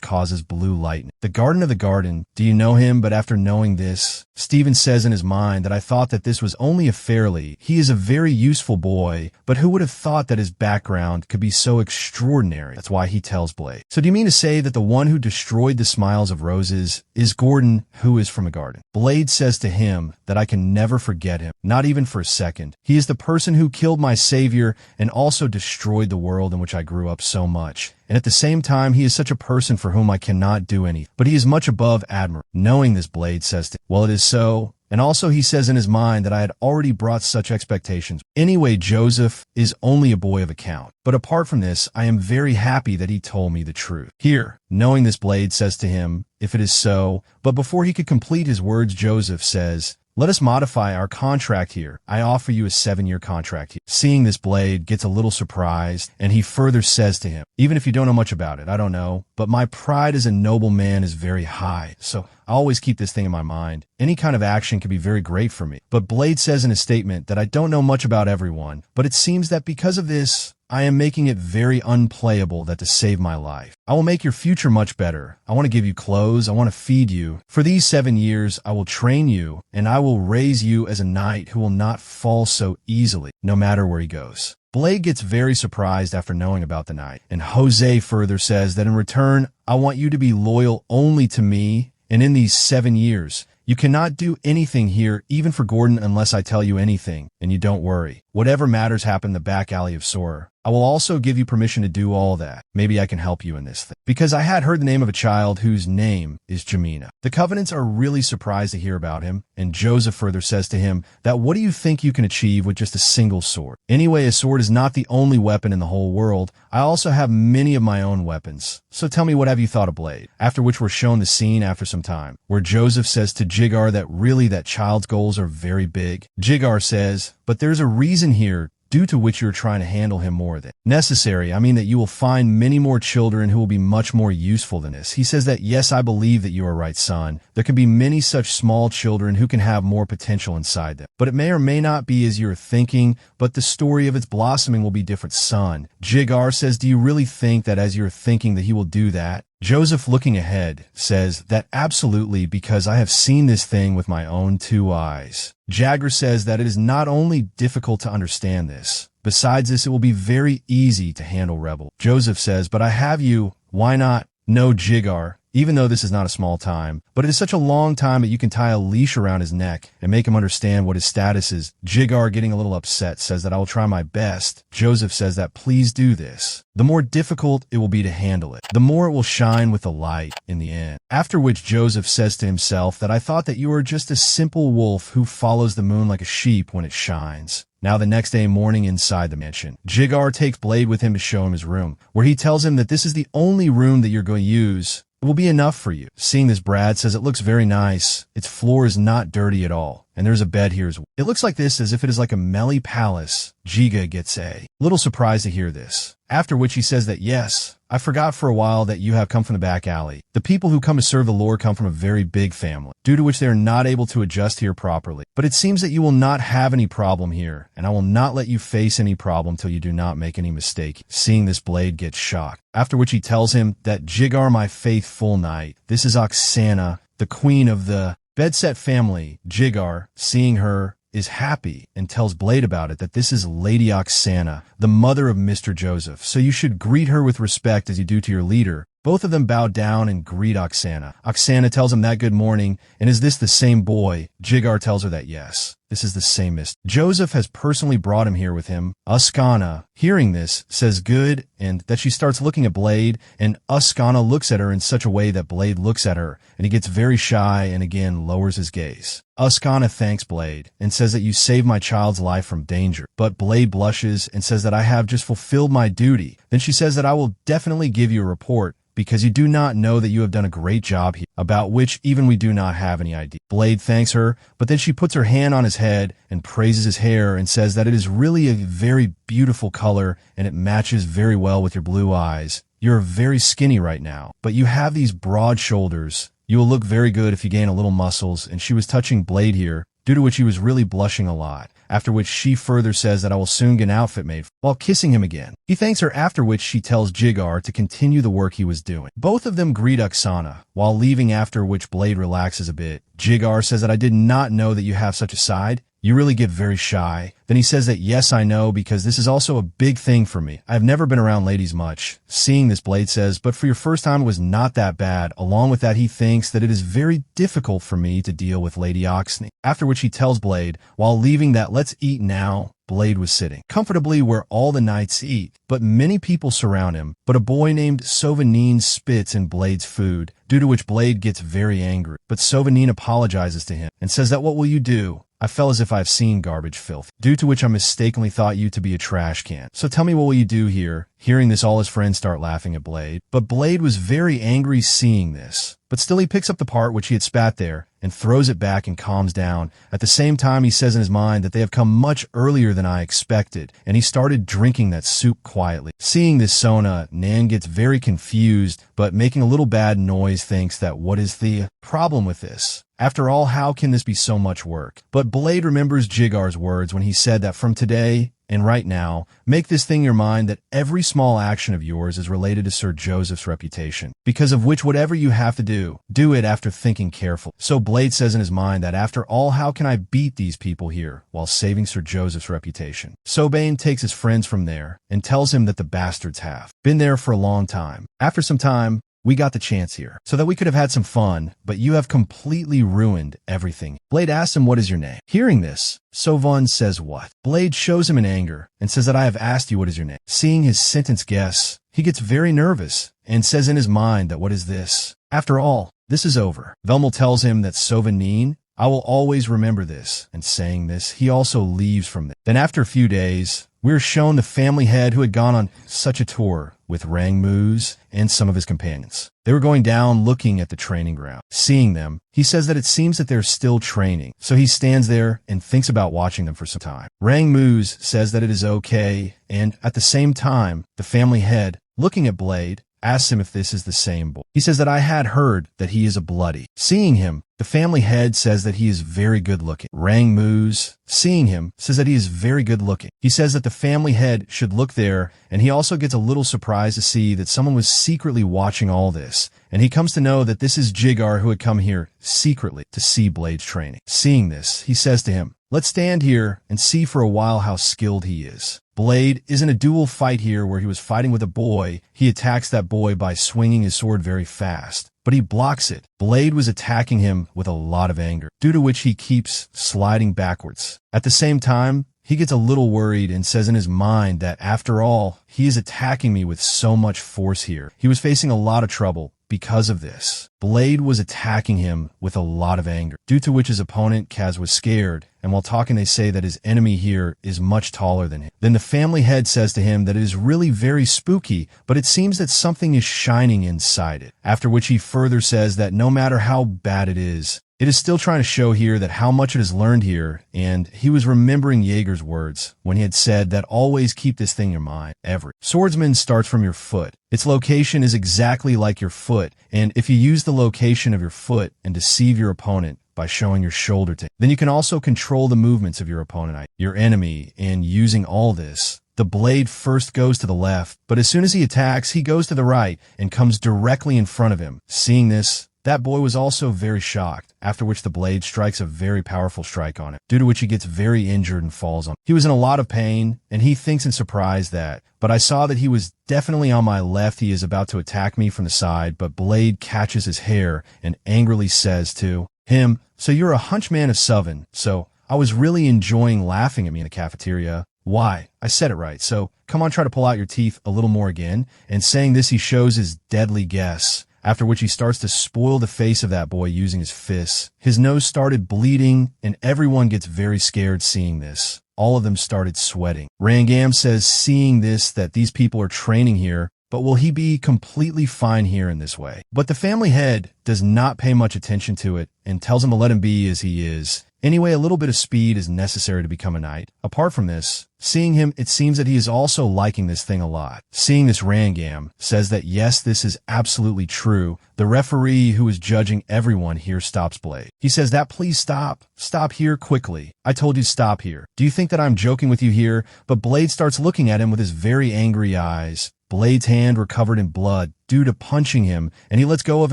B: causes blue lightning. The Garden of the Garden. Do you know him? But after knowing this, Steven says in his mind that I thought that this was only a fairly. He is a very useful boy, but who would have thought that his background could be so extraordinary? That's why he tells Blade. So do you mean to say that the one who destroyed the smiles of roses is Gordon, who is from a garden? Blade says to him that I can never forget him, not even for a second. He is the person who killed my savior and also destroyed the world in which I grew up so much. And at the same time, he is such a person for whom I cannot do anything. But he is much above admirable. Knowing this, Blade says to him, well, it is so. And also he says in his mind that I had already brought such expectations. Anyway, Joseph is only a boy of account. But apart from this, I am very happy that he told me the truth. Here, knowing this, Blade says to him, if it is so. But before he could complete his words, Joseph says, let us modify our contract here. I offer you a 7-year contract here. Seeing this, Blade gets a little surprised, and he further says to him, even if you don't know much about it, I don't know, but my pride as a noble man is very high, so I always keep this thing in my mind. Any kind of action can be very great for me. But Blade says in his statement that I don't know much about everyone, but it seems that because of this, I am making it very unplayable that to save my life. I will make your future much better. I want to give you clothes. I want to feed you. For these 7 years, I will train you, and I will raise you as a knight who will not fall so easily, no matter where he goes. Blade gets very surprised after knowing about the knight, and Jose further says that in return, I want you to be loyal only to me, and in these 7 years, you cannot do anything here, even for Gordon, unless I tell you anything, and you don't worry. Whatever matters happen in the back alley of Sora. I will also give you permission to do all that. Maybe I can help you in this thing. Because I had heard the name of a child whose name is Jamina. The Covenants are really surprised to hear about him, and Joseph further says to him that what do you think you can achieve with just a single sword? Anyway, a sword is not the only weapon in the whole world. I also have many of my own weapons. So tell me, what have you thought of Blade? After which we're shown the scene after some time, where Joseph says to Jigar that really that child's goals are very big. Jigar says, but there's a reason here due to which you're trying to handle him more than necessary. I mean that you will find many more children who will be much more useful than this. He says that, yes, I believe that you are right, son. There can be many such small children who can have more potential inside them. But it may or may not be as you're thinking, but the story of its blossoming will be different, son. Jigar says, do you really think that as you're thinking that he will do that? Joseph, looking ahead, says that absolutely, because I have seen this thing with my own 2 eyes. Jagger says that it is not only difficult to understand this, besides this, it will be very easy to handle Rebel. Joseph says, but I have you, why not? No, Jigar. Even though this is not a small time, but it is such a long time that you can tie a leash around his neck and make him understand what his status is. Jigar, getting a little upset, says that I will try my best. Joseph says that please do this. The more difficult it will be to handle it, the more it will shine with the light in the end. After which Joseph says to himself that I thought that you are just a simple wolf who follows the moon like a sheep when it shines. Now the next day morning inside the mansion, Jigar takes Blade with him to show him his room, where he tells him that this is the only room that you're going to use. It will be enough for you. Seeing this, Brad says it looks very nice. Its floor is not dirty at all. And there's a bed here as well. It looks like this as if it is like a Melly palace. Jiga gets a little surprised to hear this. After which he says that yes, I forgot for a while that you have come from the back alley. The people who come to serve the Lord come from a very big family, due to which they are not able to adjust here properly. But it seems that you will not have any problem here, and I will not let you face any problem till you do not make any mistake. Seeing this, Blade gets shocked. After which he tells him that Jigar, my faithful knight, this is Oksana, the queen of the Bedset family. Jigar, seeing her, is happy and tells Blade about it, that this is Lady Oksana, the mother of Mr. Joseph, so you should greet her with respect as you do to your leader. Both of them bow down and greet Oksana. Oksana tells him that good morning, and is this the same boy? Jigar tells her that yes, this is the samest. Joseph has personally brought him here with him. Oksana, hearing this, says good, and that she starts looking at Blade, and Oksana looks at her in such a way that Blade looks at her, and he gets very shy and again lowers his gaze. Oksana thanks Blade and says that you saved my child's life from danger, but Blade blushes and says that I have just fulfilled my duty. Then she says that I will definitely give you a report, because you do not know that you have done a great job here, about which even we do not have any idea. Blade thanks her, but then she puts her hand on his head and praises his hair and says that it is really a very beautiful color and it matches very well with your blue eyes. You're very skinny right now, but you have these broad shoulders. You will look very good if you gain a little muscles, and she was touching Blade here, due to which he was really blushing a lot. After which she further says that I will soon get an outfit made, while kissing him again. He thanks her, after which she tells Jigar to continue the work he was doing. Both of them greet Oksana, while leaving, after which Blade relaxes a bit. Jigar says that I did not know that you have such a side. You really get very shy. Then he says that yes, I know, because this is also a big thing for me. I've never been around ladies much. Seeing this, Blade says, but for your first time it was not that bad. Along with that, he thinks that it is very difficult for me to deal with Lady Oksana. After which he tells Blade, while leaving, that let's eat now. Blade was sitting comfortably where all the knights eat, but many people surround him. But a boy named Sovanine spits in Blade's food, due to which Blade gets very angry. But Sovanine apologizes to him and says that what will you do? I felt as if I've seen garbage filth, due to which I mistakenly thought you to be a trash can. So tell me, what will you do here? Hearing this, all his friends start laughing at Blade, but Blade was very angry seeing this. But still he picks up the part which he had spat there and throws it back and calms down. At the same time, he says in his mind that they have come much earlier than I expected, and he started drinking that soup quietly. Seeing this, Sona, Nan gets very confused, but making a little bad noise, thinks that what is the problem with this? After all, how can this be so much work? But Blade remembers Jigar's words when he said that from today and right now, make this thing your mind that every small action of yours is related to Sir Joseph's reputation, because of which whatever you have to do it after thinking carefully. So Blade says in his mind that after all, how can I beat these people here while saving Sir Joseph's reputation? Sobane takes his friends from there and tells him that the bastards have been there for a long time. After some time, we got the chance here, so that we could have had some fun, but you have completely ruined everything. Blade asks him, what is your name? Hearing this, Sovon says what? Blade shows him in anger and says that I have asked you what is your name. Seeing his sentence guess, he gets very nervous and says in his mind that what is this? After all, this is over. Velmal tells him that Sovanine, I will always remember this, and saying this, he also leaves from there. Then after a few days, we are shown the family head who had gone on such a tour with Rang Moose and some of his companions. They were going down looking at the training ground. Seeing them, he says that it seems that they're still training, so he stands there and thinks about watching them for some time. Rang Moose says that it is okay, and at the same time, the family head, looking at Blade, asks him if this is the same boy. He says that I had heard that he is a bloody. Seeing him, the family head says that he is very good looking. Rang moos, seeing him, says that he is very good looking. He says that the family head should look there, and he also gets a little surprised to see that someone was secretly watching all this. And he comes to know that this is Jigar who had come here secretly to see Blade's training. Seeing this, he says to him, let's stand here and see for a while how skilled he is. Blade is in a duel fight here where he was fighting with a boy. He attacks that boy by swinging his sword very fast, but he blocks it. Blade was attacking him with a lot of anger, due to which he keeps sliding backwards. At the same time, he gets a little worried and says in his mind that after all, he is attacking me with so much force here. He was facing a lot of trouble because of this. Blade was attacking him with a lot of anger, due to which his opponent, Kaz, was scared, and while talking they say that his enemy here is much taller than him. Then the family head says to him that it is really very spooky, but it seems that something is shining inside it, after which he further says that no matter how bad it is still trying to show here that how much it has learned here, and he was remembering Jaeger's words when he had said that always keep this thing in your mind. Every swordsman starts from your foot. Its location is exactly like your foot, and if you use the location of your foot and deceive your opponent by showing your shoulder to him, then you can also control the movements of your opponent, your enemy, and using all this. The blade first goes to the left, but as soon as he attacks, he goes to the right and comes directly in front of him. Seeing this, that boy was also very shocked, after which the blade strikes a very powerful strike on him, due to which he gets very injured and falls on. He was in a lot of pain, and he thinks in surprise that, but I saw that he was definitely on my left. He is about to attack me from the side, but Blade catches his hair and angrily says to him, so you're a hunchman of Seven, so I was really enjoying laughing at me in the cafeteria. Why? I said it right, so come on, try to pull out your teeth a little more again. And saying this, he shows his deadly guess, after which he starts to spoil the face of that boy using his fists. His nose started bleeding, and everyone gets very scared seeing this. All of them started sweating. Rangam says, seeing this, that these people are training here, but will he be completely fine here in this way? But the family head does not pay much attention to it and tells him to let him be as he is. Anyway, a little bit of speed is necessary to become a knight. Apart from this, seeing him, it seems that he is also liking this thing a lot. Seeing this, Rangam says that yes, this is absolutely true. The referee who is judging everyone here stops Blade. He says that please stop. Stop here quickly. I told you to stop here. Do you think that I'm joking with you here? But Blade starts looking at him with his very angry eyes. Blade's hand were covered in blood due to punching him, and he lets go of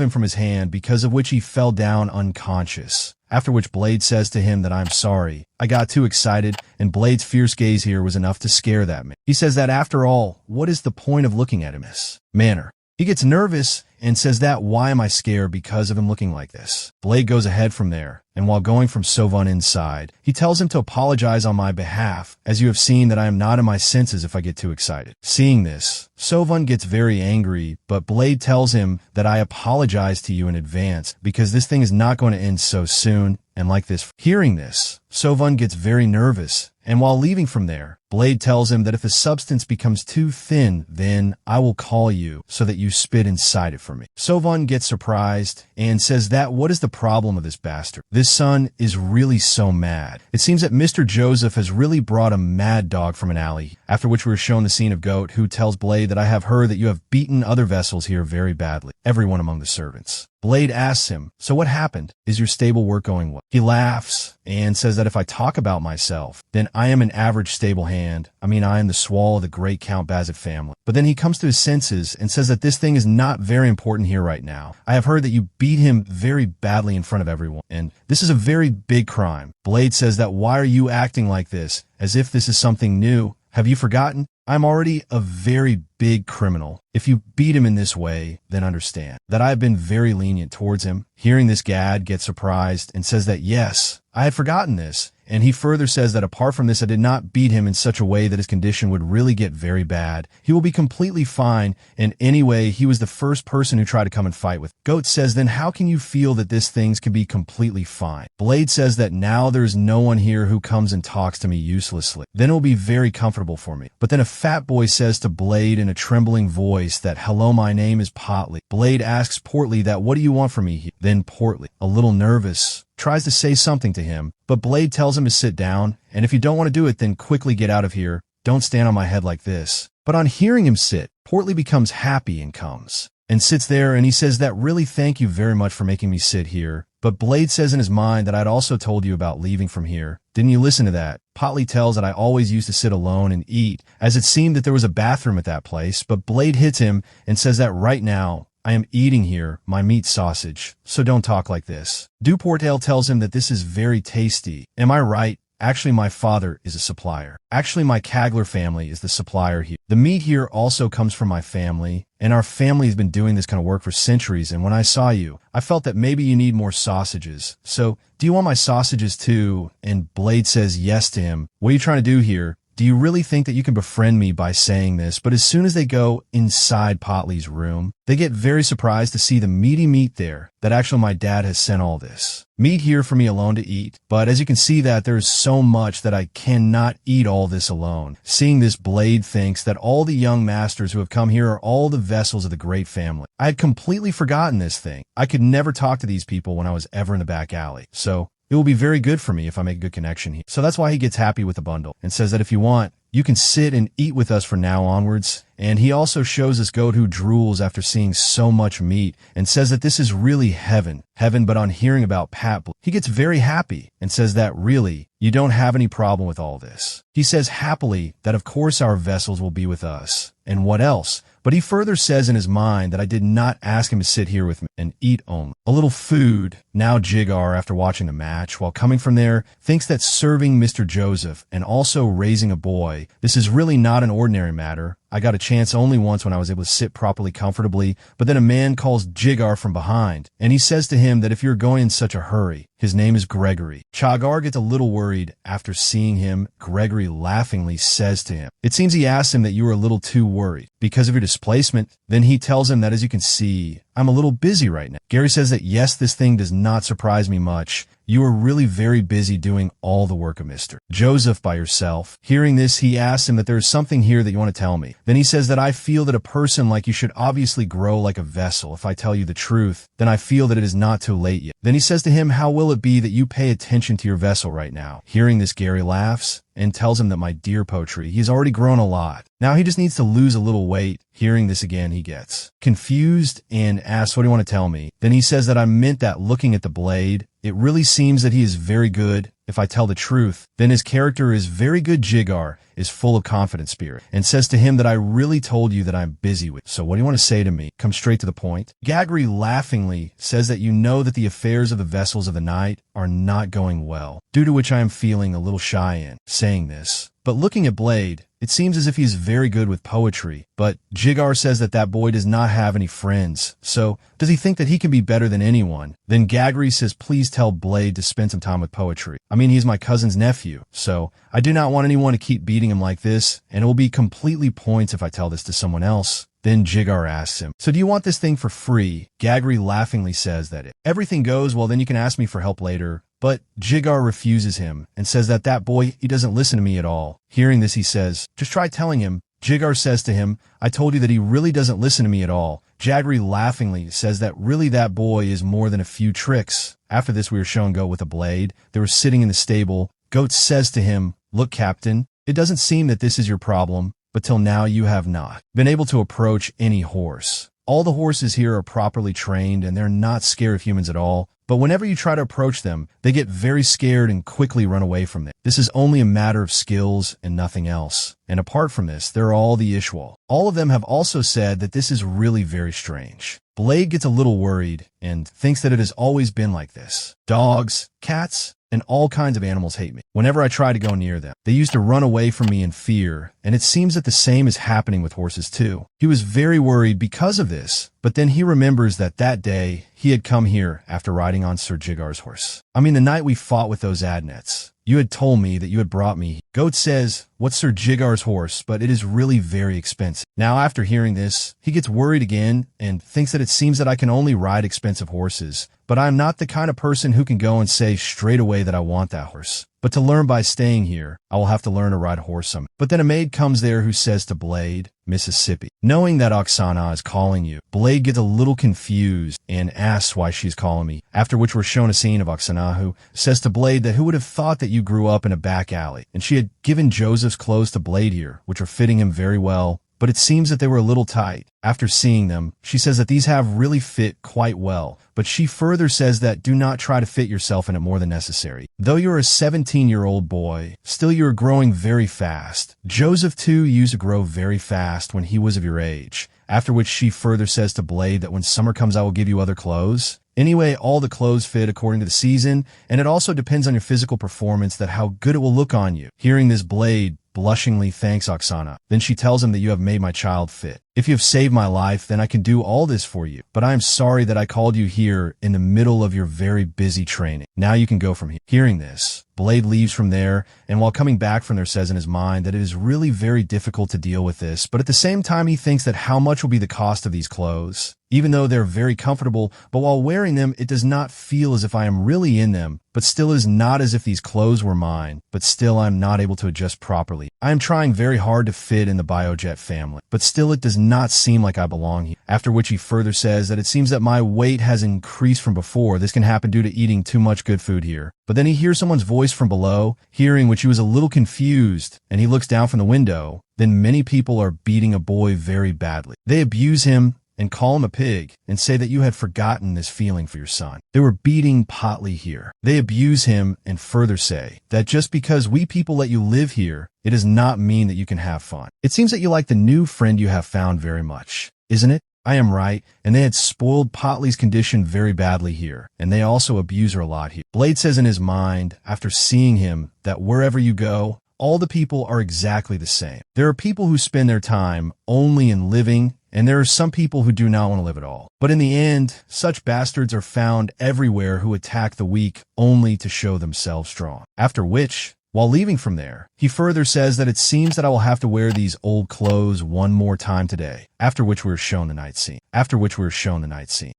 B: him from his hand, because of which he fell down unconscious. After which Blade says to him that I'm sorry. I got too excited, and Blade's fierce gaze here was enough to scare that man. He says that after all, what is the point of looking at him this manner? He gets nervous and says that why am I scared because of him looking like this? Blade goes ahead from there, and while going from Sovan inside, he tells him to apologize on my behalf, as you have seen that I am not in my senses if I get too excited. Seeing this, Sovan gets very angry, but Blade tells him that I apologize to you in advance because this thing is not going to end so soon, and like this. Hearing this, Sovan gets very nervous, and while leaving from there, Blade tells him that if the substance becomes too thin, then I will call you so that you spit inside it for me. Sovan gets surprised and says that what is the problem of this bastard? This son is really so mad. It seems that Mr. Joseph has really brought a mad dog from an alley, after which we are shown the scene of Goat, who tells Blade that I have heard that you have beaten other vessels here very badly, everyone among the servants. Blade asks him, so what happened? Is your stable work going well? He laughs and says that if I talk about myself, then I am an average stable hand. I am the swall of the great Count Bazet family. But then he comes to his senses and says that this thing is not very important here right now. I have heard that you beat him very badly in front of everyone, and this is a very big crime. Blade says that why are you acting like this, as if this is something new? Have you forgotten? I'm already a very big criminal. If you beat him in this way, then understand that I have been very lenient towards him. Hearing this, Gad gets surprised and says that yes, I had forgotten this. And he further says that apart from this, I did not beat him in such a way that his condition would really get very bad. He will be completely fine, and anyway, he was the first person who tried to come and fight with. Goat says, then how can you feel that this things can be completely fine? Blade says that now there's no one here who comes and talks to me uselessly. Then it will be very comfortable for me. But then a fat boy says to Blade in a trembling voice that, hello, my name is Portly. Blade asks Portly that, what do you want from me? Then Portly, a little nervous, tries to say something to him, but Blade tells him to sit down, and if you don't want to do it, then quickly get out of here. Don't stand on my head like this. But on hearing him sit, Portly becomes happy and comes and sits there, and he says that really thank you very much for making me sit here. But Blade says in his mind that I'd also told you about leaving from here. Didn't you listen to that? Portly tells that I always used to sit alone and eat, as it seemed that there was a bathroom at that place, but Blade hits him and says that right now I am eating here my meat sausage, so don't talk like this. Duportail tells him that this is very tasty. Am I right? Actually, my father is a supplier. Actually, my Kagler family is the supplier here. The meat here also comes from my family, and our family has been doing this kind of work for centuries, and when I saw you, I felt that maybe you need more sausages. So, do you want my sausages too? And Blade says yes to him. What are you trying to do here? Do you really think that you can befriend me by saying this? But as soon as they go inside Portly's room, they get very surprised to see the meaty meat there, that actually my dad has sent all this meat here for me alone to eat. But as you can see that there is so much that I cannot eat all this alone. Seeing this, Blade thinks that all the young masters who have come here are all the vessels of the great family. I had completely forgotten this thing. I could never talk to these people when I was ever in the back alley. So it will be very good for me if I make a good connection here. So that's why he gets happy with the bundle and says that if you want, you can sit and eat with us from now onwards. And he also shows this goat who drools after seeing so much meat and says that this is really heaven. But on hearing about Pat, he gets very happy and says that really, you don't have any problem with all this. He says happily that of course our vessels will be with us. And what else? But he further says in his mind that I did not ask him to sit here with me and eat only a little food. Now Jigar, after watching the match, while coming from there, thinks that serving Mr. Joseph and also raising a boy, this is really not an ordinary matter. I got a chance only once when I was able to sit properly comfortably, but then a man calls Jigar from behind, and he says to him that if you're going in such a hurry, his name is Gregory. Chagar gets a little worried after seeing him. Gregory laughingly says to him, it seems he asked him that you were a little too worried because of your displacement. Then he tells him that as you can see, I'm a little busy right now. Gary says that yes, this thing does not surprise me much. You are really very busy doing all the work of Mr. Joseph by yourself. Hearing this, he asks him that there is something here that you want to tell me. Then he says that I feel that a person like you should obviously grow like a vessel. If I tell you the truth, then I feel that it is not too late yet. Then he says to him, how will it be that you pay attention to your vessel right now? Hearing this, Gary laughs and tells him that my dear Poetry, he's already grown a lot. Now he just needs to lose a little weight. Hearing this again, he gets confused and asks, what do you want to tell me? Then he says that I meant that looking at the blade, it really seems that he is very good. If I tell the truth, then his character is very good. Jigar is full of confident spirit and says to him that I really told you that I'm busy with. So what do you want to say to me? Come straight to the point. Gagri laughingly says that you know that the affairs of the vessels of the night are not going well, due to which I am feeling a little shy in saying this. But looking at Blade, it seems as if he's very good with poetry, but Jigar says that that boy does not have any friends. So, does he think that he can be better than anyone? Then Gagri says, please tell Blade to spend some time with poetry. I mean, he's my cousin's nephew, so I do not want anyone to keep beating him like this, and it will be completely points if I tell this to someone else. Then Jigar asks him, so do you want this thing for free? Gagri laughingly says that if everything goes well, then you can ask me for help later. But Jigar refuses him and says that that boy, he doesn't listen to me at all. Hearing this, he says, just try telling him. Jigar says to him, I told you that he really doesn't listen to me at all. Jagri laughingly says that really that boy is more than a few tricks. After this, we are shown Goat with a blade. They were sitting in the stable. Goat says to him, look, Captain, it doesn't seem that this is your problem, but till now you have not been able to approach any horse. All the horses here are properly trained and they're not scared of humans at all. But whenever you try to approach them, they get very scared and quickly run away from them. This is only a matter of skills and nothing else. And apart from this, there are all the Ishwal. All of them have also said that this is really very strange. Blade gets a little worried and thinks that it has always been like this. Dogs, cats, and all kinds of animals hate me. Whenever I try to go near them, they used to run away from me in fear, and it seems that the same is happening with horses too. He was very worried because of this, but then he remembers that that day he had come here after riding on Sir Jigar's horse. I mean, the night we fought with those adnets. You had told me that you had brought me. Goat says, what's Sir Jigar's horse, but it is really very expensive. Now, after hearing this, he gets worried again and thinks that it seems that I can only ride expensive horses. But I'm not the kind of person who can go and say straight away that I want that horse. But to learn by staying here, I will have to learn to ride a horse some. But then a maid comes there who says to Blade, Mississippi. Knowing that Oksana is calling you, Blade gets a little confused and asks why she's calling me. After which we're shown a scene of Oksana who says to Blade that who would have thought that you grew up in a back alley. And she had given Joseph's clothes to Blade here, which are fitting him very well. but it seems that they were a little tight. After seeing them, she says that these have really fit quite well, but she further says that do not try to fit yourself in it more than necessary. Though you're a 17-year-old boy, still you are growing very fast. Joseph too used to grow very fast when he was of your age. After which she further says to Blade that when summer comes I will give you other clothes. Anyway, all the clothes fit according to the season, and it also depends on your physical performance that how good it will look on you. Hearing this, Blade blushingly thanks Oksana. Then she tells him that you have made my child fit. If you have saved my life, then I can do all this for you. But I am sorry that I called you here in the middle of your very busy training. Now you can go from here. Hearing this, Blade leaves from there, and while coming back from there says in his mind that it is really very difficult to deal with this, but at the same time he thinks that how much will be the cost of these clothes. Even though they're very comfortable, but while wearing them, it does not feel as if I am really in them, but still is not as if these clothes were mine, but still I am not able to adjust properly. I am trying very hard to fit in the Biojet family, but still it does not seem like I belong here. After which he further says that it seems that my weight has increased from before. This can happen due to eating too much good food here. But then he hears someone's voice from below, hearing which he was a little confused, and he looks down from the window. Then many people are beating a boy very badly. They abuse him and call him a pig, and say that you had forgotten this feeling for your son. They were beating Potley here. They abuse him and further say that just because we people let you live here, it does not mean that you can have fun. It seems that you like the new friend you have found very much, isn't it? I am right, and they had spoiled Potley's condition very badly here, and they also abuse her a lot here. Blade says in his mind, after seeing him, that wherever you go, all the people are exactly the same. There are people who spend their time only in living, and there are some people who do not want to live at all. But in the end, such bastards are found everywhere who attack the weak only to show themselves strong. After which, while leaving from there, he further says that it seems that I will have to wear these old clothes one more time today. After which we are shown the night scene.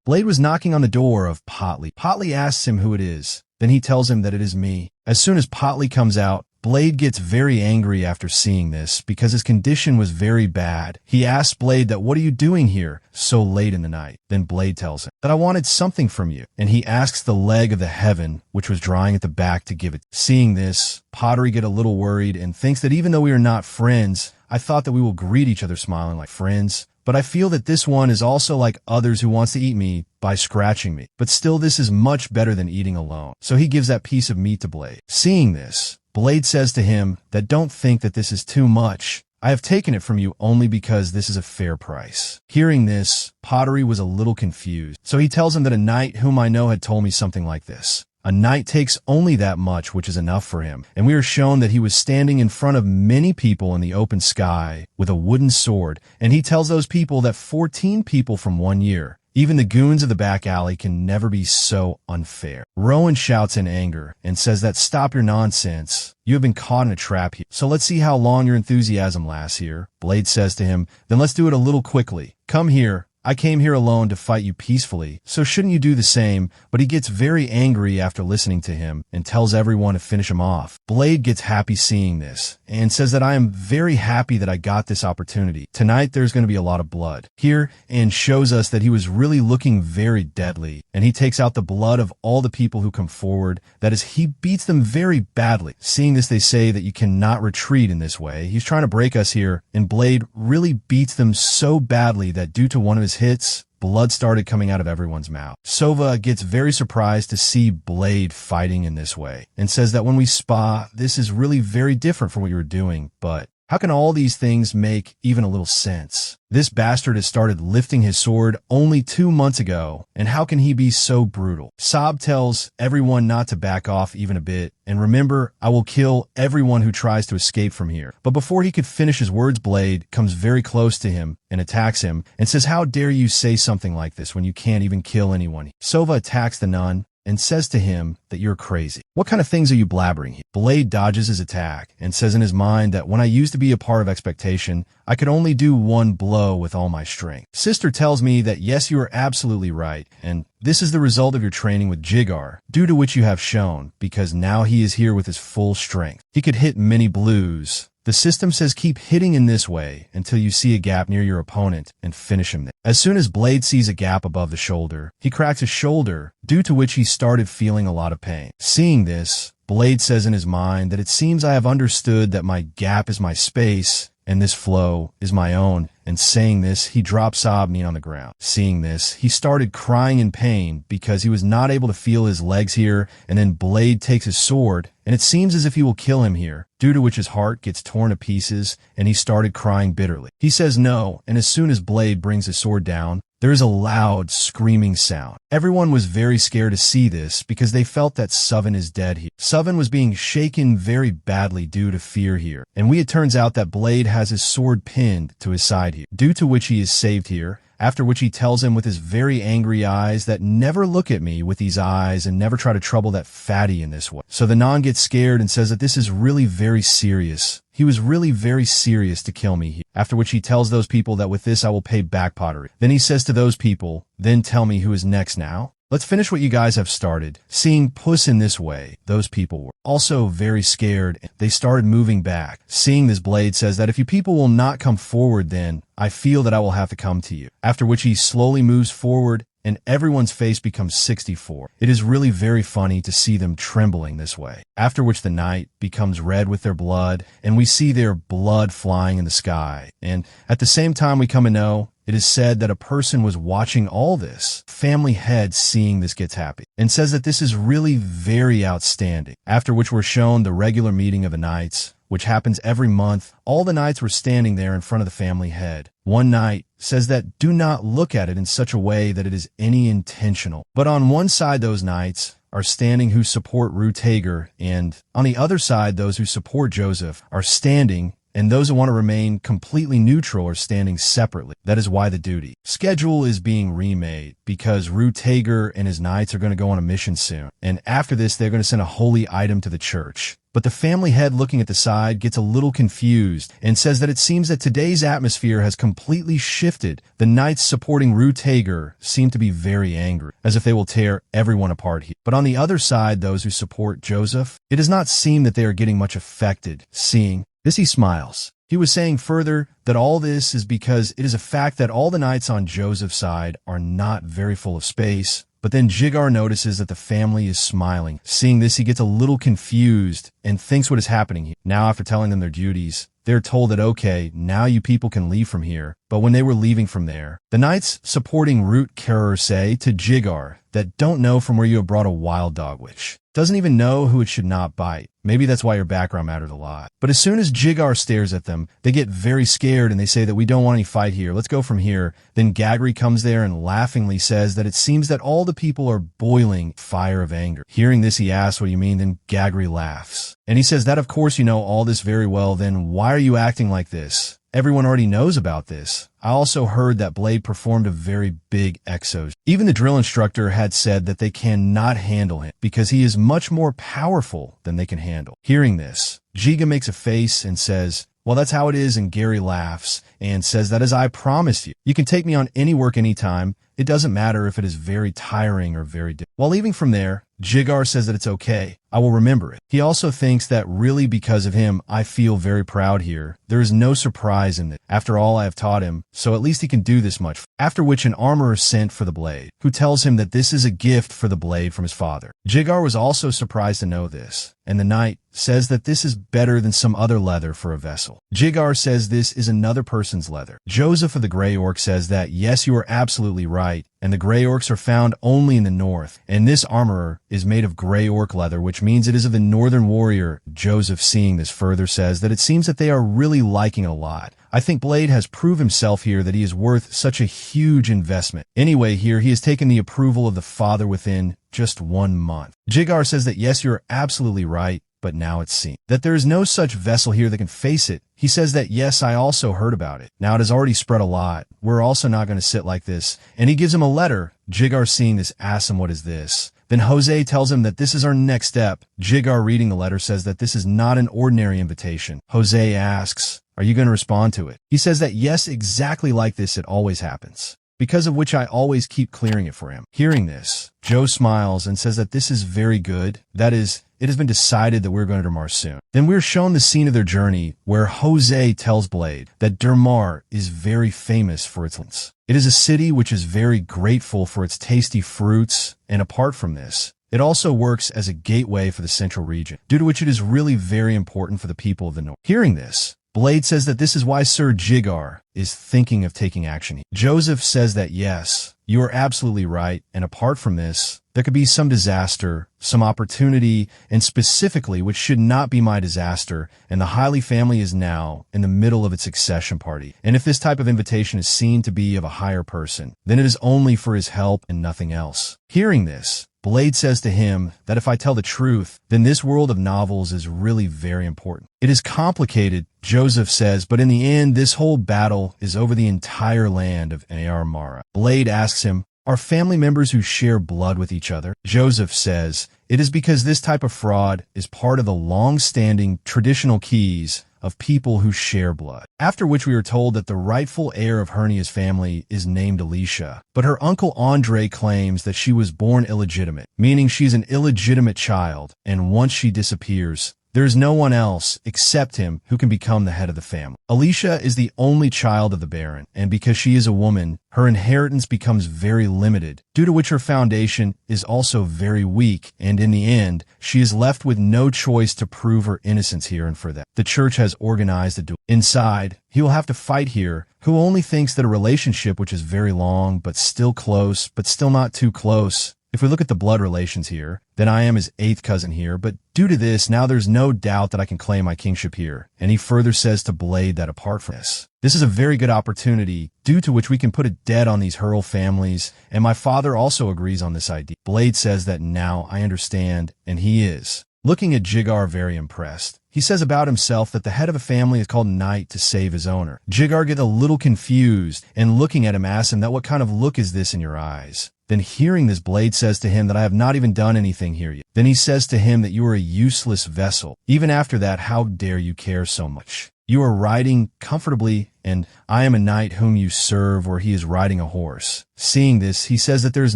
B: Blade was knocking on the door of Potley. Potley asks him who it is. Then he tells him that it is me. As soon as Potley comes out, Blade gets very angry after seeing this because his condition was very bad. He asks Blade that what are you doing here so late in the night? Then Blade tells him that I wanted something from you, and he asks the leg of the heaven, which was drying at the back, to give it. Seeing this, Pottery get a little worried and thinks that even though we are not friends, I thought that we will greet each other smiling like friends. But I feel that this one is also like others who wants to eat me by scratching me. But still this is much better than eating alone. So he gives that piece of meat to Blade. Seeing this, Blade says to him that don't think that this is too much. I have taken it from you only because this is a fair price. Hearing this, Pottery was a little confused. So he tells him that a knight whom I know had told me something like this. A knight takes only that much, which is enough for him. And we are shown that he was standing in front of many people in the open sky with a wooden sword. And he tells those people that 14 people from 1 year, even the goons of the back alley, can never be so unfair. Rowan shouts in anger and says that stop your nonsense. You have been caught in a trap here. So let's see how long your enthusiasm lasts here. Blade says to him, then let's do it a little quickly. Come here. I came here alone to fight you peacefully, so shouldn't you do the same? But he gets very angry after listening to him and tells everyone to finish him off. Blade gets happy seeing this and says that I am very happy that I got this opportunity. Tonight there's going to be a lot of blood here, and shows us that he was really looking very deadly, and he takes out the blood of all the people who come forward. That is, he beats them very badly. Seeing this, they say that you cannot retreat in this way. He's trying to break us here, and Blade really beats them so badly that due to one of his hits, blood started coming out of everyone's mouth. Sova gets very surprised to see Blade fighting in this way and says that when we spa, this is really very different from what you were doing, but how can all these things make even a little sense? This bastard has started lifting his sword only 2 months ago, and how can he be so brutal? Sob tells everyone not to back off even a bit, and remember, I will kill everyone who tries to escape from here. But before he could finish his words, Blade comes very close to him and attacks him and says, how dare you say something like this when you can't even kill anyone? Sova attacks the nun and says to him that you're crazy. What kind of things are you blabbering here? Blade dodges his attack and says in his mind that when I used to be a part of expectation, I could only do one blow with all my strength. Sister tells me that yes, you are absolutely right, and this is the result of your training with Jigar, due to which you have shown, because now he is here with his full strength. He could hit many blows. The system says keep hitting in this way until you see a gap near your opponent and finish him there. As soon as Blade sees a gap above the shoulder, he cracks his shoulder, due to which he started feeling a lot of pain. Seeing this, Blade says in his mind that it seems I have understood that my gap is my space and this flow is my own, and saying this, he drops Obni on the ground. Seeing this, he started crying in pain because he was not able to feel his legs here, and then Blade takes his sword, and it seems as if he will kill him here, due to which his heart gets torn to pieces, and he started crying bitterly. He says no, and as soon as Blade brings his sword down, there is a loud screaming sound. Everyone was very scared to see this because they felt that Suvan is dead here. Suvan was being shaken very badly due to fear here, and it turns out that Blade has his sword pinned to his side here, due to which he is saved here, after which he tells him with his very angry eyes that never look at me with these eyes and never try to trouble that fatty in this way. So the non gets scared and says that this is really very serious. He was really very serious to kill me here. After which he tells those people that with this I will pay back pottery. Then he says to those people, then tell me who is next now. Let's finish what you guys have started. Seeing Puss in this way, those people were also very scared. They started moving back. Seeing this, Blade says that if you people will not come forward, then I feel that I will have to come to you. After which he slowly moves forward and everyone's face becomes 64. It is really very funny to see them trembling this way. After which the night becomes red with their blood, and we see their blood flying in the sky. And at the same time we come to know, it is said that a person was watching all this. Family head seeing this gets happy and says that this is really very outstanding. After which we're shown the regular meeting of the knights, which happens every month. All the knights were standing there in front of the family head. One knight says that do not look at it in such a way that it is any intentional. But on one side those knights are standing who support Rutager, and on the other side those who support Joseph are standing, and those who want to remain completely neutral are standing separately. That is why the duty schedule is being remade, because Rutager and his knights are going to go on a mission soon. And after this, they're going to send a holy item to the church. But the family head looking at the side gets a little confused and says that it seems that today's atmosphere has completely shifted. The knights supporting Rutager seem to be very angry, as if they will tear everyone apart here. But on the other side, those who support Joseph, it does not seem that they are getting much affected. Seeing this, he smiles. He was saying further that all this is because it is a fact that all the knights on Joseph's side are not very full of space. But then Jigar notices that the family is smiling. Seeing this, he gets a little confused and thinks what is happening here. Now, after telling them their duties, they're told that, okay, now you people can leave from here. But when they were leaving from there, the knights supporting Rutager say to Jigar that don't know from where you have brought a wild dog, which doesn't even know who it should not bite. Maybe that's why your background matters a lot. But as soon as Jigar stares at them, they get very scared and they say that we don't want any fight here. Let's go from here. Then Gagri comes there and laughingly says that it seems that all the people are boiling fire of anger. Hearing this, he asks, what do you mean? Then Gagri laughs. And he says that of course you know all this very well. Then why are you acting like this? Everyone already knows about this. I also heard that Blade performed a very big exos. Even the drill instructor had said that they cannot handle him because he is much more powerful than they can handle. Hearing this, Jiga makes a face and says, well, that's how it is, and Gary laughs and says that as I promised you, you can take me on any work anytime. It doesn't matter if it is very tiring or very difficult. While leaving from there, Jigar says that it's okay. I will remember it. He also thinks that really because of him, I feel very proud here. There is no surprise in it. After all I have taught him, so at least he can do this much. After which an armorer sent for the blade, who tells him that this is a gift for the blade from his father. Jigar was also surprised to know this, and the knight says that this is better than some other leather for a vessel. Jigar says this is another person's leather. Joseph of the Grey Orc says that yes, you are absolutely right, and the Grey Orcs are found only in the north, and this armorer is made of Grey Orc leather, which means it is of the northern warrior. Joseph, seeing this further, says that it seems that they are really liking it a lot. I think Blade has proved himself here that he is worth such a huge investment. Anyway, here he has taken the approval of the father within just 1 month. Jigar says that yes, you're absolutely right, but now it seems that there is no such vessel here that can face it. He says that yes, I also heard about it. Now it has already spread a lot. We're also not going to sit like this. And he gives him a letter. Jigar, seeing this, asks him, what is this? Then Jose tells him that this is our next step. Jigar, reading the letter, says that this is not an ordinary invitation. Jose asks, are you going to respond to it? He says that yes, exactly like this it always happens, because of which I always keep clearing it for him. Hearing this, Joe smiles and says that this is very good. That is, it has been decided that we're going to Dermar soon. Then we're shown the scene of their journey where Jose tells Blade that Dermar is very famous for its lands. It is a city which is very grateful for its tasty fruits, and apart from this, it also works as a gateway for the central region, due to which it is really very important for the people of the north. Hearing this, Blade says that this is why Sir Jigar is thinking of taking action. Joseph says that yes, you are absolutely right, and apart from this, there could be some disaster, some opportunity, and specifically, which should not be my disaster, and the Hiley family is now in the middle of its succession party. And if this type of invitation is seen to be of a higher person, then it is only for his help and nothing else. Hearing this, Blade says to him that if I tell the truth, then this world of novels is really very important. It is complicated, Joseph says, but in the end, this whole battle is over the entire land of Nar Mara. Blade asks him, are family members who share blood with each other? Joseph says, it is because this type of fraud is part of the long-standing traditional keys of people who share blood. After which we are told that the rightful heir of Hernia's family is named Alicia, but her uncle Andre claims that she was born illegitimate, meaning she's an illegitimate child, and once she disappears, there is no one else except him who can become the head of the family. Alicia is the only child of the Baron, and because she is a woman, her inheritance becomes very limited, due to which her foundation is also very weak, and in the end, she is left with no choice to prove her innocence here, and for that, the church has organized a duel. Inside, he will have to fight here, who only thinks that a relationship which is very long, but still close, but still not too close. If we look at the blood relations here, then I am his 8th cousin here, but due to this, now there's no doubt that I can claim my kingship here. And he further says to Blade that apart from this is a very good opportunity, due to which we can put a debt on these Hurl families, and my father also agrees on this idea. Blade says that now I understand, and he is. Looking at Jigar very impressed, he says about himself that the head of a family is called Knight to save his owner. Jigar gets a little confused, and looking at him asks him that what kind of look is this in your eyes? Then hearing this, Blade says to him that I have not even done anything here yet. Then he says to him that you are a useless vessel. Even after that, how dare you care so much? You are riding comfortably, and I am a knight whom you serve, or he is riding a horse. Seeing this, he says that there's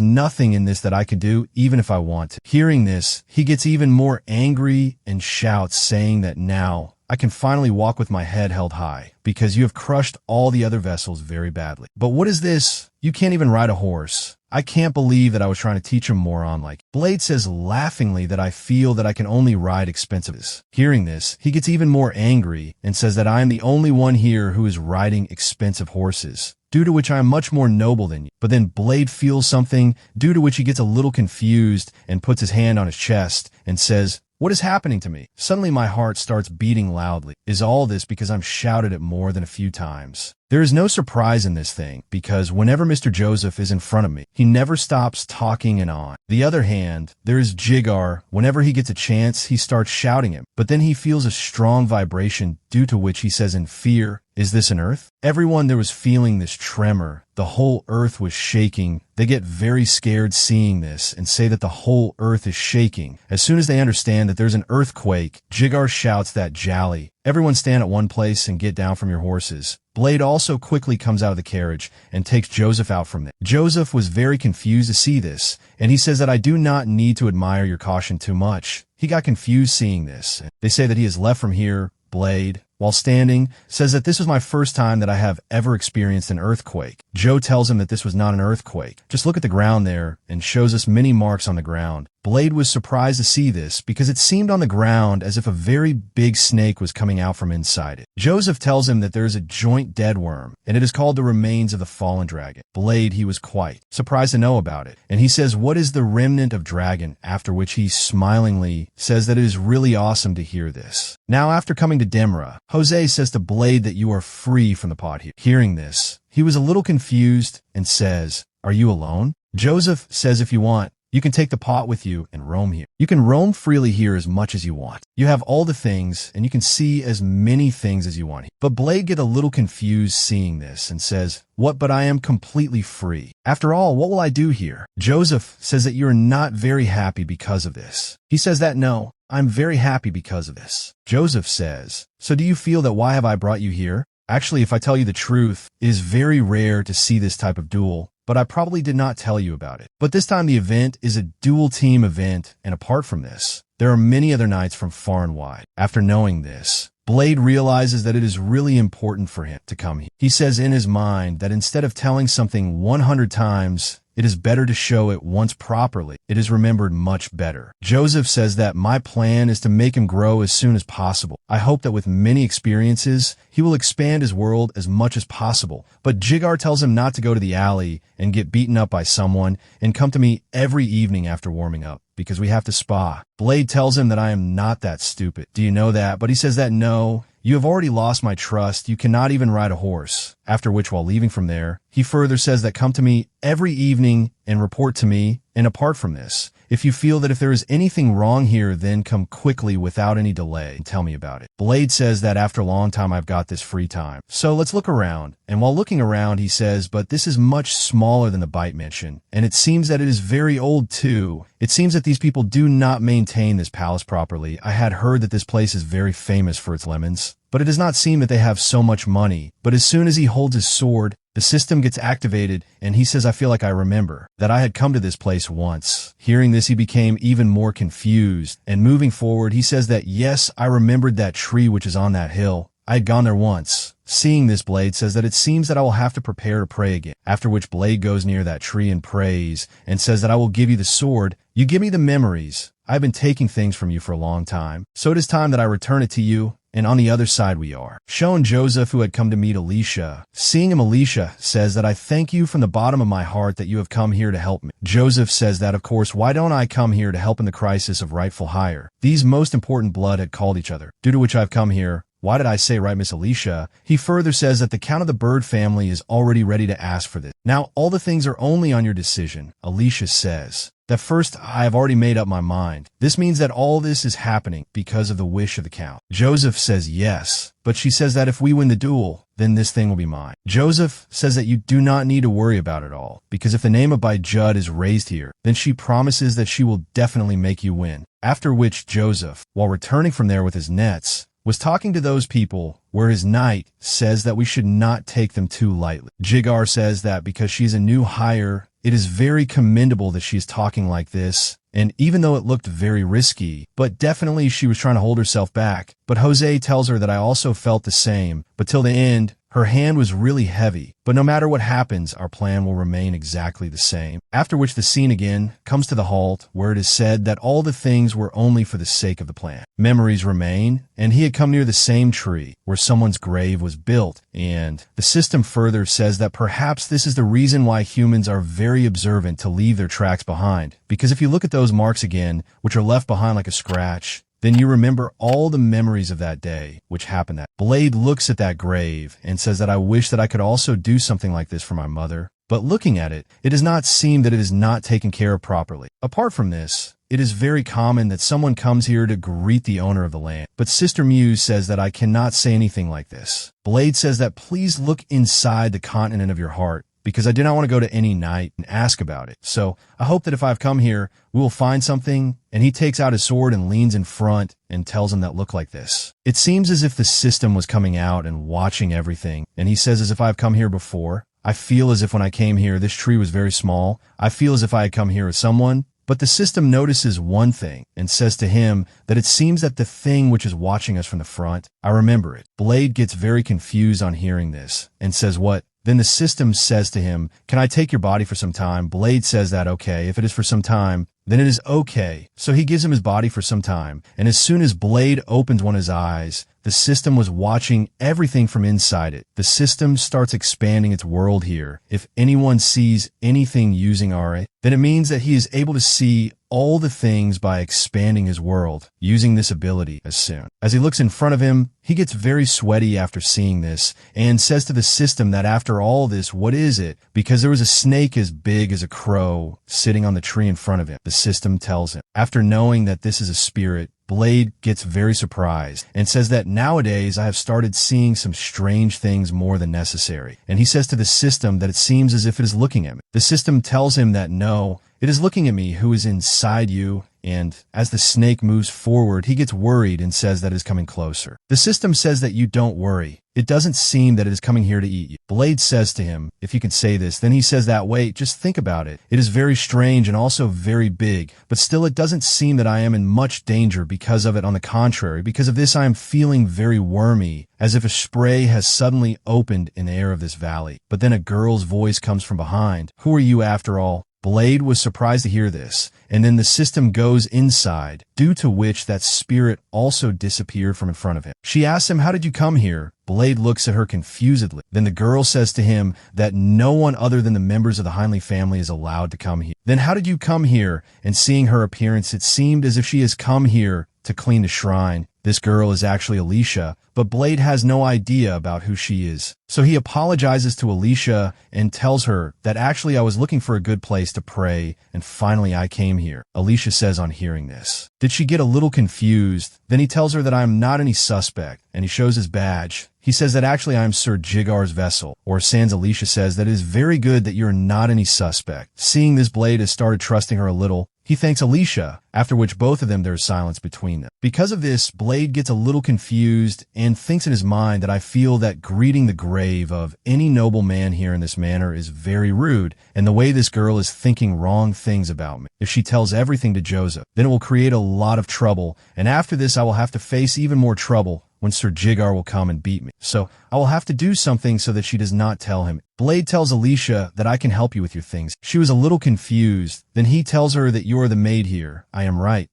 B: nothing in this that I could do, even if I want to. Hearing this, he gets even more angry and shouts, saying that now I can finally walk with my head held high, because you have crushed all the other vessels very badly. But what is this? You can't even ride a horse. I can't believe that I was trying to teach a moron like. Blade says laughingly that I feel that I can only ride expensive. Hearing this, he gets even more angry and says that I am the only one here who is riding expensive horses, due to which I am much more noble than you. But then Blade feels something, due to which he gets a little confused and puts his hand on his chest and says, what is happening to me? Suddenly my heart starts beating loudly. Is all this because I'm shouted at more than a few times? There is no surprise in this thing, because whenever Mr. Joseph is in front of me, he never stops talking and on. The other hand, there is Jigar. Whenever he gets a chance, he starts shouting him, but then he feels a strong vibration, due to which he says in fear, is this an earth? Everyone there was feeling this tremor. The whole earth was shaking. They get very scared seeing this and say that the whole earth is shaking. As soon as they understand that there's an earthquake, Jigar shouts that Jolly. Everyone stand at one place and get down from your horses. Blade also quickly comes out of the carriage and takes Joseph out from there. Joseph was very confused to see this, and he says that I do not need to admire your caution too much. He got confused seeing this. They say that he is left from here. Blade, while standing, says that this was my first time that I have ever experienced an earthquake. Joe tells him that this was not an earthquake. Just look at the ground there, and shows us many marks on the ground. Blade was surprised to see this because it seemed on the ground as if a very big snake was coming out from inside it. Joseph tells him that there is a joint dead worm, and it is called the remains of the fallen dragon. Blade, he was quite surprised to know about it, and he says, what is the remnant of dragon? After which he smilingly says that it is really awesome to hear this. Now after coming to Demra, Jose says to Blade that you are free from the pot here. Hearing this, he was a little confused and says, are you alone? Joseph says if you want, you can take the pot with you and roam here. You can roam freely here as much as you want. You have all the things, and you can see as many things as you want here. But Blade get a little confused seeing this and says, what, but I am completely free. After all, what will I do here? Joseph says that you're not very happy because of this. He says that no, I'm very happy because of this. Joseph says, so do you feel that why have I brought you here? Actually, if I tell you the truth, it is very rare to see this type of duel, but I probably did not tell you about it. But this time the event is a dual team event, and apart from this, there are many other knights from far and wide. After knowing this, Blade realizes that it is really important for him to come here. He says in his mind that instead of telling something 100 times, it is better to show it once properly. It is remembered much better. Joseph says that my plan is to make him grow as soon as possible. I hope that with many experiences, he will expand his world as much as possible. But Jigar tells him not to go to the alley and get beaten up by someone and come to me every evening after warming up, because we have to spa. Blade tells him that I am not that stupid. Do you know that? But he says that no, you have already lost my trust. You cannot even ride a horse. After which, while leaving from there, he further says that come to me every evening and report to me. And apart from this, if you feel that if there is anything wrong here, then come quickly without any delay and tell me about it. Blade says that after a long time I've got this free time. So let's look around. And while looking around, he says, but this is much smaller than the bite mansion. And it seems that it is very old too. It seems that these people do not maintain this palace properly. I had heard that this place is very famous for its lemons. But it does not seem that they have so much money. But as soon as he holds his sword, the system gets activated, and he says, I feel like I remember that I had come to this place once. Hearing this, he became even more confused, and moving forward, he says that, yes, I remembered that tree which is on that hill. I had gone there once. Seeing this, Blade says that it seems that I will have to prepare to pray again, after which Blade goes near that tree and prays, and says that I will give you the sword. You give me the memories. I've been taking things from you for a long time, so it is time that I return it to you. And on the other side we are. Shown Joseph, who had come to meet Alicia. Seeing him, Alicia says that I thank you from the bottom of my heart that you have come here to help me. Joseph says that, of course, why don't I come here to help in the crisis of rightful hire? These most important blood had called each other, due to which I've come here. Why did I say right, Miss Alicia? He further says that the Count of the Bird family is already ready to ask for this. Now, all the things are only on your decision. Alicia says that first, I have already made up my mind. This means that all this is happening because of the wish of the Count. Joseph says yes, but she says that if we win the duel, then this thing will be mine. Joseph says that you do not need to worry about it all, because if the name of Bai Judd is raised here, then she promises that she will definitely make you win. After which Joseph, while returning from there with his nets, was talking to those people where his knight says that we should not take them too lightly. Jigar says that because she's a new hire, it is very commendable that she's talking like this, and even though it looked very risky, but definitely she was trying to hold herself back. But Jose tells her that I also felt the same, but till the end, her hand was really heavy. But no matter what happens, our plan will remain exactly the same. After which the scene again comes to the halt, where it is said that all the things were only for the sake of the plan. Memories remain, and he had come near the same tree where someone's grave was built, and the system further says that perhaps this is the reason why humans are very observant to leave their tracks behind. Because if you look at those marks again, which are left behind like a scratch, then you remember all the memories of that day, which happened that. Blade looks at that grave and says that I wish that I could also do something like this for my mother. But looking at it, it does not seem that it is not taken care of properly. Apart from this, it is very common that someone comes here to greet the owner of the land. But Sister Muse says that I cannot say anything like this. Blade says that please look inside the continent of your heart, because I do not want to go to any knight and ask about it. So I hope that if I've come here, we will find something. And he takes out his sword and leans in front and tells him that look like this. It seems as if the system was coming out and watching everything. And he says, as if I've come here before. I feel as if when I came here, this tree was very small. I feel as if I had come here with someone. But the system notices one thing and says to him that it seems that the thing which is watching us from the front, I remember it. Blade gets very confused on hearing this and says, what? Then the system says to him, can I take your body for some time? Blade says that, okay, if it is for some time, then it is okay. So he gives him his body for some time. And as soon as Blade opens one of his eyes, the system was watching everything from inside it. The system starts expanding its world here. If anyone sees anything using RA, then it means that he is able to see all the things by expanding his world, using this ability as soon. As he looks in front of him, he gets very sweaty after seeing this and says to the system that after all this, what is it? Because there was a snake as big as a crow sitting on the tree in front of him. The system tells him. After knowing that this is a spirit, Blade gets very surprised and says that nowadays I have started seeing some strange things more than necessary. And he says to the system that it seems as if it is looking at me. The system tells him that no, it is looking at me who is inside you. And as the snake moves forward, he gets worried and says that it is coming closer. The system says that you don't worry. It doesn't seem that it is coming here to eat you. Blade says to him, if you can say this, then he says that, wait, just think about it. It is very strange and also very big, but still it doesn't seem that I am in much danger because of it. On the contrary, because of this, I am feeling very wormy, as if a spray has suddenly opened in the air of this valley. But then a girl's voice comes from behind. Who are you after all? Blade was surprised to hear this, and then the system goes inside, due to which that spirit also disappeared from in front of him. She asks him, "How did you come here?" Blade looks at her confusedly. Then the girl says to him that no one other than the members of the Heinley family is allowed to come here. "Then how did you come here?" And seeing her appearance, it seemed as if she has come here to clean the shrine. This girl is actually Alicia, but Blade has no idea about who she is. So he apologizes to Alicia and tells her that actually I was looking for a good place to pray and finally I came here. Alicia says on hearing this, did she get a little confused? Then he tells her that I am not any suspect and he shows his badge. He says that actually I am Sir Jigar's vessel, or sans Alicia says that it is very good that you're not any suspect. Seeing this, Blade has started trusting her a little. He thanks Alicia, after which both of them there is silence between them. Because of this, Blade gets a little confused and thinks in his mind that I feel that greeting the grave of any noble man here in this manner is very rude, and the way this girl is thinking wrong things about me. If she tells everything to Joseph, then it will create a lot of trouble, and after this I will have to face even more trouble when Sir Jigar will come and beat me. So I will have to do something so that she does not tell him. Blade tells Alicia that I can help you with your things. She was a little confused. Then he tells her that you are the maid here. I am right?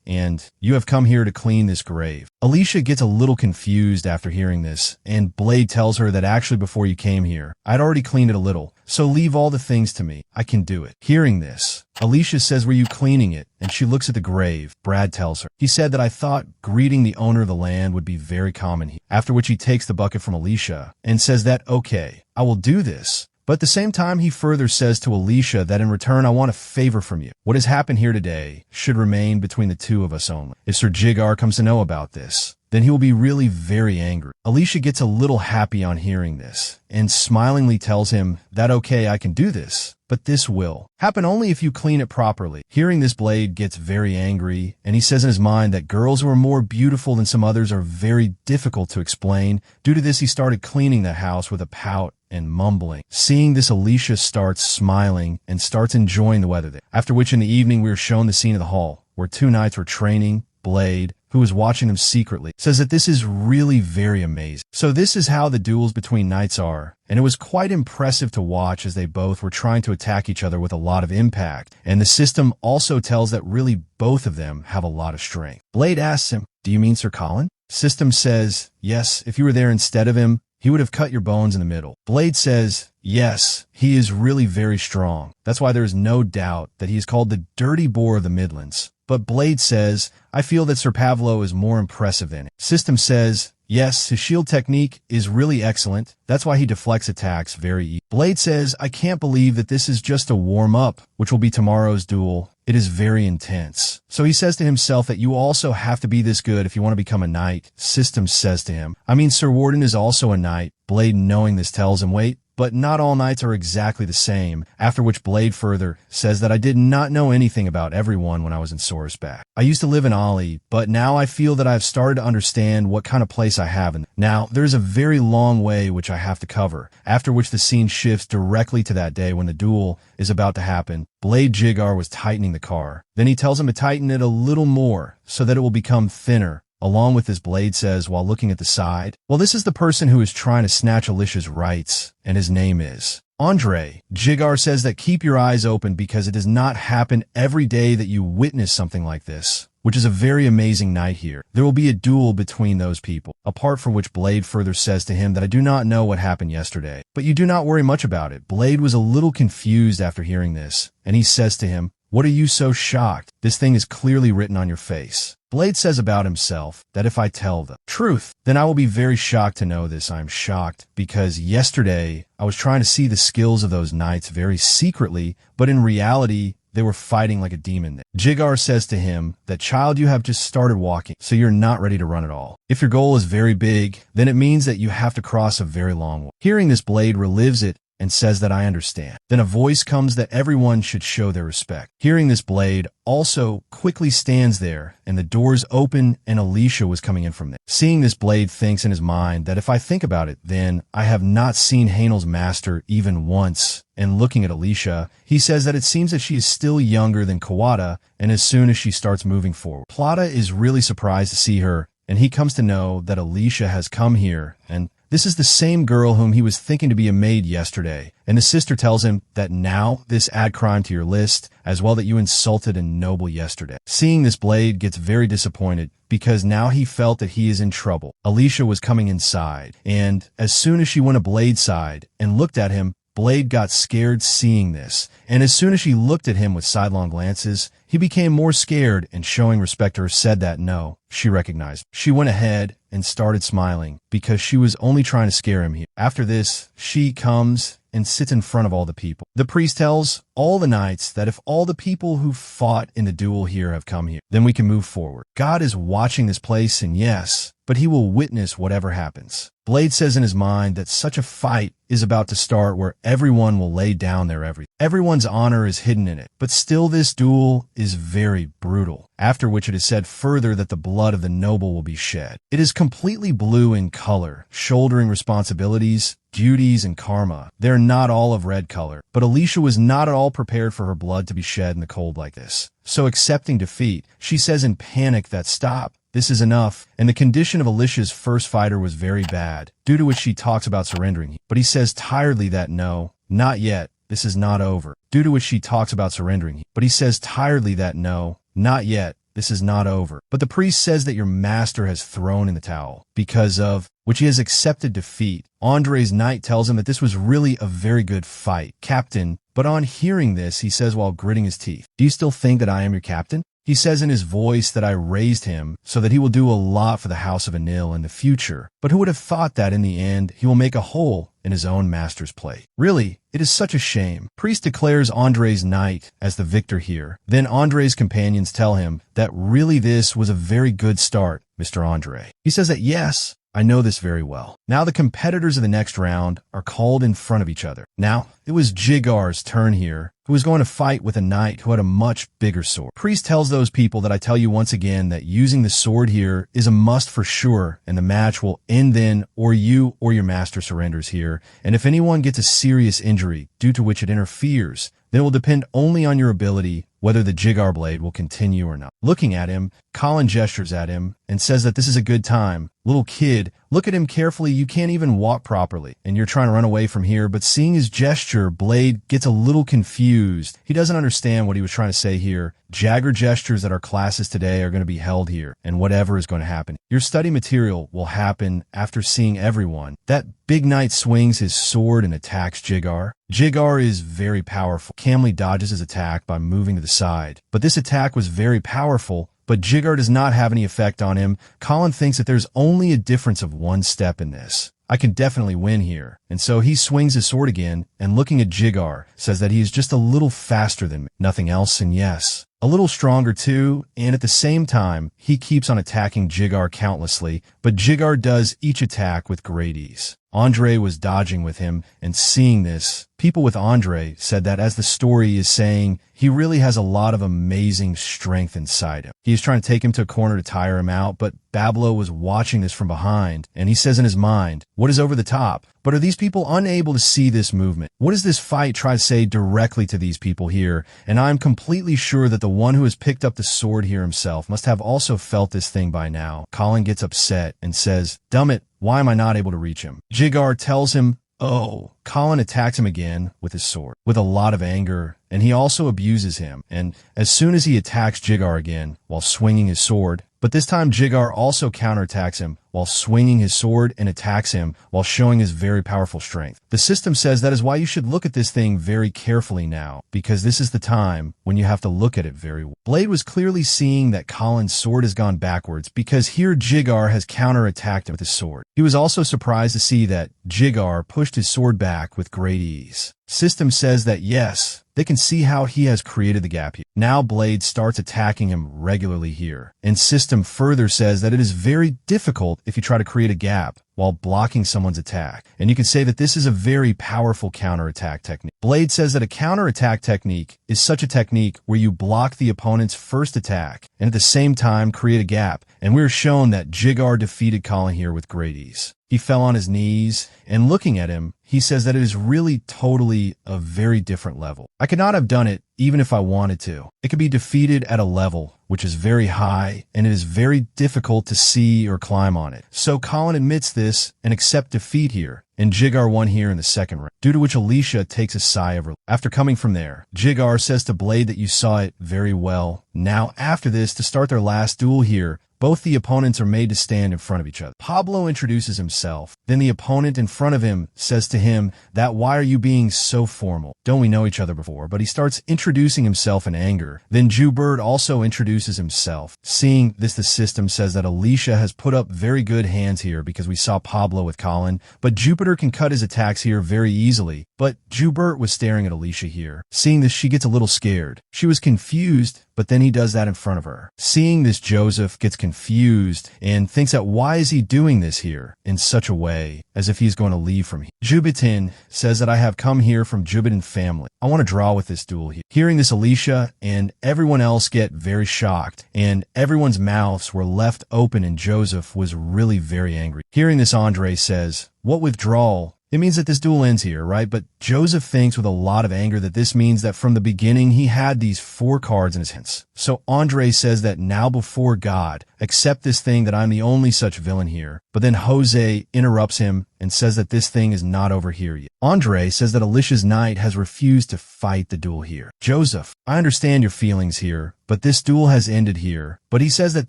B: And you have come here to clean this grave. Alicia gets a little confused after hearing this, and Blade tells her that actually before you came here, I'd already cleaned it a little, so leave all the things to me. I can do it. Hearing this, Alicia says, were you cleaning it? And she looks at the grave. Brad tells her. He said that I thought greeting the owner of the land would be very common here. After which he takes the bucket from Alicia and says that, okay, I will do this. But at the same time, he further says to Alicia that in return, I want a favor from you. What has happened here today should remain between the two of us only. If Sir Jigar comes to know about this, then he will be really very angry. Alicia gets a little happy on hearing this and smilingly tells him that, okay, I can do this, but this will happen only if you clean it properly. Hearing this, Blade gets very angry, and he says in his mind that girls who are more beautiful than some others are very difficult to explain. Due to this, he started cleaning the house with a pout and mumbling. Seeing this, Alicia starts smiling and starts enjoying the weather there. After which in the evening, we are shown the scene of the hall, where two knights were training. Blade, who is watching them secretly, says that this is really very amazing. So this is how the duels between knights are, and it was quite impressive to watch as they both were trying to attack each other with a lot of impact, and the system also tells that really both of them have a lot of strength. Blade asks him, do you mean Sir Colin? System says, yes, if you were there instead of him, he would have cut your bones in the middle. Blade says, yes, he is really very strong. That's why there is no doubt that he is called the Dirty Boar of the Midlands. But Blade says, I feel that Sir Pavlo is more impressive than him. System says, yes, his shield technique is really excellent. That's why he deflects attacks very easily. Blade says, I can't believe that this is just a warm-up, which will be tomorrow's duel. It is very intense. So he says to himself that you also have to be this good if you want to become a knight. System says to him, I mean, Sir Warden is also a knight. Blade, knowing this, tells him, wait, but not all knights are exactly the same, after which Blade further says that I did not know anything about everyone when I was in Sourceback. I used to live in Ollie, but now I feel that I've started to understand what kind of place I have in. Now, there's a very long way which I have to cover, after which the scene shifts directly to that day when the duel is about to happen. Blade Jigar was tightening the car. Then he tells him to tighten it a little more so that it will become thinner. Along with this, Blade says while looking at the side, well, this is the person who is trying to snatch Alicia's rights, and his name is Andre. Jigar says that keep your eyes open because it does not happen every day that you witness something like this, which is a very amazing night here. There will be a duel between those people, apart from which Blade further says to him that I do not know what happened yesterday, but you do not worry much about it. Blade was a little confused after hearing this, and he says to him, what are you so shocked? This thing is clearly written on your face. Blade says about himself that if I tell the truth, then I will be very shocked to know this. I'm shocked because yesterday I was trying to see the skills of those knights very secretly, but in reality, they were fighting like a demon. Jigar says to him that, child, you have just started walking, so you're not ready to run at all. If your goal is very big, then it means that you have to cross a very long way. Hearing this, Blade relives it and says that I understand. Then a voice comes that everyone should show their respect. Hearing this, Blade also quickly stands there, and the doors open and Alicia was coming in from there. Seeing this, Blade thinks in his mind that if I think about it, then I have not seen Hainel's master even once. And looking at Alicia, he says that it seems that she is still younger than Kawada, and as soon as she starts moving forward, Plata is really surprised to see her, and he comes to know that Alicia has come here, and This is the same girl whom he was thinking to be a maid yesterday, and the sister tells him that now this add crime to your list, as well that you insulted a noble yesterday. Seeing this, Blade gets very disappointed because now he felt that he is in trouble. Alicia was coming inside, and as soon as she went to Blade's side and looked at him, Blade got scared seeing this, and as soon as she looked at him with sidelong glances, he became more scared and, showing respect to her, said that no, she recognized. She went ahead and started smiling because she was only trying to scare him here. After this, she comes and sits in front of all the people. The priest tells all the knights that if all the people who fought in the duel here have come here, then we can move forward. God is watching this place, and yes, but he will witness whatever happens. Blade says in his mind that such a fight is about to start where everyone will lay down their everything. Everyone's honor is hidden in it, but still this duel is very brutal, after which it is said further that the blood of the noble will be shed. It is completely blue in color, shouldering responsibilities, duties, and karma. They're not all of red color, but Alicia was not at all prepared for her blood to be shed in the cold like this. So accepting defeat, she says in panic that stop. This is enough, and the condition of Alicia's first fighter was very bad, due to which she talks about surrendering. But he says tiredly that no, not yet, this is not over, due to which she talks about surrendering. But he says tiredly that no, not yet, this is not over. But the priest says that your master has thrown in the towel, because of which he has accepted defeat. Andre's knight tells him that this was really a very good fight, Captain, but on hearing this, he says while gritting his teeth, do you still think that I am your captain? He says in his voice that I raised him so that he will do a lot for the House of Anil in the future, but who would have thought that in the end he will make a hole in his own master's plate? Really, it is such a shame. Priest declares Andre's knight as the victor here. Then Andre's companions tell him that really this was a very good start, Mr. Andre. He says that yes, I know this very well. Now the competitors of the next round are called in front of each other. Now, it was Jigar's turn here, who was going to fight with a knight who had a much bigger sword. Priest tells those people that I tell you once again that using the sword here is a must for sure, and the match will end then, or you or your master surrenders here, and if anyone gets a serious injury due to which it interferes, then it will depend only on your ability whether the Jigar blade will continue or not. Looking at him, Colin gestures at him and says that this is a good time. Little kid, look at him carefully, you can't even walk properly, and you're trying to run away from here, but seeing his gesture, Blade gets a little confused. He doesn't understand what he was trying to say here. Jagger gestures that our classes today are going to be held here, and whatever is going to happen. Your study material will happen after seeing everyone. That big knight swings his sword and attacks Jigar. Jigar is very powerful. Camley dodges his attack by moving to the side, but this attack was very powerful, but Jigar does not have any effect on him. Colin thinks that there's only a difference of one step in this. I can definitely win here. And so he swings his sword again, and looking at Jigar, says that he is just a little faster than me. Nothing else, and yes, a little stronger too, and at the same time, he keeps on attacking Jigar countlessly, but Jigar does each attack with great ease. Andre was dodging with him, and seeing this, people with Andre said that as the story is saying, he really has a lot of amazing strength inside him. He is trying to take him to a corner to tire him out, but Bablo was watching this from behind, and he says in his mind, what is over the top? But are these people unable to see this movement? What does this fight try to say directly to these people here? And I'm completely sure that the one who has picked up the sword here himself must have also felt this thing by now. Colin gets upset and says, "Dummit, why am I not able to reach him?" Jigar tells him, "Oh." Colin attacks him again with his sword, with a lot of anger, and he also abuses him. And as soon as he attacks Jigar again, while swinging his sword, but this time Jigar also counterattacks him while swinging his sword and attacks him while showing his very powerful strength. The system says that is why you should look at this thing very carefully now, because this is the time when you have to look at it very well. Blade was clearly seeing that Colin's sword has gone backwards because here Jigar has counterattacked him with his sword. He was also surprised to see that Jigar pushed his sword back with great ease. System says that yes, they can see how he has created the gap here. Now Blade starts attacking him regularly here, and System further says that it is very difficult if you try to create a gap while blocking someone's attack. And you can say that this is a very powerful counterattack technique. Blade says that a counterattack technique is such a technique where you block the opponent's first attack and at the same time create a gap. And we're shown that Jigar defeated Colin here with great ease. He fell on his knees, and looking at him, he says that it is really totally a very different level. I could not have done it even if I wanted to. It could be defeated at a level which is very high, and it is very difficult to see or climb on it. So Colin admits this and accepts defeat here, and Jigar won here in the second round, due to which Alicia takes a sigh of relief. After coming from there, Jigar says to Blade that you saw it very well. Now after this, to start their last duel here, both the opponents are made to stand in front of each other. Pablo introduces himself. Then the opponent in front of him says to him that why are you being so formal? Don't we know each other before? But he starts introducing himself in anger. Then Jubert also introduces himself. Seeing this, the system says that Alicia has put up very good hands here because we saw Pablo with Colin, but Jupiter can cut his attacks here very easily. But Jubert was staring at Alicia here. Seeing this, she gets a little scared. She was confused, but then he does that in front of her. Seeing this, Joseph gets confused and thinks that why is he doing this here in such a way as if he's going to leave from here. Jubitin says that I have come here from Jubitin family. I want to draw with this duel here. Hearing this, Alicia and everyone else get very shocked, and everyone's mouths were left open, and Joseph was really very angry. Hearing this, Andre says, what withdrawal? It means that this duel ends here, right? But Joseph thinks with a lot of anger that this means that from the beginning he had these 4 cards in his hands. So Andre says that now before God, accept this thing that I'm the only such villain here. But then Jose interrupts him and says that this thing is not over here yet. Andre says that Alicia's knight has refused to fight the duel here. Joseph, I understand your feelings here, but this duel has ended here. But he says that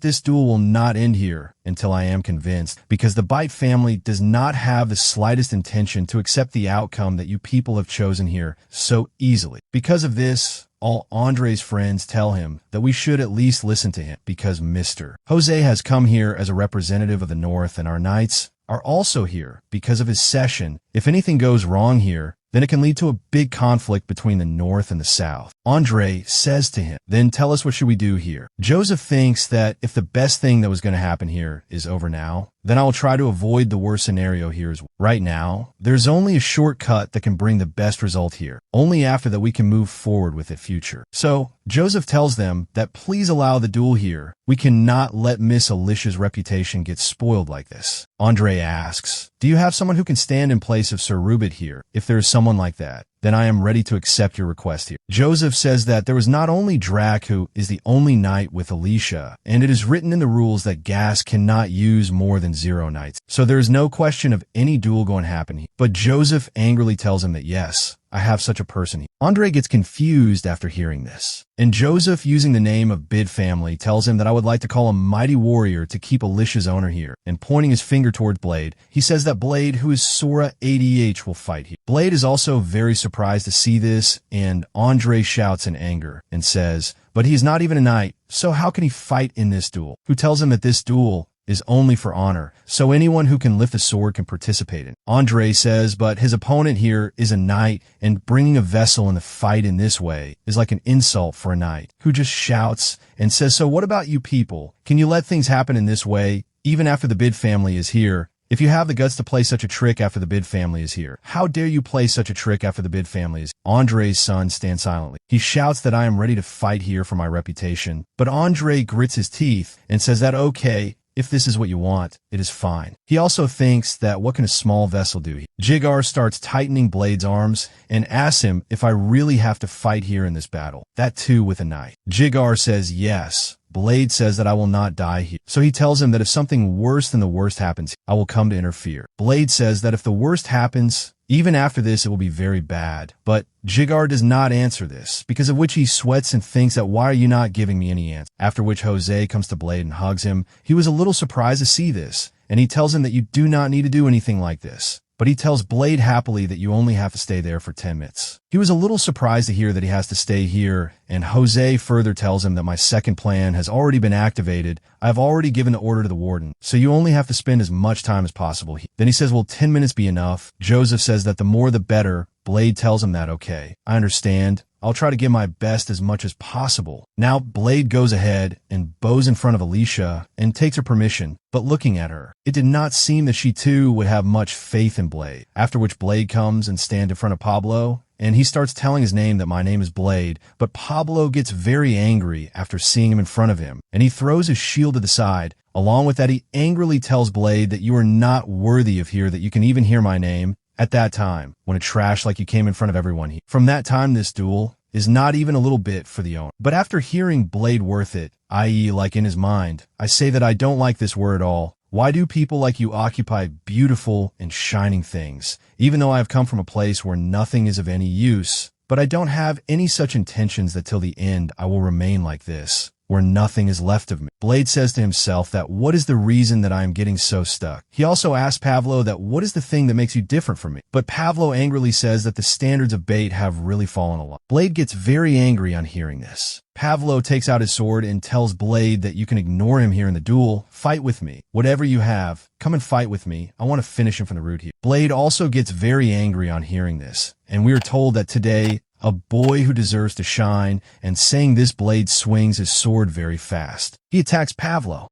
B: this duel will not end here until I am convinced, because the Bite family does not have the slightest intention to accept the outcome that you people have chosen here so easily. Because of this, all Andre's friends tell him that we should at least listen to him, because Mr. Jose has come here as a representative of the North, and our knights are also here because of his session. If anything goes wrong here, then it can lead to a big conflict between the North and the South. Andre says to him, then tell us what should we do here. Joseph thinks that if the best thing that was going to happen here is over now, then I will try to avoid the worst scenario here as well. Right now, there's only a shortcut that can bring the best result here. Only after that we can move forward with it future. So Joseph tells them that please allow the duel here. We cannot let Miss Alicia's reputation get spoiled like this. Andre asks, do you have someone who can stand in place of Sir Rubit here? If there is someone like that, then I am ready to accept your request here. Joseph says that there was not only Drac who is the only knight with Alicia, and it is written in the rules that Gas cannot use more than 0 knights. So there is no question of any duel going to happen here. But Joseph angrily tells him that yes, I have such a person here. Andre gets confused after hearing this. And Joseph, using the name of Bid family, tells him that I would like to call a mighty warrior to keep Alicia's owner here. And pointing his finger towards Blade, he says that Blade, who is Sora ADH, will fight here. Blade is also very surprised to see this, and Andre shouts in anger and says, but he is not even a knight, so how can he fight in this duel? Who tells him that this duel is only for honor, so anyone who can lift a sword can participate in. Andre says, but his opponent here is a knight, and bringing a vessel in the fight in this way is like an insult for a knight, who just shouts and says, so what about you people? Can you let things happen in this way, even after the Bid family is here? If you have the guts to play such a trick after the Bid family is here, how dare you play such a trick after the Bid family is here? Andre's son stands silently. He shouts that I am ready to fight here for my reputation, but Andre grits his teeth and says that okay, if this is what you want, it is fine. He also thinks that what can a small vessel do? Jigar starts tightening Blade's arms and asks him if I really have to fight here in this battle, that too with a knife. Jigar says yes. Blade says that I will not die here. So he tells him that if something worse than the worst happens, I will come to interfere. Blade says that if the worst happens, even after this, it will be very bad. But Jigar does not answer this, because of which he sweats and thinks that why are you not giving me any answer? After which Jose comes to Blade and hugs him. He was a little surprised to see this, and he tells him that you do not need to do anything like this. But he tells Blade happily that you only have to stay there for 10 minutes. He was a little surprised to hear that he has to stay here, and Jose further tells him that my second plan has already been activated. I have already given the order to the warden, so you only have to spend as much time as possible here. Then he says, will 10 minutes be enough? Joseph says that the more the better. Blade tells him that okay, I understand. I'll try to give my best as much as possible. Now Blade goes ahead and bows in front of Alicia and takes her permission, but looking at her, it did not seem that she too would have much faith in Blade. After which Blade comes and stands in front of Pablo, and he starts telling his name that my name is Blade, but Pablo gets very angry after seeing him in front of him, and he throws his shield to the side. Along with that, he angrily tells Blade that you are not worthy of here, that you can even hear my name. At that time, when a trash like you came in front of everyone. From that time, this duel is not even a little bit for the owner. But after hearing Blade worth it, i.e. like in his mind, I say that I don't like this word at all. Why do people like you occupy beautiful and shining things, even though I have come from a place where nothing is of any use? But I don't have any such intentions that till the end I will remain like this, where nothing is left of me. Blade says to himself that what is the reason that I am getting so stuck? He also asks Pavlo that what is the thing that makes you different from me? But Pavlo angrily says that the standards of bait have really fallen a lot. Blade gets very angry on hearing this. Pavlo takes out his sword and tells Blade that you can ignore him here in the duel. Fight with me. Whatever you have, come and fight with me. I want to finish him from the root here. Blade also gets very angry on hearing this, and we are told that today, a boy who deserves to shine, and saying this, Blade swings his sword very fast. He attacks Pavlo.